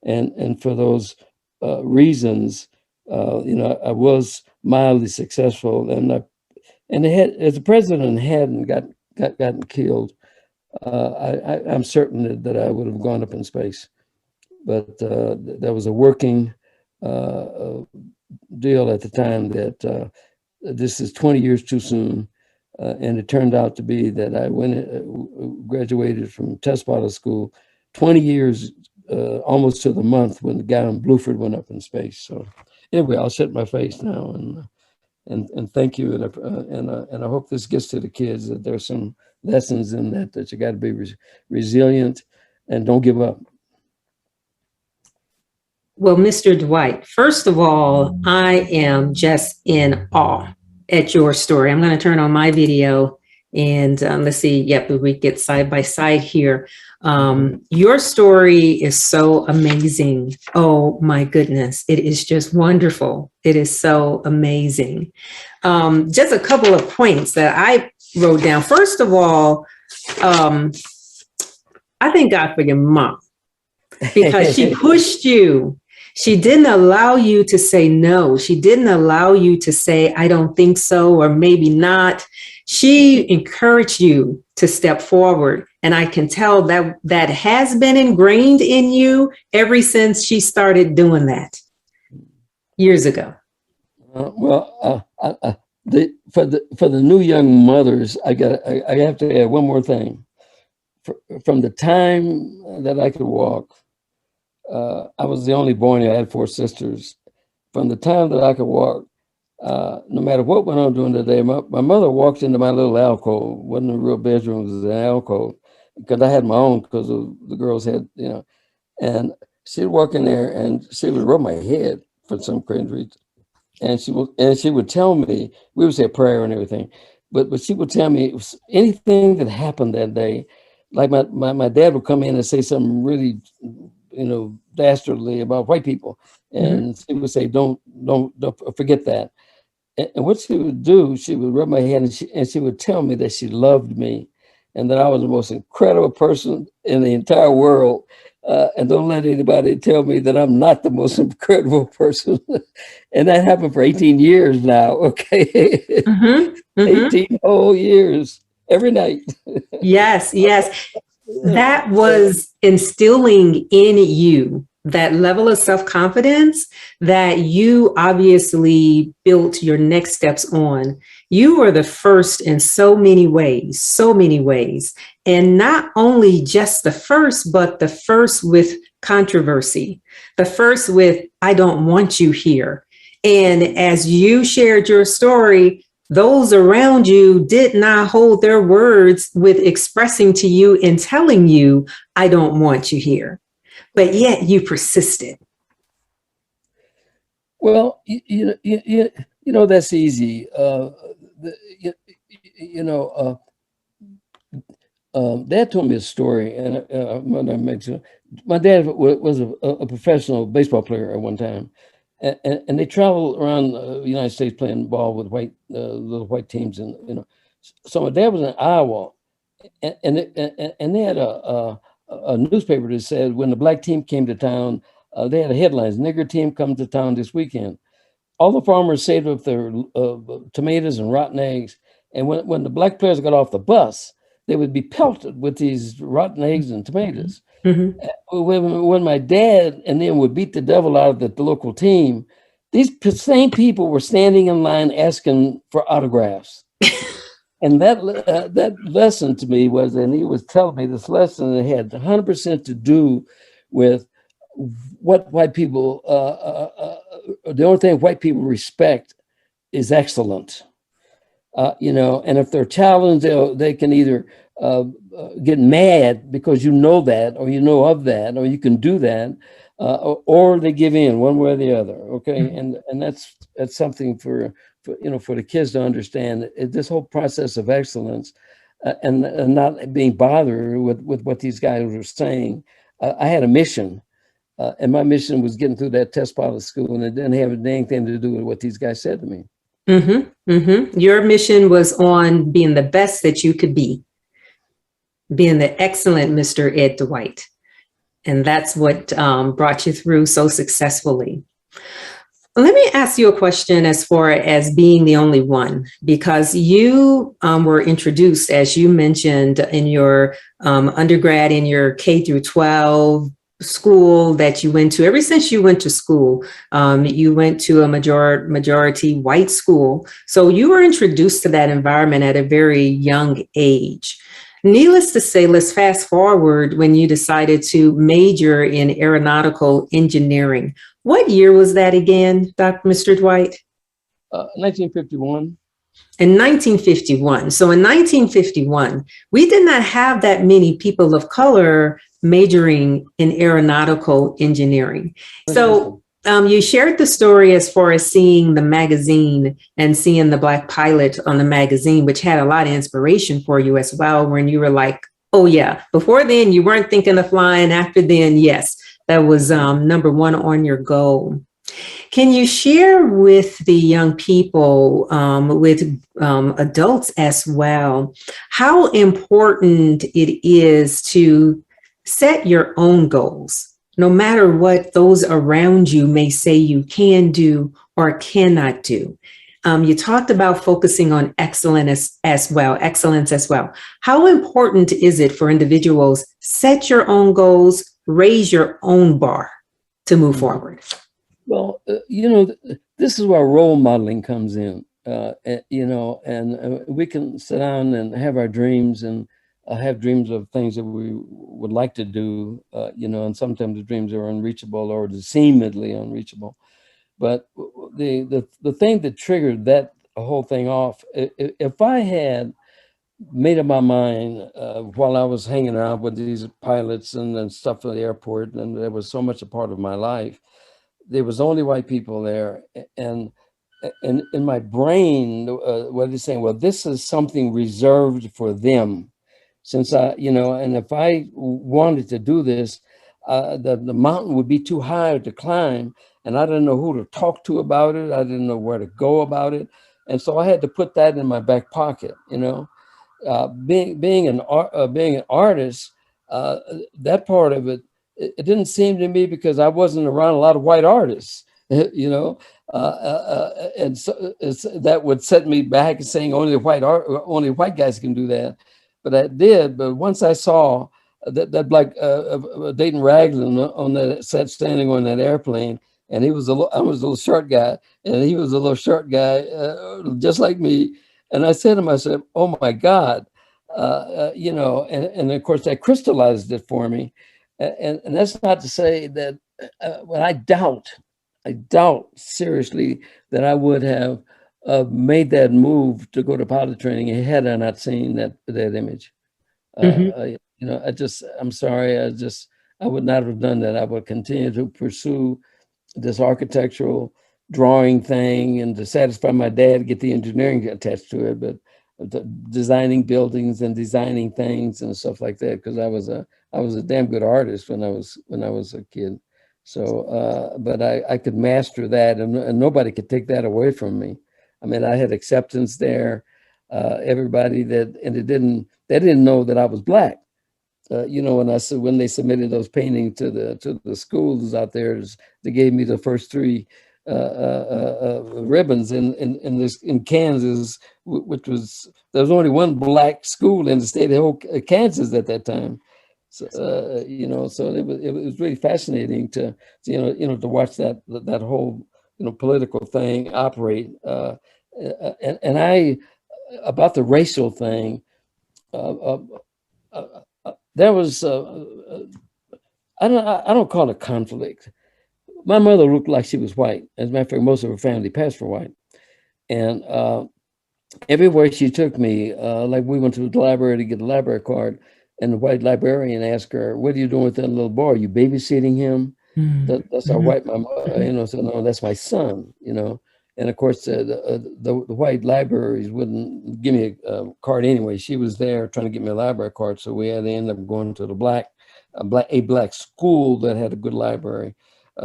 And for those reasons, I was mildly successful. And as the president hadn't gotten killed, I'm certain that I would have gone up in space. But there was a working deal at the time that this is 20 years too soon. And it turned out to be that I graduated from test pilot school 20 years, almost to the month when the guy in Bluford went up in space. So anyway, I'll set my face now and thank you. And I hope this gets to the kids that there's some lessons in that you got to be resilient and don't give up. Well, Mr. Dwight, first of all, I am just in awe at your story. I'm going to turn on my video and let's see. Yep, we get side by side here. Your story is so amazing. Oh my goodness. It is just wonderful. It is so amazing. Just a couple of points that I wrote down. First of all, I thank God for your mom because she pushed you. She didn't allow you to say no. She didn't allow you to say, I don't think so, or maybe not. She encouraged you to step forward. And I can tell that that has been ingrained in you ever since she started doing that years ago. For the new young mothers, I have to add one more thing. From the time that I could walk, I was the only boy. I had 4 sisters. From the time that I could walk, no matter what went on during the day, my mother walked into my little alcove. It wasn't a real bedroom, it was an alcove, because I had my own because the girls had, and she'd walk in there and she would rub my head for some crazy reason. And she would tell me, we would say a prayer and everything, but she would tell me anything that happened that day. Like my dad would come in and say something really, dastardly about white people. And she would say, don't forget that. And what she would do, she would rub my head and she would tell me that she loved me and that I was the most incredible person in the entire world. And don't let anybody tell me that I'm not the most incredible person. And that happened for 18 years now, okay? 18 whole years, every night. Yes. That was instilling in you that level of self-confidence that you obviously built your next steps on. You were the first in so many ways. And not only just the first, but the first with controversy, the first with, I don't want you here. And as you shared your story, those around you did not hold their words with expressing to you and telling you, I don't want you here. But yet you persisted. Well, that's easy. Dad told me a story, and my dad was a professional baseball player at one time, and they traveled around the United States playing ball with little white teams, and So my dad was in Iowa, and they had a newspaper that said when the black team came to town, they had a headlines: "Nigger team come to town this weekend." All the farmers saved up their tomatoes and rotten eggs, and when the black players got off the bus, they would be pelted with these rotten eggs and tomatoes. Mm-hmm. When my dad and them would beat the devil out of the local team, these same people were standing in line asking for autographs. And that lesson to me was, and he was telling me this lesson that had 100% to do with what white people, the only thing white people respect is excellence. And if they're challenged, they can either get mad because you know that, or you know of that, or you can do that, or they give in one way or the other. Okay, mm-hmm. and that's something for the kids to understand. This whole process of excellence and not being bothered with what these guys were saying. I had a mission, And my mission was getting through that test pilot school, and it didn't have anything to do with what these guys said to me. Your mission was on being the best that you could be, being the excellent Mr. Ed Dwight. And that's what brought you through so successfully. Let me ask you a question as far as being the only one, because you were introduced, as you mentioned, in your undergrad, in your K through 12 school that you went to. Ever since you went to school, you went to a majority white school. So you were introduced to that environment at a very young age. Needless to say, let's fast forward when you decided to major in aeronautical engineering. What year was that again, Mr. Dwight? 1951. In 1951. So in 1951, we did not have that many people of color majoring in aeronautical engineering. So you shared the story as far as seeing the magazine and seeing the Black pilot on the magazine, which had a lot of inspiration for you as well, when you were like, oh yeah, before then you weren't thinking of flying. After then, yes, that was number one on your goal. Can you share with the young people, with adults as well, how important it is to set your own goals, no matter what those around you may say you can do or cannot do? You talked about focusing on excellence as well. How important is it for individuals set your own goals, raise your own bar to move forward? Well, this is where role modeling comes in, and we can sit down and have our dreams and have dreams of things that we would like to do, and sometimes the dreams are unreachable or seemingly unreachable. But the thing that triggered that whole thing off, if I had made up my mind while I was hanging around with these pilots and stuff at the airport, and there was so much a part of my life, there was only white people there. And in my brain, what are they saying? Well, this is something reserved for them. Since and if I wanted to do this, the mountain would be too high to climb, and I didn't know who to talk to about it. I didn't know where to go about it. And so I had to put that in my back pocket, being an artist, that part of it, it didn't seem to me, because I wasn't around a lot of white artists, and so that would set me back and saying only white guys can do that. But I did. But once I saw that black Dayton Ragland on that set, standing on that airplane, and I was a little short guy, and he was a little short guy, just like me. And I said to myself, "Oh my God," and of course that crystallized it for me. And that's not to say that when I doubt seriously that I would have made that move to go to pilot training had I not seen that image. I'm sorry. I would not have done that. I would continue to pursue this architectural drawing thing and to satisfy my dad, get the engineering attached to it, but designing buildings and designing things and stuff like that, because I was a damn good artist when I was a kid. So, but I could master that, and nobody could take that away from me. I mean, I had acceptance there. Everybody they didn't know that I was Black. When they submitted those paintings to the schools out there, they gave me the first 3 ribbons in Kansas, which there was only one Black school in the state of Kansas at that time. So so it was really fascinating to watch that whole political thing operate. And I, about the racial thing, there was I don't call it conflict. My mother looked like she was white. As a matter of fact, most of her family passed for white. And everywhere she took me, like we went to the library to get a library card, and the white librarian asked her, "What are you doing with that little boy? Are you babysitting him?" That's our white mom, so no, that's my son, And of course, the white libraries wouldn't give me a card anyway. She was there trying to get me a library card, so we had to end up going to the Black a black school that had a good library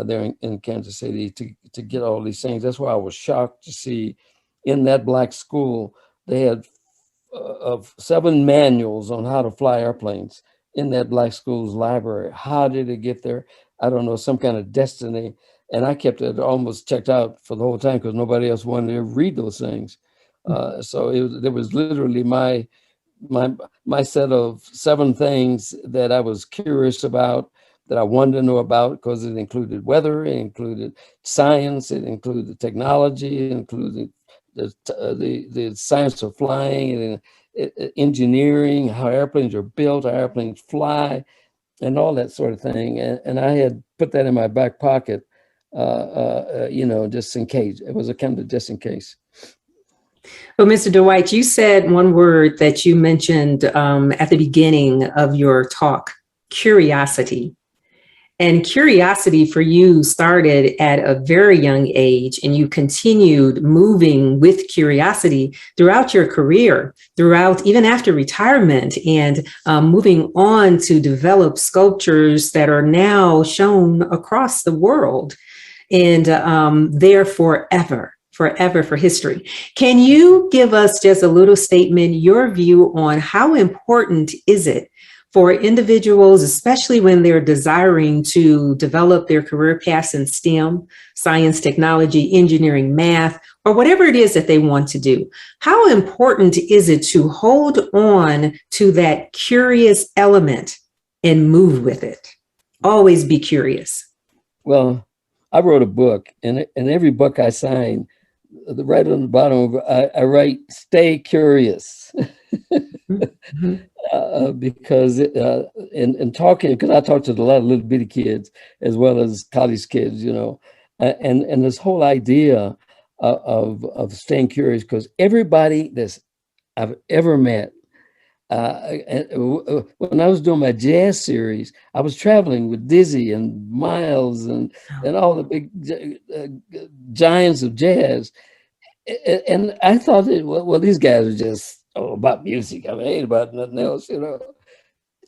there in Kansas City to get all these things. That's why I was shocked to see in that black school they had of 7 manuals on how to fly airplanes in that black school's library. How did it get there? I don't know, some kind of destiny. And I kept it almost checked out for the whole time because nobody else wanted to read those things. So there was literally my set of 7 things that I was curious about, that I wanted to know about, because it included weather, it included science, it included technology, it included the science of flying, and engineering, how airplanes are built, how airplanes fly, and all that sort of thing. And I had put that in my back pocket, just in case. It was a kind of just in case. Well, Mr. Dwight, you said one word that you mentioned at the beginning of your talk, curiosity. And curiosity for you started at a very young age, and you continued moving with curiosity throughout your career, throughout even after retirement, and moving on to develop sculptures that are now shown across the world, and there forever for history. Can you give us just a little statement, your view on how important is it for individuals, especially when they're desiring to develop their career paths in STEM, science, technology, engineering, math, or whatever it is that they want to do? How important is it to hold on to that curious element and move with it? Always be curious. Well, I wrote a book, and every book I sign, right on the bottom, I write, stay curious. Because in talking, because I talk to a lot of little bitty kids as well as college kids, and this whole idea of staying curious, because everybody that I've ever met, when I was doing my jazz series, I was traveling with Dizzy and Miles and all the big giants of jazz, and I thought that, well, these guys are just about music. I mean, it ain't about nothing else,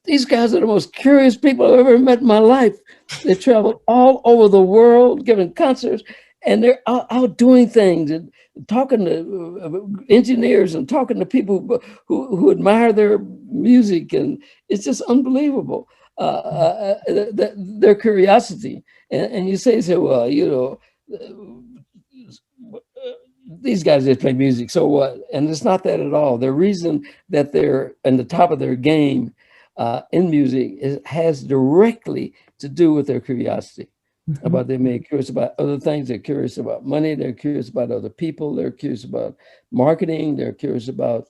These guys are the most curious people I've ever met in my life. They travel all over the world, giving concerts, and they're out doing things and talking to engineers and talking to people who admire their music, and it's just unbelievable. Their curiosity, and you say, well, these guys just play music, so what? And it's not that at all. The reason that they're in the top of their game in music has directly to do with their curiosity. About them being curious about other things. They're curious about money. They're curious about other people. They're curious about marketing. They're curious about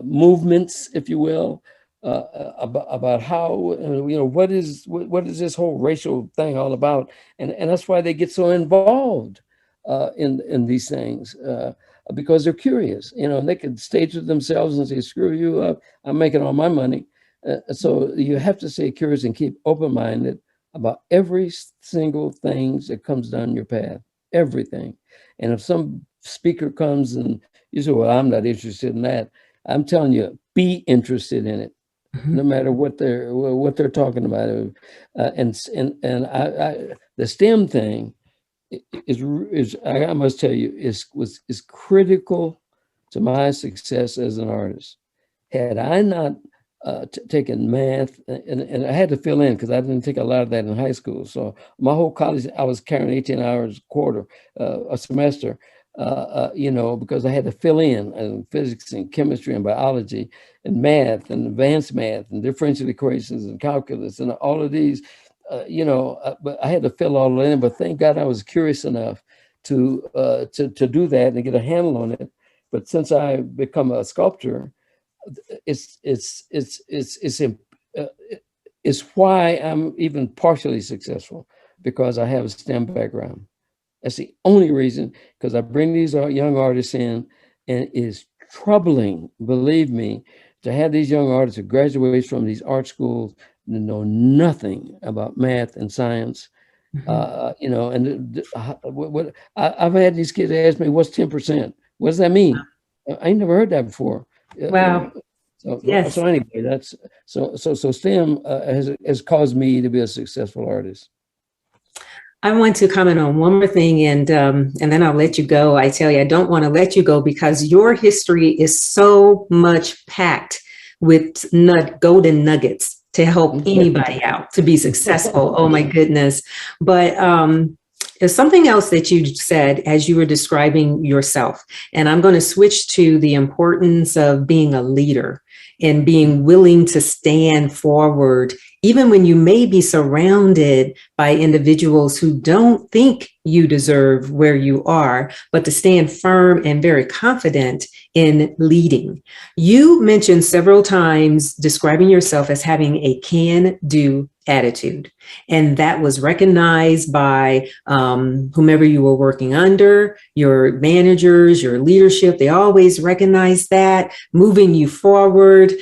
movements, if you will, about how, what is this whole racial thing all about? And that's why they get so involved in these things, because they're curious, and they can stage it themselves and say, screw you up, I'm making all my money. So you have to stay curious and keep open-minded about every single thing that comes down your path, everything. And if some speaker comes and you say, well, I'm not interested in that, I'm telling you, be interested in it, no matter what they're talking about. And the STEM thing is I must tell you, is critical to my success as an artist. Had I not taken math, and I had to fill in because I didn't take a lot of that in high school. So my whole college, I was carrying 18 hours a quarter, a semester, because I had to fill in physics and chemistry and biology and math and advanced math and differential equations and calculus and all of these. But I had to fill all in. But thank God I was curious enough to do that and get a handle on it. But since I become a sculptor, it's why I'm even partially successful, because I have a STEM background. That's the only reason, because I bring these young artists in, and it's troubling, believe me, to have these young artists who graduate from these art schools and know nothing about math and science. I've had these kids ask me, what's 10%? What does that mean? I ain't never heard that before. Wow. Yes. So anyway, that's so STEM has caused me to be a successful artist. I want to comment on one more thing, and then I'll let you go. I tell you, I don't want to let you go because your history is so much packed with golden nuggets to help anybody out to be successful. Oh my goodness. But there's something else that you said as you were describing yourself, and I'm going to switch to the importance of being a leader and being willing to stand forward, even when you may be surrounded by individuals who don't think you deserve where you are, but to stand firm and very confident in leading. You mentioned several times describing yourself as having a can-do attitude, and that was recognized by whomever you were working under, your managers, your leadership. They always recognize that, moving you forward,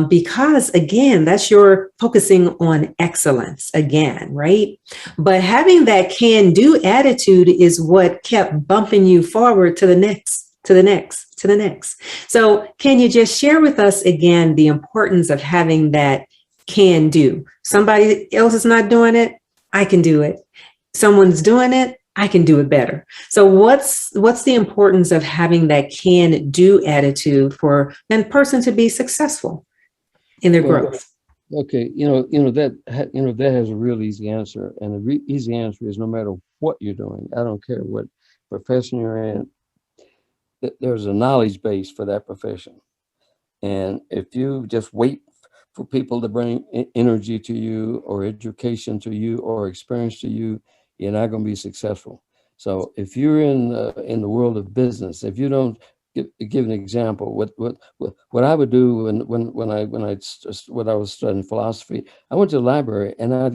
because again, that's your focusing on excellence again, right? But having that can-do attitude is what kept bumping you forward to the next, to the next, to the next. So can you just share with us again the importance of having that can do? Somebody else is not doing it, I can do it. Someone's doing it, I can do it better. So what's the importance of having that can do attitude for a person to be successful in their growth? Okay, that has a real easy answer, and the easy answer is no matter what you're doing, I don't care what profession you're in, there's a knowledge base for that profession. And if you just wait for people to bring energy to you or education to you or experience to you, you're not going to be successful. So if you're in the world of business, if you don't give an example, what I would do when I was studying philosophy, I went to the library and I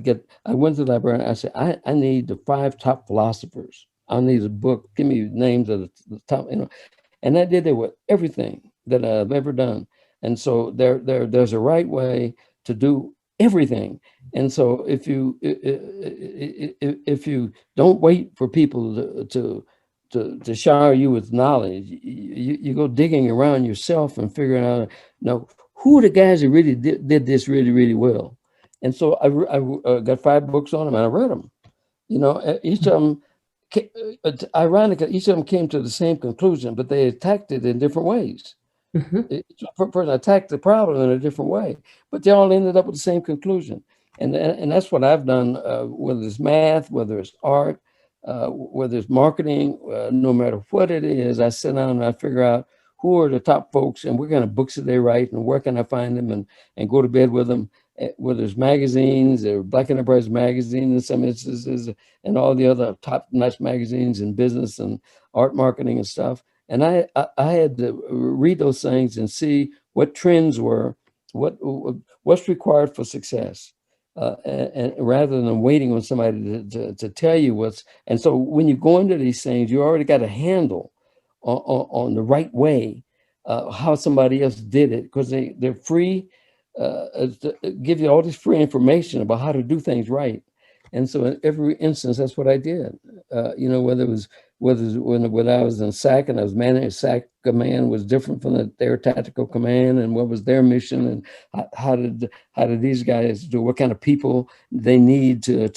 went to the library and I said, I need the 5 top philosophers. I need a book. Give me names of the top, and I did that with everything that I've ever done. And so there's a right way to do everything. And so if you don't wait for people to shower you with knowledge, you go digging around yourself and figuring out, who are the guys that really did this really, really well. And so I got 5 books on them and I read them. Each of them, ironically, each of them came to the same conclusion, but they attacked it in different ways. Each person attacked the problem in a different way, but they all ended up with the same conclusion. And that's what I've done, whether it's math, whether it's art, whether it's marketing, no matter what it is, I sit down and I figure out who are the top folks and what kind of books that they write and where can I find them and go to bed with them, whether it's magazines or Black Enterprise magazine in some instances and all the other top-notch magazines in business and art marketing and stuff. And I had to read those things and see what trends were, what's required for success, and rather than waiting on somebody to tell you what's. And so when you go into these things, you already got a handle on the right way, how somebody else did it, because they're free to give you all this free information about how to do things right. And so in every instance, that's what I did. Whether it was when I was in SAC and I was managing SAC command was different from their tactical command, and what was their mission, and how did these guys do? What kind of people they need to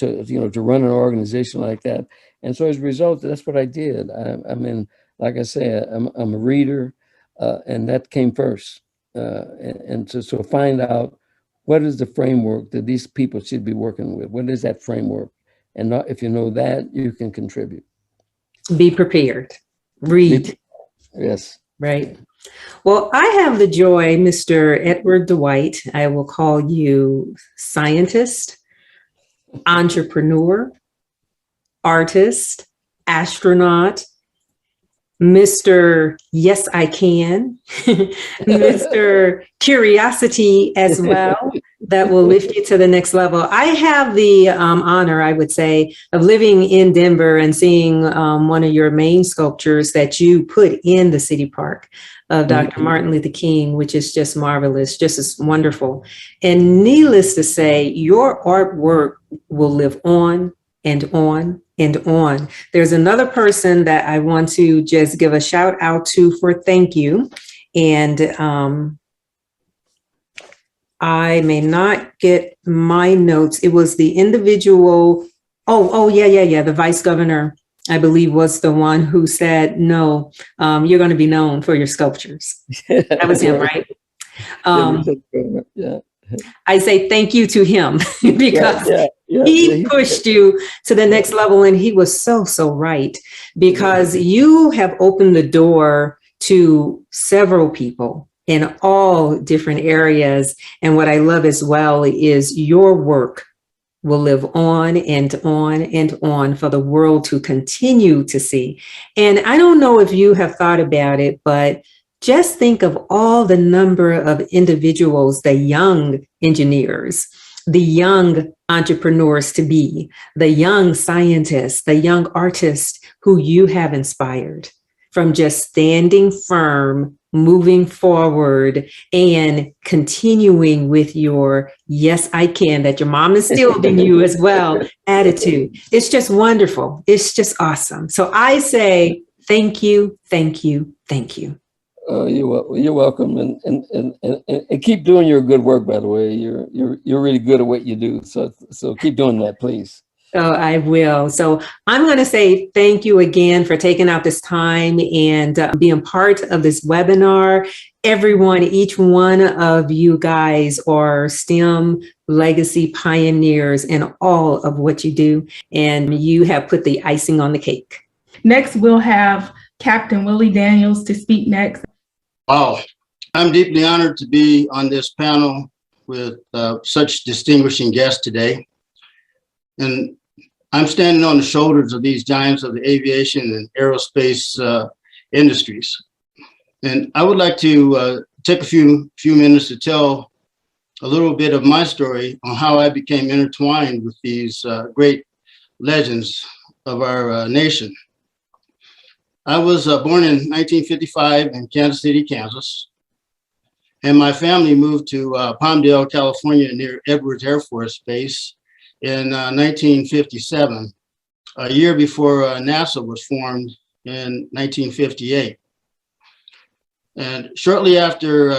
run an organization like that? And so as a result, that's what I did. I mean, like I said, I'm a reader, and that came first, and to find out what is the framework that these people should be working with. What is that framework? And if you know that, you can contribute. Be prepared. Read. Yes. Right. Well, I have the joy, Mr. Edward Dwight, I will call you scientist, entrepreneur, artist, astronaut, Mr. Yes, I Can, Mr. Curiosity as well, that will lift you to the next level. I have the honor, I would say, of living in Denver and seeing one of your main sculptures that you put in the city park of Dr. Martin Luther King, which is just marvelous, just as wonderful. And needless to say, your artwork will live on and on and on. There's another person that I want to just give a shout out to for thank you. And I may not get my notes. It was the individual. Yeah. The vice governor, I believe, was the one who said, no, you're going to be known for your sculptures. That was him, right? Yeah. I say thank you to him because he pushed you to the next level. And he was so right, because you have opened the door to several people in all different areas. And what I love as well is your work will live on and on and on for the world to continue to see. And I don't know if you have thought about it, but just think of all the number of individuals, the young engineers, the young entrepreneurs to be, the young scientists, the young artists who you have inspired from just standing firm, moving forward, and continuing with your yes, I can, that your mom instilled in you as well, attitude. It's just wonderful. It's just awesome. So I say thank you, thank you, thank you. You're welcome, and keep doing your good work. By the way, you're really good at what you do. So keep doing that, please. Oh, I will. So I'm going to say thank you again for taking out this time and being part of this webinar. Everyone, each one of you guys are STEM legacy pioneers in all of what you do, and you have put the icing on the cake. Next, we'll have Captain Willie Daniels to speak next. Wow, I'm deeply honored to be on this panel with such distinguishing guests today. And I'm standing on the shoulders of these giants of the aviation and aerospace industries. And I would like to take a few minutes to tell a little bit of my story on how I became intertwined with these great legends of our nation. I was born in 1955 in Kansas City, Kansas, and my family moved to Palmdale, California, near Edwards Air Force Base in 1957, a year before NASA was formed in 1958. And shortly after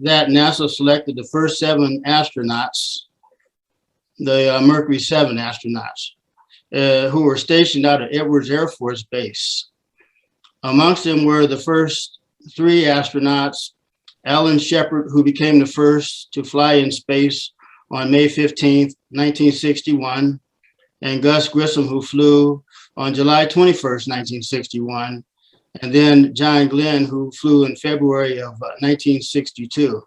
that, NASA selected the first 7 astronauts, the Mercury 7 astronauts, who were stationed out at Edwards Air Force Base. Amongst them were the first 3 astronauts, Alan Shepard, who became the first to fly in space on May 15th, 1961, and Gus Grissom, who flew on July 21st, 1961, and then John Glenn, who flew in February of 1962.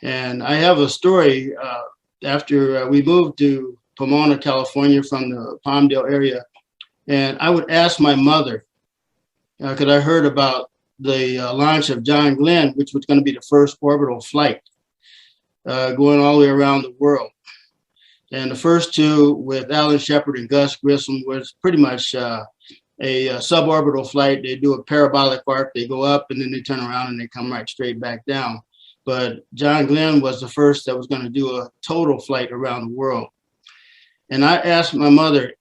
And I have a story after we moved to Pomona, California from the Palmdale area, and I would ask my mother, because I heard about the launch of John Glenn, which was going to be the first orbital flight going all the way around the world. And the first 2 with Alan Shepard and Gus Grissom was pretty much a suborbital flight. They do a parabolic arc, they go up and then they turn around and they come right straight back down. But John Glenn was the first that was going to do a total flight around the world. And I asked my mother,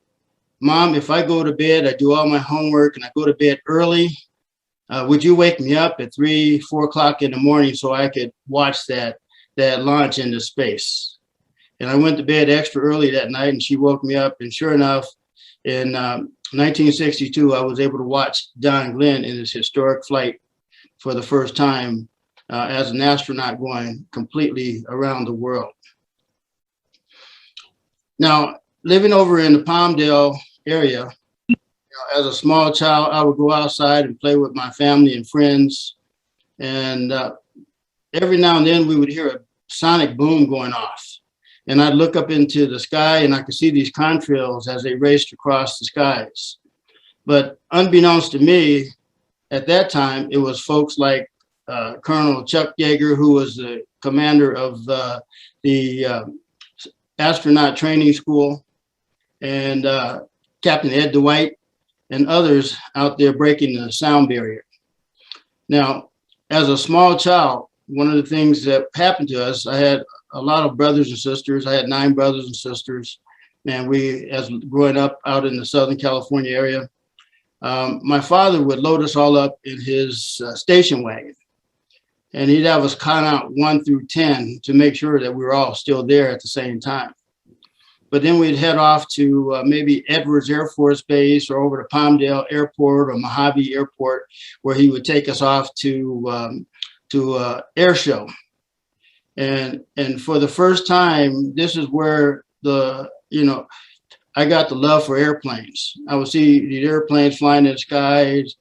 Mom, if I go to bed, I do all my homework and I go to bed early, would you wake me up at 3, 4 o'clock in the morning so I could watch that launch into space? And I went to bed extra early that night and she woke me up, and sure enough, in 1962, I was able to watch John Glenn in his historic flight for the first time as an astronaut going completely around the world. Now, living over in the Palmdale area, as a small child, I would go outside and play with my family and friends. And every now and then we would hear a sonic boom going off. And I'd look up into the sky and I could see these contrails as they raced across the skies. But unbeknownst to me, at that time, it was folks like Colonel Chuck Yeager, who was the commander of the astronaut training school, and Captain Ed Dwight, and others out there breaking the sound barrier. Now, as a small child, one of the things that happened to us, I had a lot of brothers and sisters. I had 9 brothers and sisters, and we, as growing up out in the Southern California area, my father would load us all up in his station wagon. and he'd have us count out 1 through 10 to make sure that we were all still there at the same time. But then we'd head off to maybe Edwards Air Force Base or over to Palmdale Airport or Mojave Airport, where he would take us off to air show. And for the first time, this is where I got the love for airplanes. I would see these airplanes flying in the skies,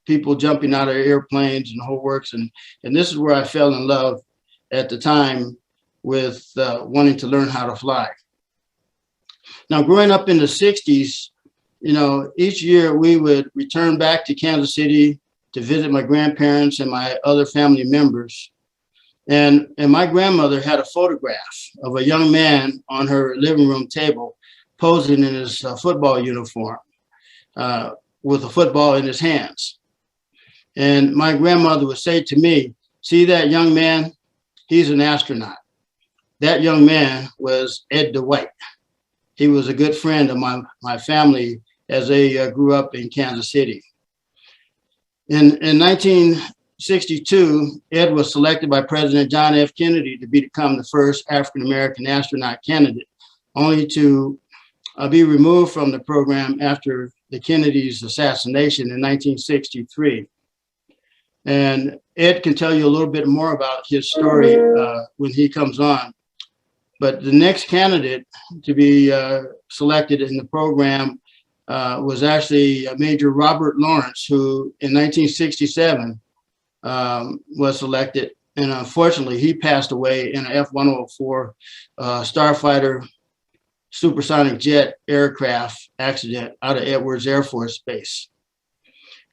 people jumping out of airplanes and the whole works. And this is where I fell in love at the time with wanting to learn how to fly. Now, growing up in the 60s, each year we would return back to Kansas City to visit my grandparents and my other family members. And my grandmother had a photograph of a young man on her living room table posing in his football uniform with a football in his hands. And my grandmother would say to me, "See that young man? He's an astronaut." That young man was Ed Dwight. He was a good friend of my family as they grew up in Kansas City. In 1962, Ed was selected by President John F. Kennedy to become the first African-American astronaut candidate, only to be removed from the program after the Kennedy's assassination in 1963. And Ed can tell you a little bit more about his story when he comes on. But the next candidate to be selected in the program was actually Major Robert Lawrence, who in 1967 was selected. And unfortunately, he passed away in an F-104 starfighter supersonic jet aircraft accident out of Edwards Air Force Base.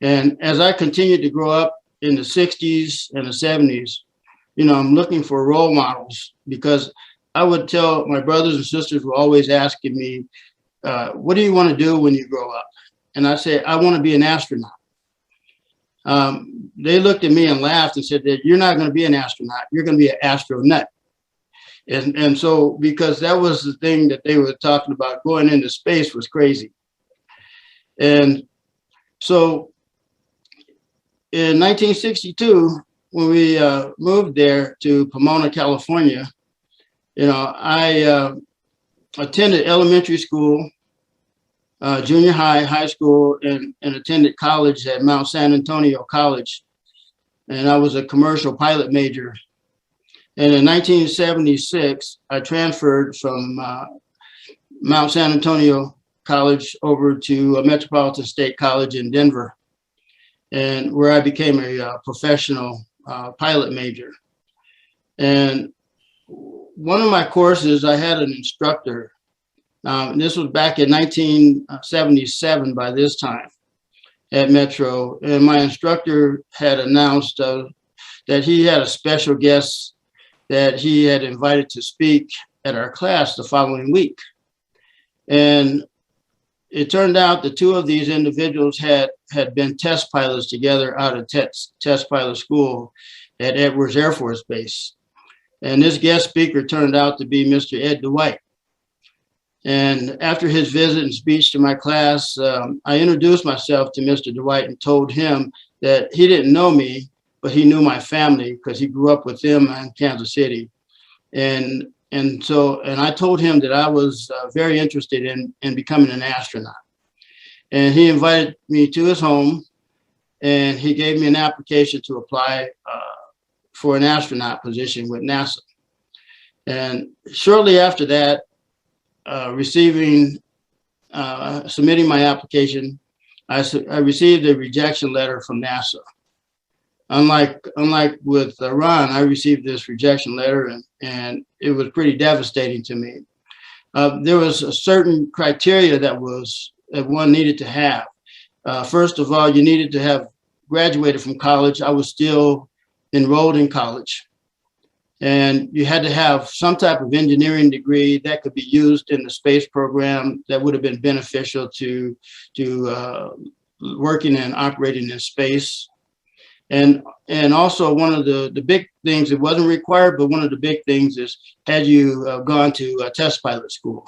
And as I continued to grow up in the 60s and the 70s, I'm looking for role models, because I would tell my brothers and sisters were always asking me, what do you want to do when you grow up? And I said, I want to be an astronaut. They looked at me and laughed and said that you're not going to be an astronaut, you're going to be an astronaut. And so, because that was the thing that they were talking about, going into space was crazy. And so in 1962, when we moved there to Pomona, California, I attended elementary school, junior high, high school, and attended college at Mount San Antonio College. And I was a commercial pilot major. And in 1976, I transferred from Mount San Antonio College over to Metropolitan State College in Denver, and where I became a professional pilot major. And one of my courses, I had an instructor. And this was back in 1977 by this time at Metro. And my instructor had announced that he had a special guest that he had invited to speak at our class the following week. And it turned out the two of these individuals had been test pilots together out of test pilot school at Edwards Air Force Base. And this guest speaker turned out to be Mr. Ed Dwight. And after his visit and speech to my class, I introduced myself to Mr. Dwight and told him that he didn't know me, but he knew my family because he grew up with them in Kansas City. And I told him that I was very interested in becoming an astronaut. And he invited me to his home, and he gave me an application to apply for an astronaut position with NASA. And shortly after that, submitting my application, I received a rejection letter from NASA. Unlike with Ron, I received this rejection letter, and it was pretty devastating to me. There was a certain criteria that one needed to have. First of all, you needed to have graduated from college. I was still enrolled in college. And you had to have some type of engineering degree that could be used in the space program that would have been beneficial to working and operating in space. And also one of the big things, it wasn't required, but one of the big things is, had you gone to test pilot school?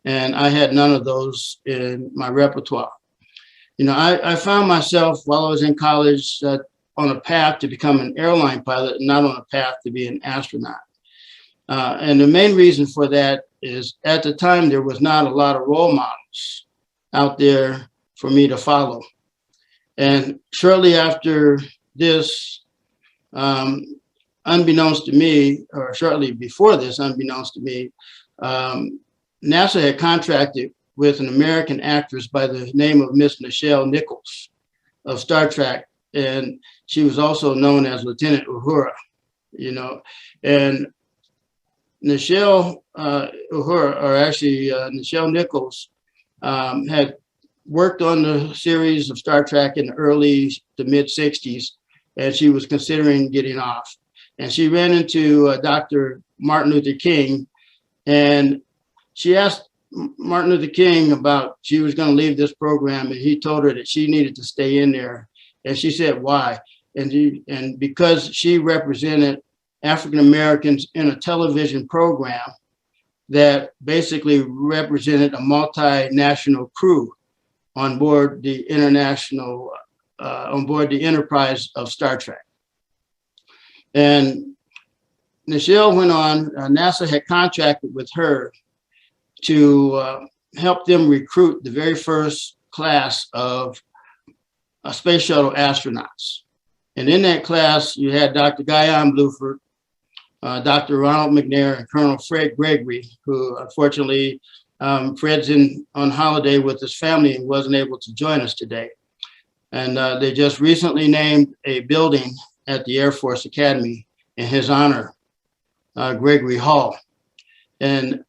And I had none of those in my repertoire. I found myself while I was in college on a path to become an airline pilot and not on a path to be an astronaut. And the main reason for that is at the time, there was not a lot of role models out there for me to follow. And shortly after this, unbeknownst to me, or shortly before this, unbeknownst to me, NASA had contracted with an American actress by the name of Miss Nichols of Star Trek. And she was also known as Lieutenant Uhura, you know, and Nichelle Uhura, or actually Nichelle Nichols, had worked on the series of Star Trek in the early to mid 60s, and she was considering getting off. And she ran into Dr. Martin Luther King, and she asked Martin Luther King about she was going to leave this program, and he told her that she needed to stay in there. And she said, why? And because she represented African Americans in a television program that basically represented a multinational crew on board the international, on board the enterprise of Star Trek. And Nichelle went on, NASA had contracted with her to help them recruit the very first class of space shuttle astronauts. And in that class, you had Dr. Guillen Bluford, Dr. Ronald Mcnair, and Colonel Fred Gregory, who unfortunately, Fred's on holiday with his family and wasn't able to join us today. And they just recently named a building at the Air Force Academy in his honor, Gregory Hall. And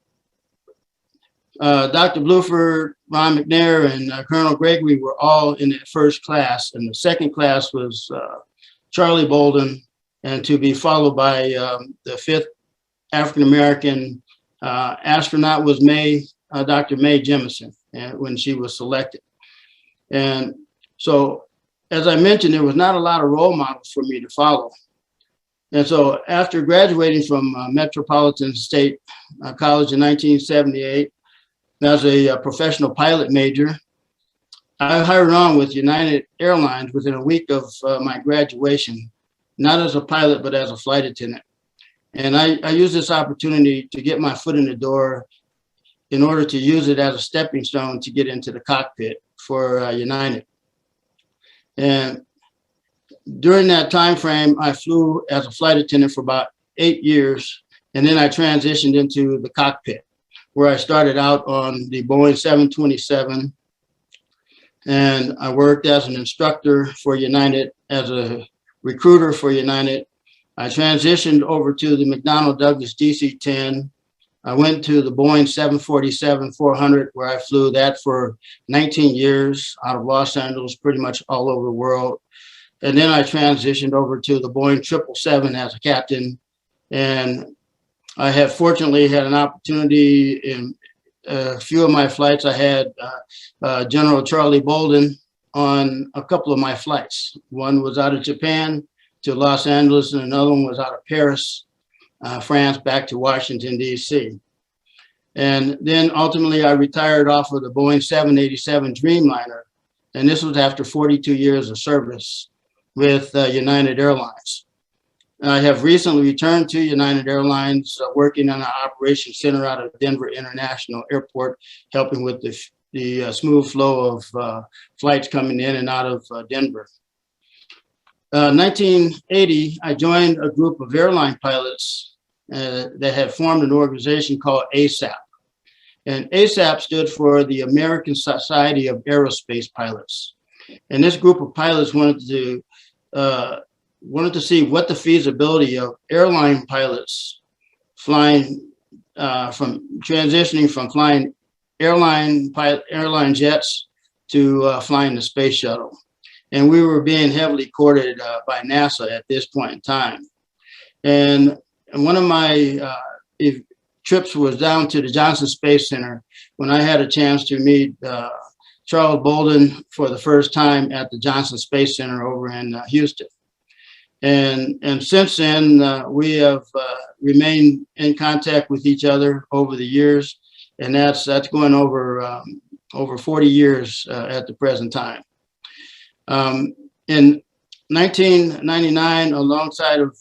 Dr. Bluford, Ron Mcnair, and Colonel Gregory were all in the first class. And the second class was Charlie Bolden, and to be followed by the fifth African-American astronaut was Dr. Mae Jemison, when she was selected. And so, as I mentioned, there was not a lot of role models for me to follow. And so after graduating from Metropolitan State College in 1978, as a professional pilot major, I hired on with United Airlines within a week of my graduation, not as a pilot, but as a flight attendant. And I used this opportunity to get my foot in the door in order to use it as a stepping stone to get into the cockpit for United. And during that time frame, I flew as a flight attendant for about 8 years, and then I transitioned into the cockpit, where I started out on the Boeing 727, and I worked as an instructor for United, as a recruiter for United. I transitioned over to the McDonnell Douglas DC-10. I went to the Boeing 747-400, where I flew that for 19 years out of Los Angeles, pretty much all over the world. And then I transitioned over to the Boeing 777 as a captain. And I have fortunately had an opportunity in a few of my flights. I had General Charlie Bolden on a couple of my flights. One was out of Japan to Los Angeles, and another one was out of Paris, France, back to Washington, D.C. And then ultimately I retired off of the Boeing 787 Dreamliner. And this was after 42 years of service with United Airlines. I have recently returned to United Airlines, working on an operations center out of Denver International Airport, helping with the smooth flow of flights coming in and out of Denver. 1980, I joined a group of airline pilots that had formed an organization called ASAP. And ASAP stood for the American Society of Aerospace Pilots. And this group of pilots wanted to see what the feasibility of airline pilots flying transitioning from flying airline jets to flying the space shuttle. And we were being heavily courted by NASA at this point in time. And one of my trips was down to the Johnson Space Center when I had a chance to meet Charles Bolden for the first time at the Johnson Space Center over in Houston. And since then, we have remained in contact with each other over the years, and that's going over 40 years at the present time. In 1999, alongside of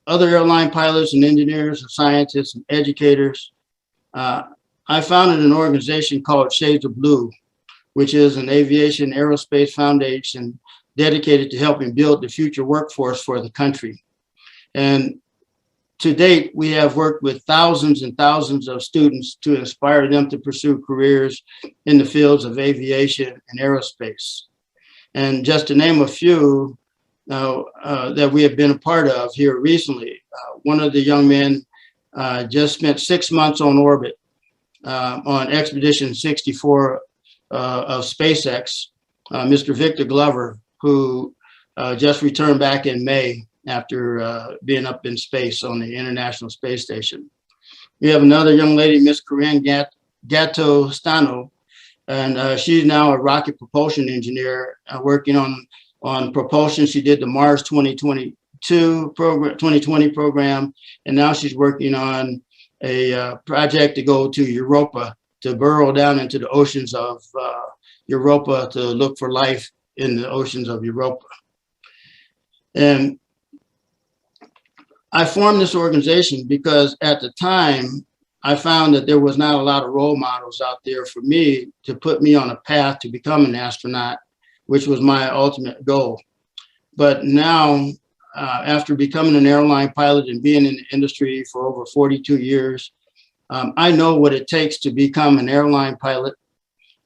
other airline pilots and engineers and scientists and educators, I founded an organization called Shades of Blue, which is an aviation aerospace foundation dedicated to helping build the future workforce for the country. And to date, we have worked with thousands and thousands of students to inspire them to pursue careers in the fields of aviation and aerospace. And just to name a few that we have been a part of here recently, one of the young men just spent 6 months on orbit on Expedition 64 of SpaceX, Mr. Victor Glover, who just returned back in May after being up in space on the International Space Station. We have another young lady, Miss Corinne Gatto Stano, and she's now a rocket propulsion engineer working on propulsion. She did the Mars 2020 program, and now she's working on a project to go to Europa, to burrow down into the oceans of Europa to look for life in the oceans of Europa. And I formed this organization because at the time, I found that there was not a lot of role models out there for me to put me on a path to become an astronaut, which was my ultimate goal. But now, after becoming an airline pilot and being in the industry for over 42 years, I know what it takes to become an airline pilot.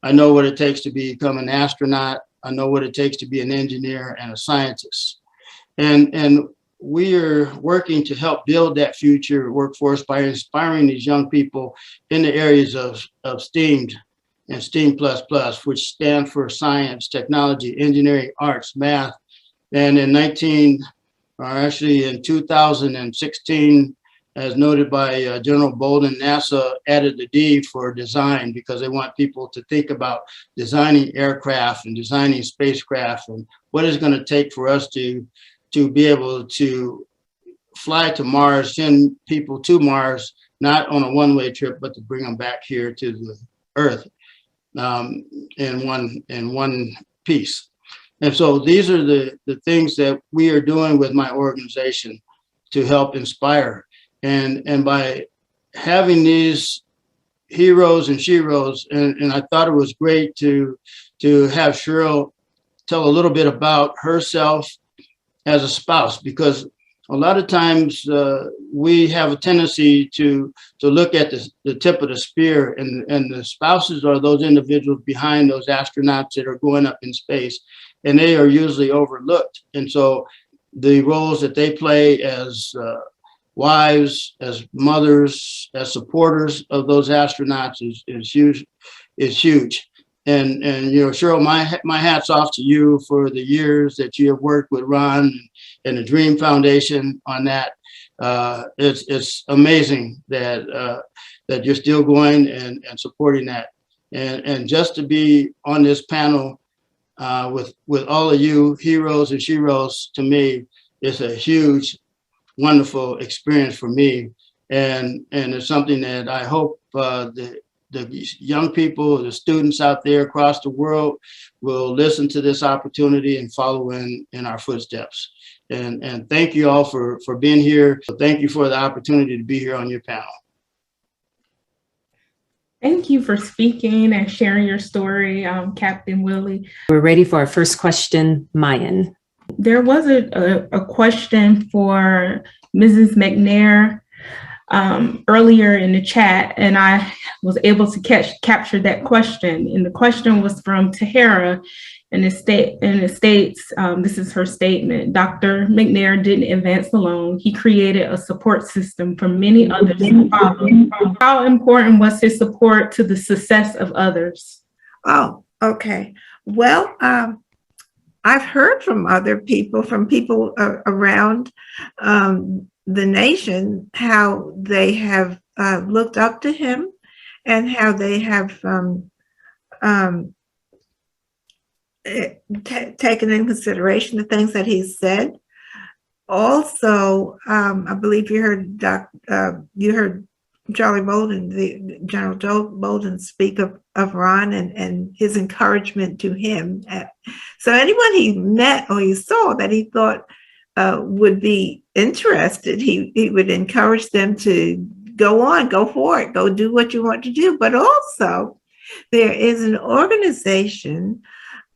I know what it takes to become an astronaut. I know what it takes to be an engineer and a scientist. And we are working to help build that future workforce by inspiring these young people in the areas of STEAM and STEAM++, which stand for science, technology, engineering, arts, math. And in 2016, as noted by General Bolden, NASA added the D for design because they want people to think about designing aircraft and designing spacecraft and what it's going to take for us to be able to fly to Mars, send people to Mars, not on a one-way trip, but to bring them back here to the Earth in one piece. And so these are the things that we are doing with my organization to help inspire. And by having these heroes and sheroes, and I thought it was great to have Cheryl tell a little bit about herself as a spouse, because a lot of times we have a tendency to look at the tip of the spear, and the spouses are those individuals behind those astronauts that are going up in space, and they are usually overlooked. And so the roles that they play as wives, as mothers, as supporters of those astronauts is huge. And you know, Cheryl, my hat's off to you for the years that you have worked with Ron and the Dream Foundation on that. It's amazing that that you're still going and supporting that. And just to be on this panel with all of you heroes and sheroes, to me, it's a huge, wonderful experience for me. And it's something that I hope the young people, the students out there across the world will listen to this opportunity and follow in our footsteps. And thank you all for being here. So thank you for the opportunity to be here on your panel. Thank you for speaking and sharing your story, Captain Willie. We're ready for our first question, Mayan. There was a question for Mrs. Mcnair earlier in the chat, and I was able to capture that question. And the question was from Tahara, and it states, this is her statement: Dr. Mcnair didn't advance alone. He created a support system for many others to follow. How important was his support to the success of others? Oh, okay. Well, I've heard from other people, from people around the nation, how they have looked up to him and how they have taken in consideration the things that he said. Also, I believe you heard Charlie Bolden, the General Joe Bolden, speak of Ron and his encouragement to him. So anyone he met or he saw that he thought would be interested, he would encourage them to go on, go for it, go do what you want to do. But also, there is an organization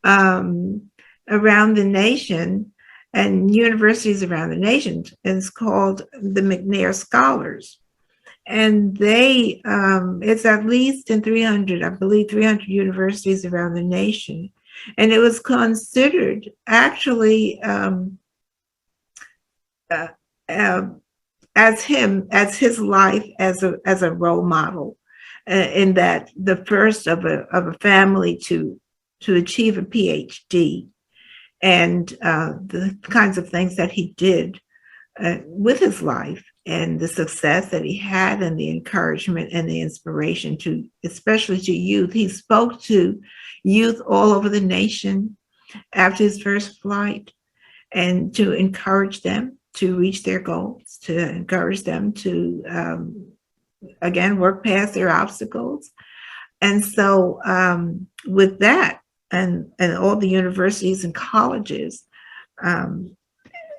around the nation and universities around the nation. It's called the Mcnair Scholars. And they, it's at least in 300, I believe 300 universities around the nation. And it was considered actually as his life as a role model, in that the first of a family to achieve a PhD, and the kinds of things that he did with his life, and the success that he had, and the encouragement and the inspiration to, especially to youth. He spoke to youth all over the nation after his first flight, and to encourage them to reach their goals, to encourage them to, again, work past their obstacles. And so with that, and all the universities and colleges, and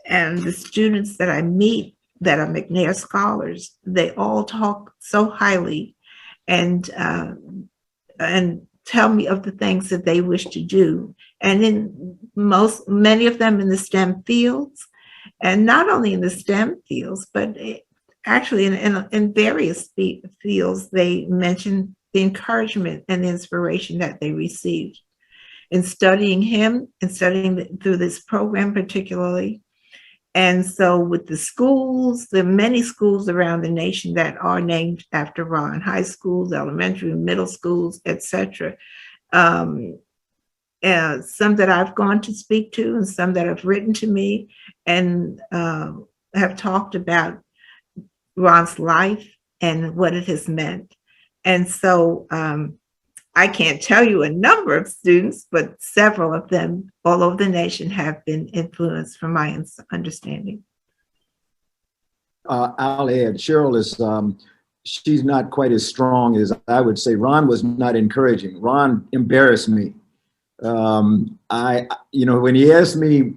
the students that I meet that are Mcnair Scholars, they all talk so highly and tell me of the things that they wish to do. And in many of them in the STEM fields, and not only in the STEM fields, but actually in various fields, they mention the encouragement and the inspiration that they received in studying him and studying through this program particularly. And so with the schools, there are many schools around the nation that are named after Ron, high schools, elementary, middle schools, etc. Some that I've gone to speak to, and some that have written to me and have talked about Ron's life and what it has meant. And so I can't tell you a number of students, but several of them all over the nation have been influenced from my understanding. I'll add, Cheryl is, she's not quite as strong as I would say. Ron was not encouraging. Ron embarrassed me. When he asked me,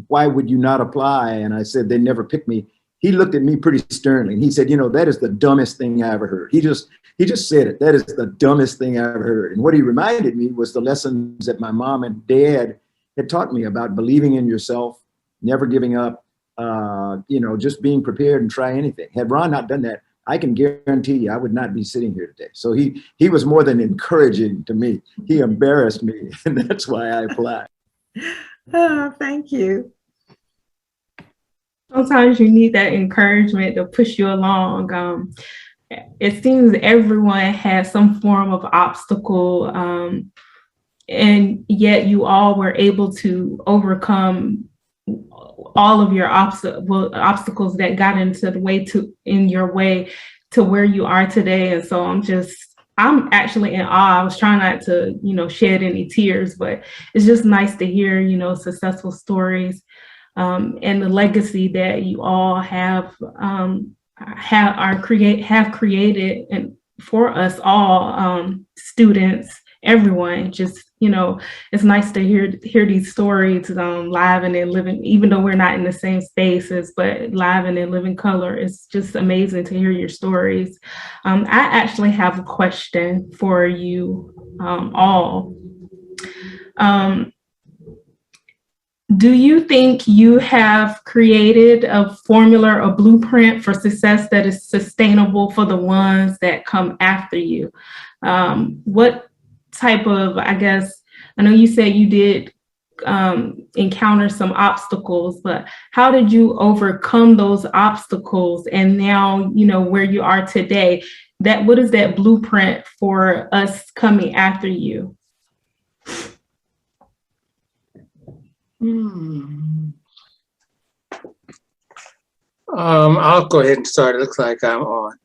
why would you not apply? And I said, they never picked me. He looked at me pretty sternly and he said, that is the dumbest thing I ever heard. He just said it. That is the dumbest thing I ever heard. And what he reminded me was the lessons that my mom and dad had taught me about believing in yourself, never giving up, just being prepared and try anything. Had Ron not done that, I can guarantee you I would not be sitting here today. So he was more than encouraging to me. He embarrassed me, and that's why I applied. Oh, thank you. Sometimes you need that encouragement to push you along. It seems everyone has some form of obstacle, and yet you all were able to overcome all of your obstacles that got in your way to where you are today. And so I'm actually in awe. I was trying not to, shed any tears, but it's just nice to hear, successful stories, and the legacy that you all have created and for us all, students, everyone. Just it's nice to hear these stories live and in living, even though we're not in the same spaces, but live and in living color. It's just amazing to hear your stories. I actually have a question for you all. Do you think you have created a formula or blueprint for success that is sustainable for the ones that come after you? What type of, I know you said you did encounter some obstacles, but how did you overcome those obstacles? And now, where you are today, what is that blueprint for us coming after you? I'll go ahead and start. It looks like I'm on.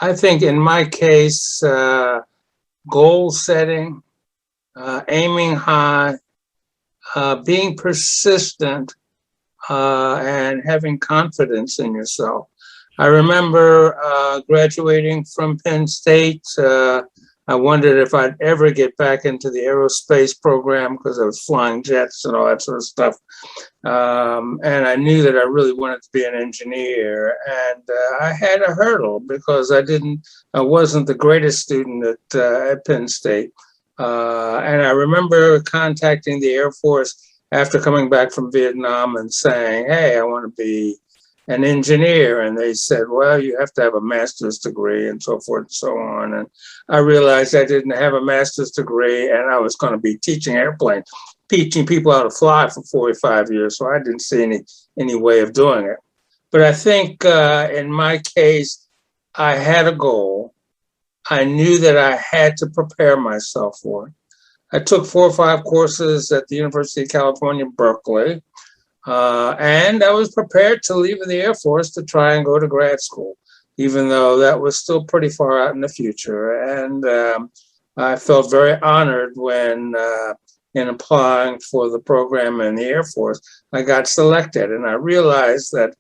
I think in my case, goal setting, aiming high, being persistent, and having confidence in yourself. I remember graduating from Penn State. I wondered if I'd ever get back into the aerospace program because I was flying jets and all that sort of stuff. And I knew that I really wanted to be an engineer. And I had a hurdle because I wasn't the greatest student at Penn State. And I remember contacting the Air Force after coming back from Vietnam and saying, hey, I want to be an engineer. And they said, well, you have to have a master's degree and so forth and so on. And I realized I didn't have a master's degree and I was going to be teaching airplanes, teaching people how to fly for 45 years. So I didn't see any way of doing it. But I think in my case, I had a goal. I knew that I had to prepare myself for it. I took 4 or 5 courses at the University of California, Berkeley. And I was prepared to leave the Air Force to try and go to grad school, even though that was still pretty far out in the future. And I felt very honored when, in applying for the program in the Air Force, I got selected. And I realized that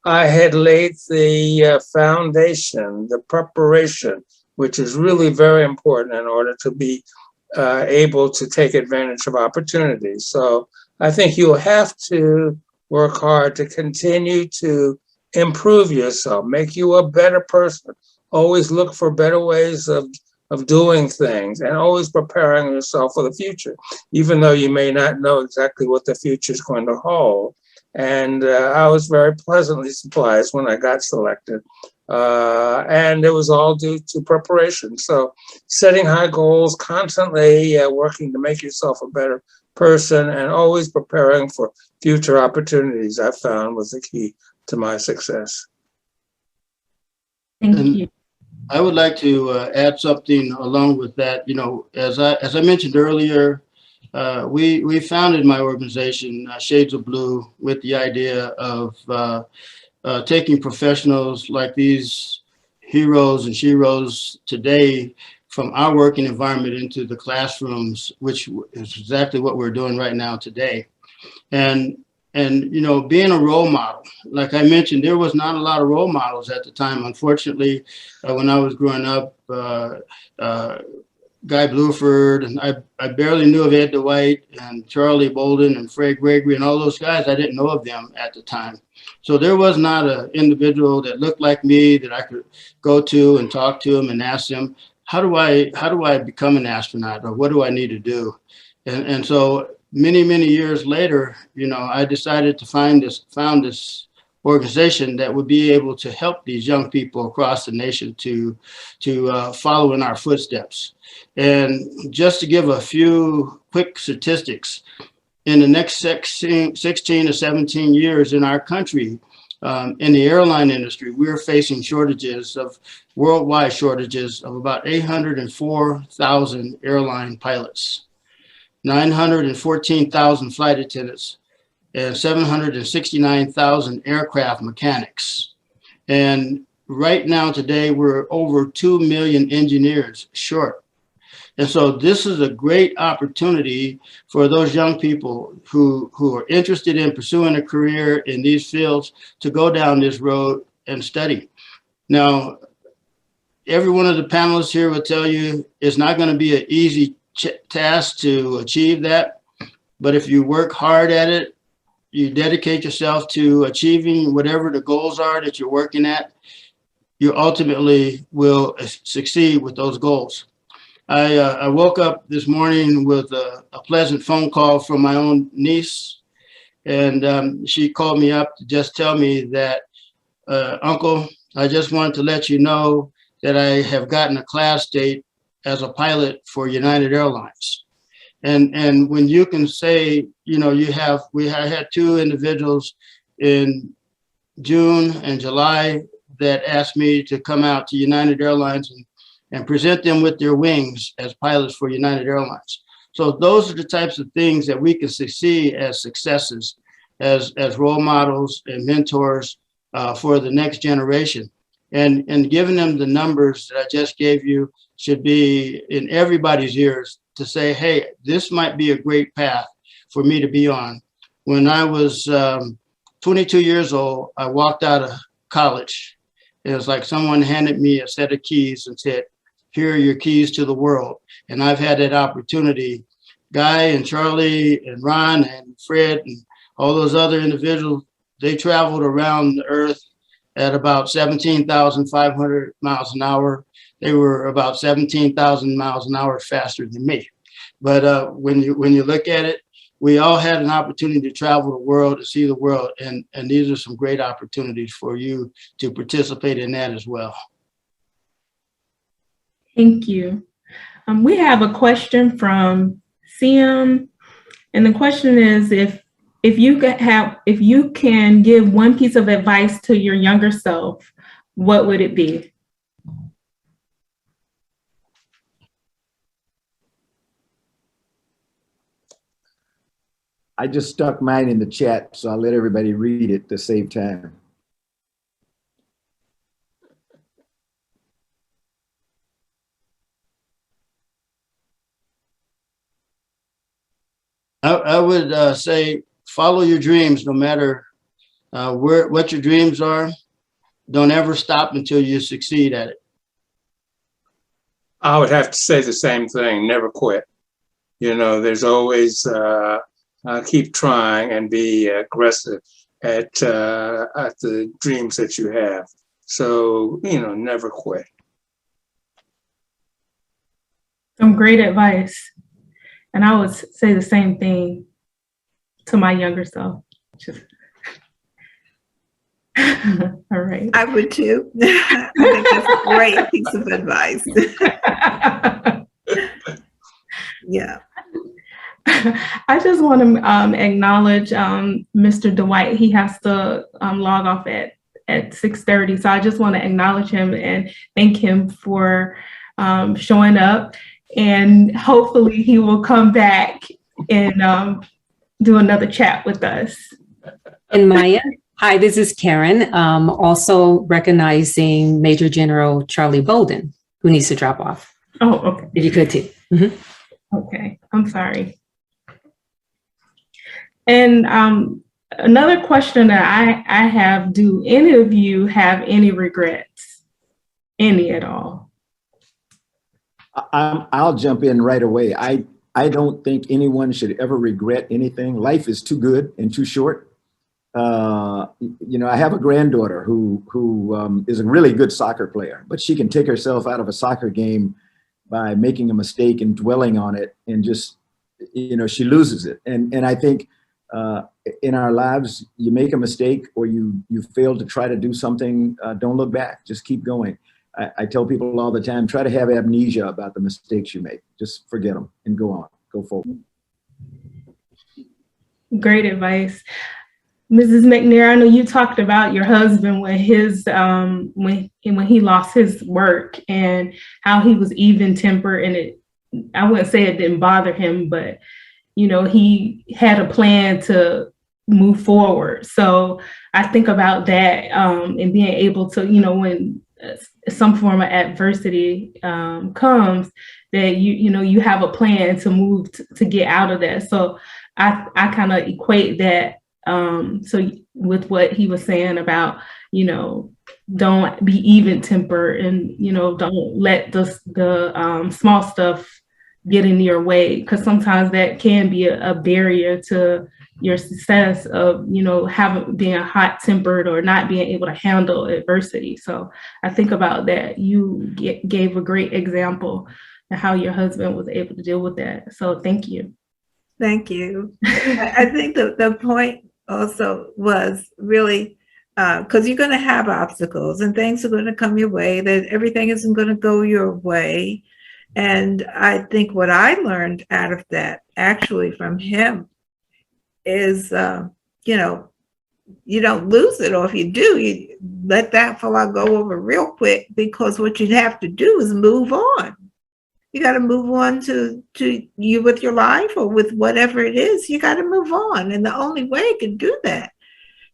I had laid the foundation, the preparation, which is really very important in order to be able to take advantage of opportunities. So I think you'll have to work hard to continue to improve yourself, make you a better person, always look for better ways of doing things and always preparing yourself for the future, even though you may not know exactly what the future is going to hold. And I was very pleasantly surprised when I got selected. And it was all due to preparation. So setting high goals, constantly working to make yourself a better person and always preparing for future opportunities, I found was the key to my success. Thank you. I would like to add something along with that. You know, as I mentioned earlier, we founded my organization, Shades of Blue, with the idea of taking professionals like these heroes and sheroes today from our working environment into the classrooms, which is exactly what we're doing right now today. And you know, being a role model, like I mentioned, there was not a lot of role models at the time. Unfortunately, when I was growing up, Guy Bluford, and I barely knew of Ed Dwight and Charlie Bolden and Fred Gregory and all those guys. I didn't know of them at the time. So there was not an individual that looked like me that I could go to and talk to them and ask them, how do I become an astronaut, or what do I need to do? And so many years later, you know, I decided to found this organization that would be able to help these young people across the nation to follow in our footsteps. And just to give a few quick statistics, in the next 16 to 17 years in our country, in the airline industry, we're facing worldwide shortages of about 804,000 airline pilots, 914,000 flight attendants, and 769,000 aircraft mechanics. And right now today, we're over 2 million engineers short. And so this is a great opportunity for those young people who are interested in pursuing a career in these fields to go down this road and study. Now, every one of the panelists here will tell you it's not going to be an easy task to achieve that. But if you work hard at it, you dedicate yourself to achieving whatever the goals are that you're working at, you ultimately will succeed with those goals. I woke up this morning with a pleasant phone call from my own niece, and she called me up to just tell me that, Uncle, I just wanted to let you know that I have gotten a class date as a pilot for United Airlines. And when you can say, you know, I had 2 individuals in June and July that asked me to come out to United Airlines and present them with their wings as pilots for United Airlines. So those are the types of things that we can see as successes, as role models and mentors for the next generation. And giving them the numbers that I just gave you should be in everybody's ears to say, hey, this might be a great path for me to be on. When I was 22 years old, I walked out of college It was like someone handed me a set of keys and said, here are your keys to the world. And I've had that opportunity. Guy and Charlie and Ron and Fred and all those other individuals, they traveled around the earth at about 17,500 miles an hour. They were about 17,000 miles an hour faster than me. But when you look at it, we all had an opportunity to travel the world, to see the world. And these are some great opportunities for you to participate in that as well. Thank you. We have a question from Siam, and the question is, if you can give one piece of advice to your younger self, what would it be? I just stuck mine in the chat, so I'll let everybody read it to save time. I would say follow your dreams, no matter what your dreams are. Don't ever stop until you succeed at it. I would have to say the same thing, never quit. You know, there's always keep trying and be aggressive at the dreams that you have. So, you know, never quit. Some great advice. And I would say the same thing to my younger self. All right. I would too. I think that's a great piece of advice. Yeah. I just want to acknowledge Mr. Dwight. He has to log off at 6:30. So I just want to acknowledge him and thank him for showing up. And hopefully he will come back and do another chat with us. And Maya, hi, this is Karen. Also recognizing Major General Charlie Bolden, who needs to drop off. Oh, okay. If you could too. Mm-hmm. Okay, I'm sorry. And another question that I have, do any of you have any regrets? Any at all? I'll jump in right away. I don't think anyone should ever regret anything. Life is too good and too short. You know, I have a granddaughter who is a really good soccer player, but she can take herself out of a soccer game by making a mistake and dwelling on it, and just, you know, she loses it. And I think in our lives, you make a mistake or you fail to try to do something, don't look back, just keep going. I tell people all the time, try to have amnesia about the mistakes you make. Just forget them and go on, go forward. Great advice. Mrs. Mcnair, I know you talked about your husband when his when he lost his work and how he was even-tempered, and I wouldn't say it didn't bother him, but you know, he had a plan to move forward. So I think about that and being able to, you know, when some form of adversity comes, that you have a plan to move to get out of that. So I kind of equate that so with what he was saying about, you know, don't be even-tempered, and you know, don't let the small stuff get in your way, because sometimes that can be a barrier to your success of, you know, being hot-tempered or not being able to handle adversity. So I think about that. You gave a great example of how your husband was able to deal with that. So thank you. Thank you. I think the point also was really, because you're going to have obstacles and things are going to come your way, that everything isn't going to go your way. And I think what I learned out of that, actually from him, is, you know, you don't lose it, or if you do, you let that fella go over real quick, because what you'd have to do is move on. You got to move on to you with your life, or with whatever it is. You got to move on. And the only way you can do that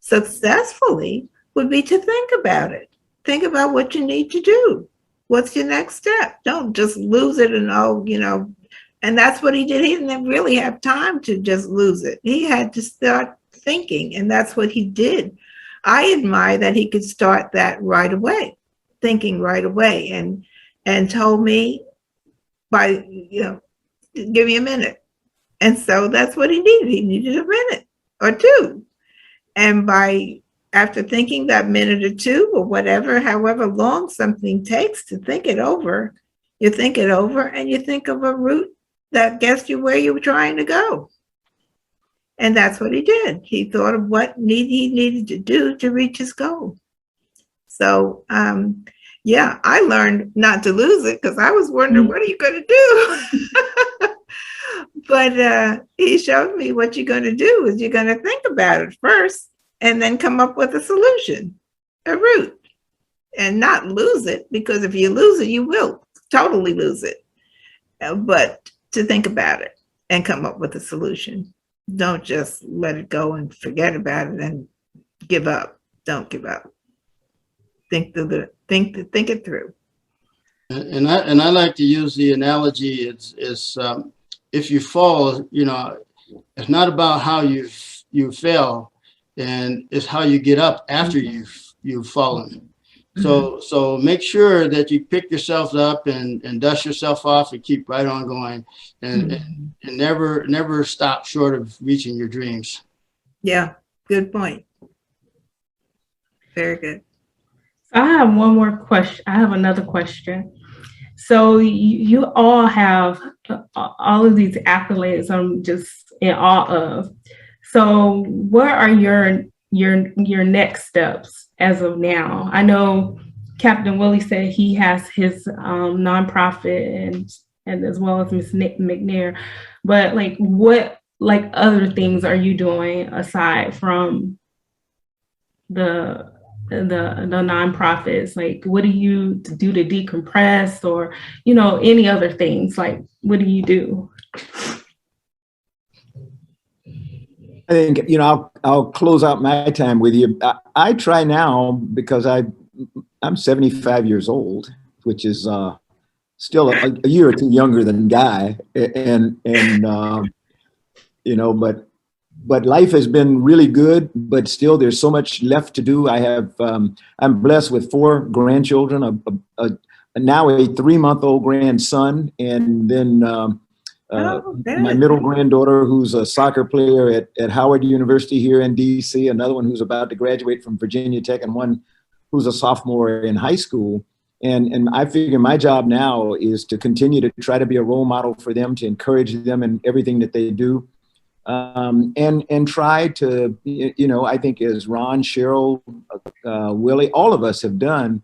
successfully would be to think about it. Think about what you need to do. What's your next step? Don't just lose it and, oh, you know, and that's what he did. He didn't really have time to just lose it. He had to start thinking, and that's what he did. I admire that he could start that right away. thinking right away and told me by, give me a minute. And so that's what he needed. He needed a minute or two. And after thinking that minute or two or whatever, however long something takes to think it over, you think it over and you think of a route that gets you where you were trying to go. And that's what he did. He thought of what he needed to do to reach his goal. So, yeah, I learned not to lose it because I was wondering, what are you going to do? But he showed me what you're going to do is you're going to think about it first and then come up with a solution, a route, and not lose it, because if you lose it, you will totally lose it. But to think about it and come up with a solution. Don't just let it go and forget about it and give up. Don't give up. Think it through. And I like to use the analogy. It's if you fall, it's not about how you fell, and it's how you get up after you've fallen. So make sure that you pick yourself up and dust yourself off and keep right on going, and never stop short of reaching your dreams. Yeah, good point. Very good. I have one more question. I have another question. So you all have all of these accolades I'm just in awe of. So what are your next steps as of now? I know Captain Willie said he has his nonprofit and as well as Ms. Mcnair, but what other things are you doing aside from the nonprofits? What do you do to decompress, or any other things? What do you do? I think, I'll close out my time with you. I try now because I'm 75 years old, which is still a year or two younger than Guy, but life has been really good, but still there's so much left to do. I'm blessed with 4 grandchildren, now a 3-month-old grandson, and then my middle granddaughter, who's a soccer player at Howard University here in DC, another one who's about to graduate from Virginia Tech, and one who's a sophomore in high school. And I figure my job now is to continue to try to be a role model for them, to encourage them in everything that they do. And try to, I think as Ron, Cheryl, Willie, all of us have done,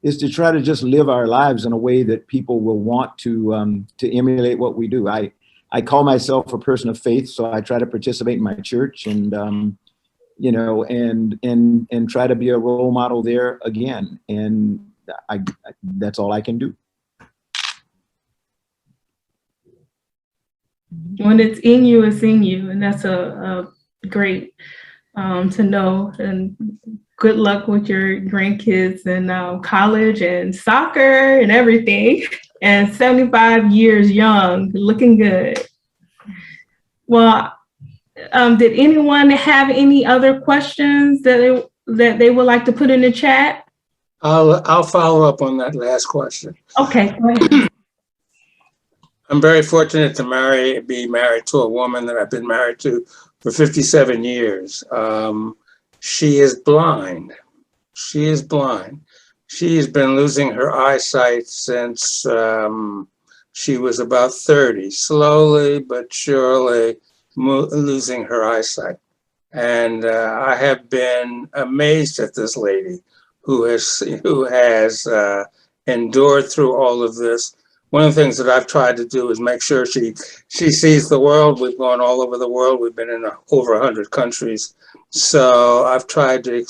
is to try to just live our lives in a way that people will want to emulate what we do. I call myself a person of faith, so I try to participate in my church and try to be a role model there again. And that's all I can do. When it's in you, it's in you, and that's a great to know. And good luck with your grandkids and college and soccer and everything. And 75 years young, looking good. Well, did anyone have any other questions that they would like to put in the chat? I'll follow up on that last question. Okay, go ahead. I'm very fortunate to be married to a woman that I've been married to for 57 years. She is blind. She is blind. She's been losing her eyesight since she was about 30, slowly but surely losing her eyesight. And I have been amazed at this lady who has endured through all of this. One of the things that I've tried to do is make sure she sees the world. We've gone all over the world. We've been in over 100 countries. So I've tried to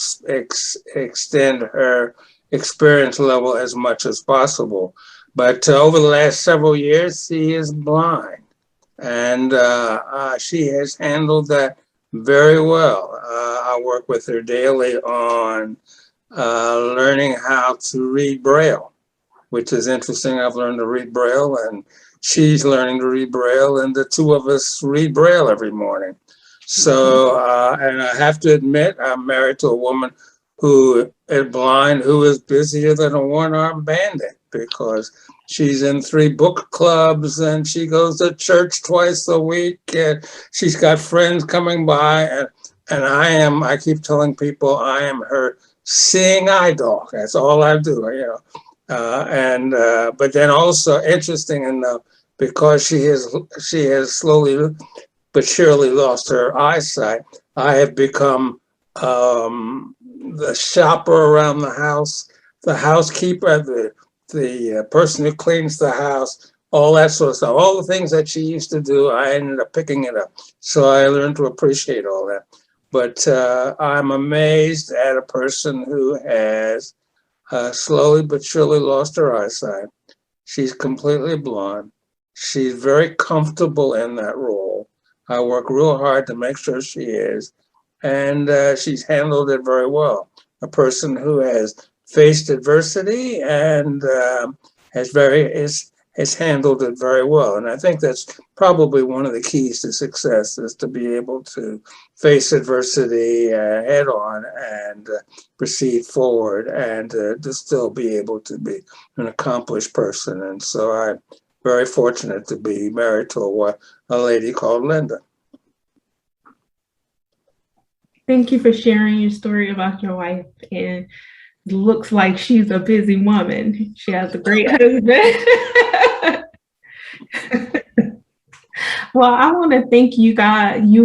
extend her experience level as much as possible. But over the last several years, she is blind. And she has handled that very well. I work with her daily on learning how to read Braille, which is interesting. I've learned to read Braille and she's learning to read Braille, and the two of us read Braille every morning. So, and I have to admit, I'm married to a woman who is blind, who is busier than a one-armed bandit, because she's in 3 book clubs and she goes to church twice a week and she's got friends coming by, and I keep telling people I am her seeing eye dog. That's all I do, you know. But then also, interesting enough, because she has slowly but surely lost her eyesight, I have become the shopper around the house, the housekeeper, the person who cleans the house, all that sort of stuff. All the things that she used to do, I ended up picking it up. So I learned to appreciate all that. But I'm amazed at a person who has slowly but surely lost her eyesight. She's completely blind. She's very comfortable in that role. I work real hard to make sure she is. And she's handled it very well. A person who has faced adversity and has handled it very well. And I think that's probably one of the keys to success, is to be able to face adversity head on and proceed forward, and to still be able to be an accomplished person. And so I'm very fortunate to be married to a lady called Linda. Thank you for sharing your story about your wife, and looks like she's a busy woman. She has a great husband. Well, I want to thank you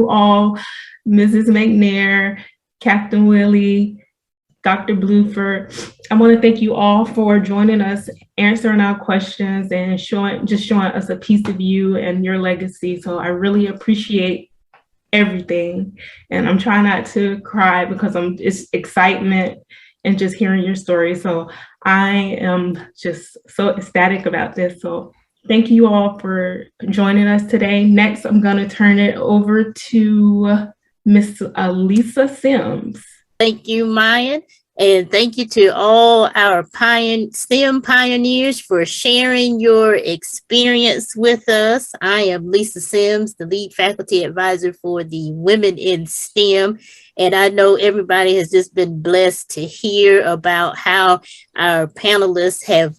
all, Mrs. Mcnair, Captain Willie, Dr. Bluford. I want to thank you all for joining us, answering our questions, and showing us a piece of you and your legacy. So I really appreciate everything. And I'm trying not to cry because it's excitement and just hearing your story. So I am just so ecstatic about this. So thank you all for joining us today. Next, I'm going to turn it over to Miss Lisa Sims. Thank you, Mayan. And thank you to all our STEM pioneers for sharing your experience with us. I am Lisa Sims, the lead faculty advisor for the Women in STEM. And I know everybody has just been blessed to hear about how our panelists have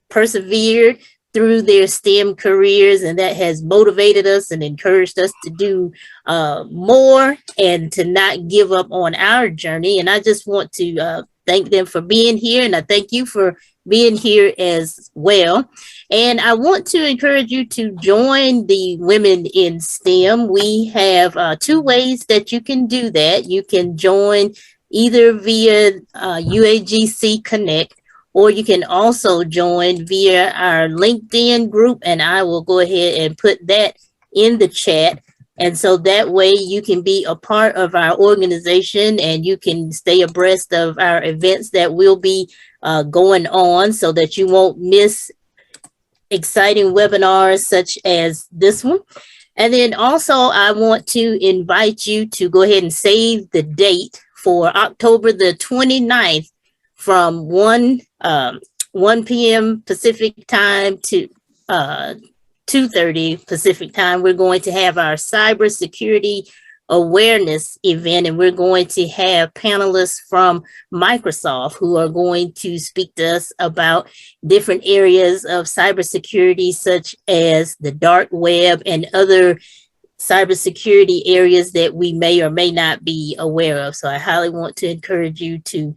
persevered through their STEM careers, and that has motivated us and encouraged us to do more and to not give up on our journey. And I just want to thank them for being here, and I thank you for being here as well. And I want to encourage you to join the Women in STEM. We have 2 ways that you can do that. You can join either via UAGC Connect, or you can also join via our LinkedIn group, and I will go ahead and put that in the chat. And so that way you can be a part of our organization, and you can stay abreast of our events that will be going on, so that you won't miss exciting webinars such as this one. And then also I want to invite you to go ahead and save the date for October the 29th from 1 p.m. Pacific time to 2:30 Pacific time. We're going to have our cybersecurity awareness event, and we're going to have panelists from Microsoft who are going to speak to us about different areas of cybersecurity, such as the dark web and other cybersecurity areas that we may or may not be aware of. So I highly want to encourage you to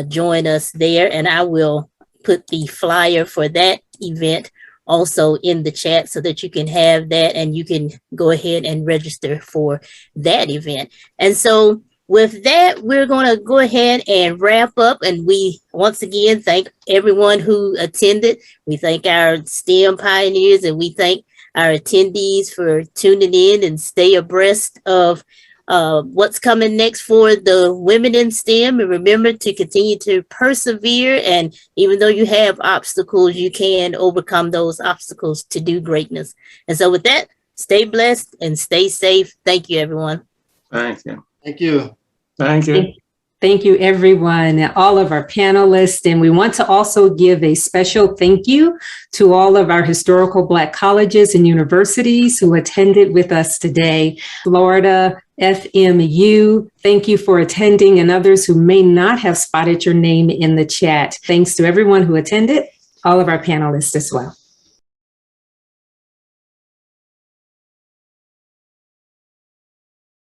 join us there, and I will put the flyer for that event also in the chat so that you can have that and you can go ahead and register for that event. And so with that, we're going to go ahead and wrap up, and we once again thank everyone who attended. We thank our STEM pioneers, and we thank our attendees for tuning in and stay abreast of what's coming next for the Women in STEM. And remember to continue to persevere. And even though you have obstacles, you can overcome those obstacles to do greatness. And so with that, stay blessed and stay safe. Thank you, everyone. Thank you. Thank you. Thank you. Thank you, everyone, and all of our panelists. And we want to also give a special thank you to all of our historical Black colleges and universities who attended with us today. Florida FMU. Thank you for attending, and others who may not have spotted your name in the chat. Thanks to everyone who attended, all of our panelists as well.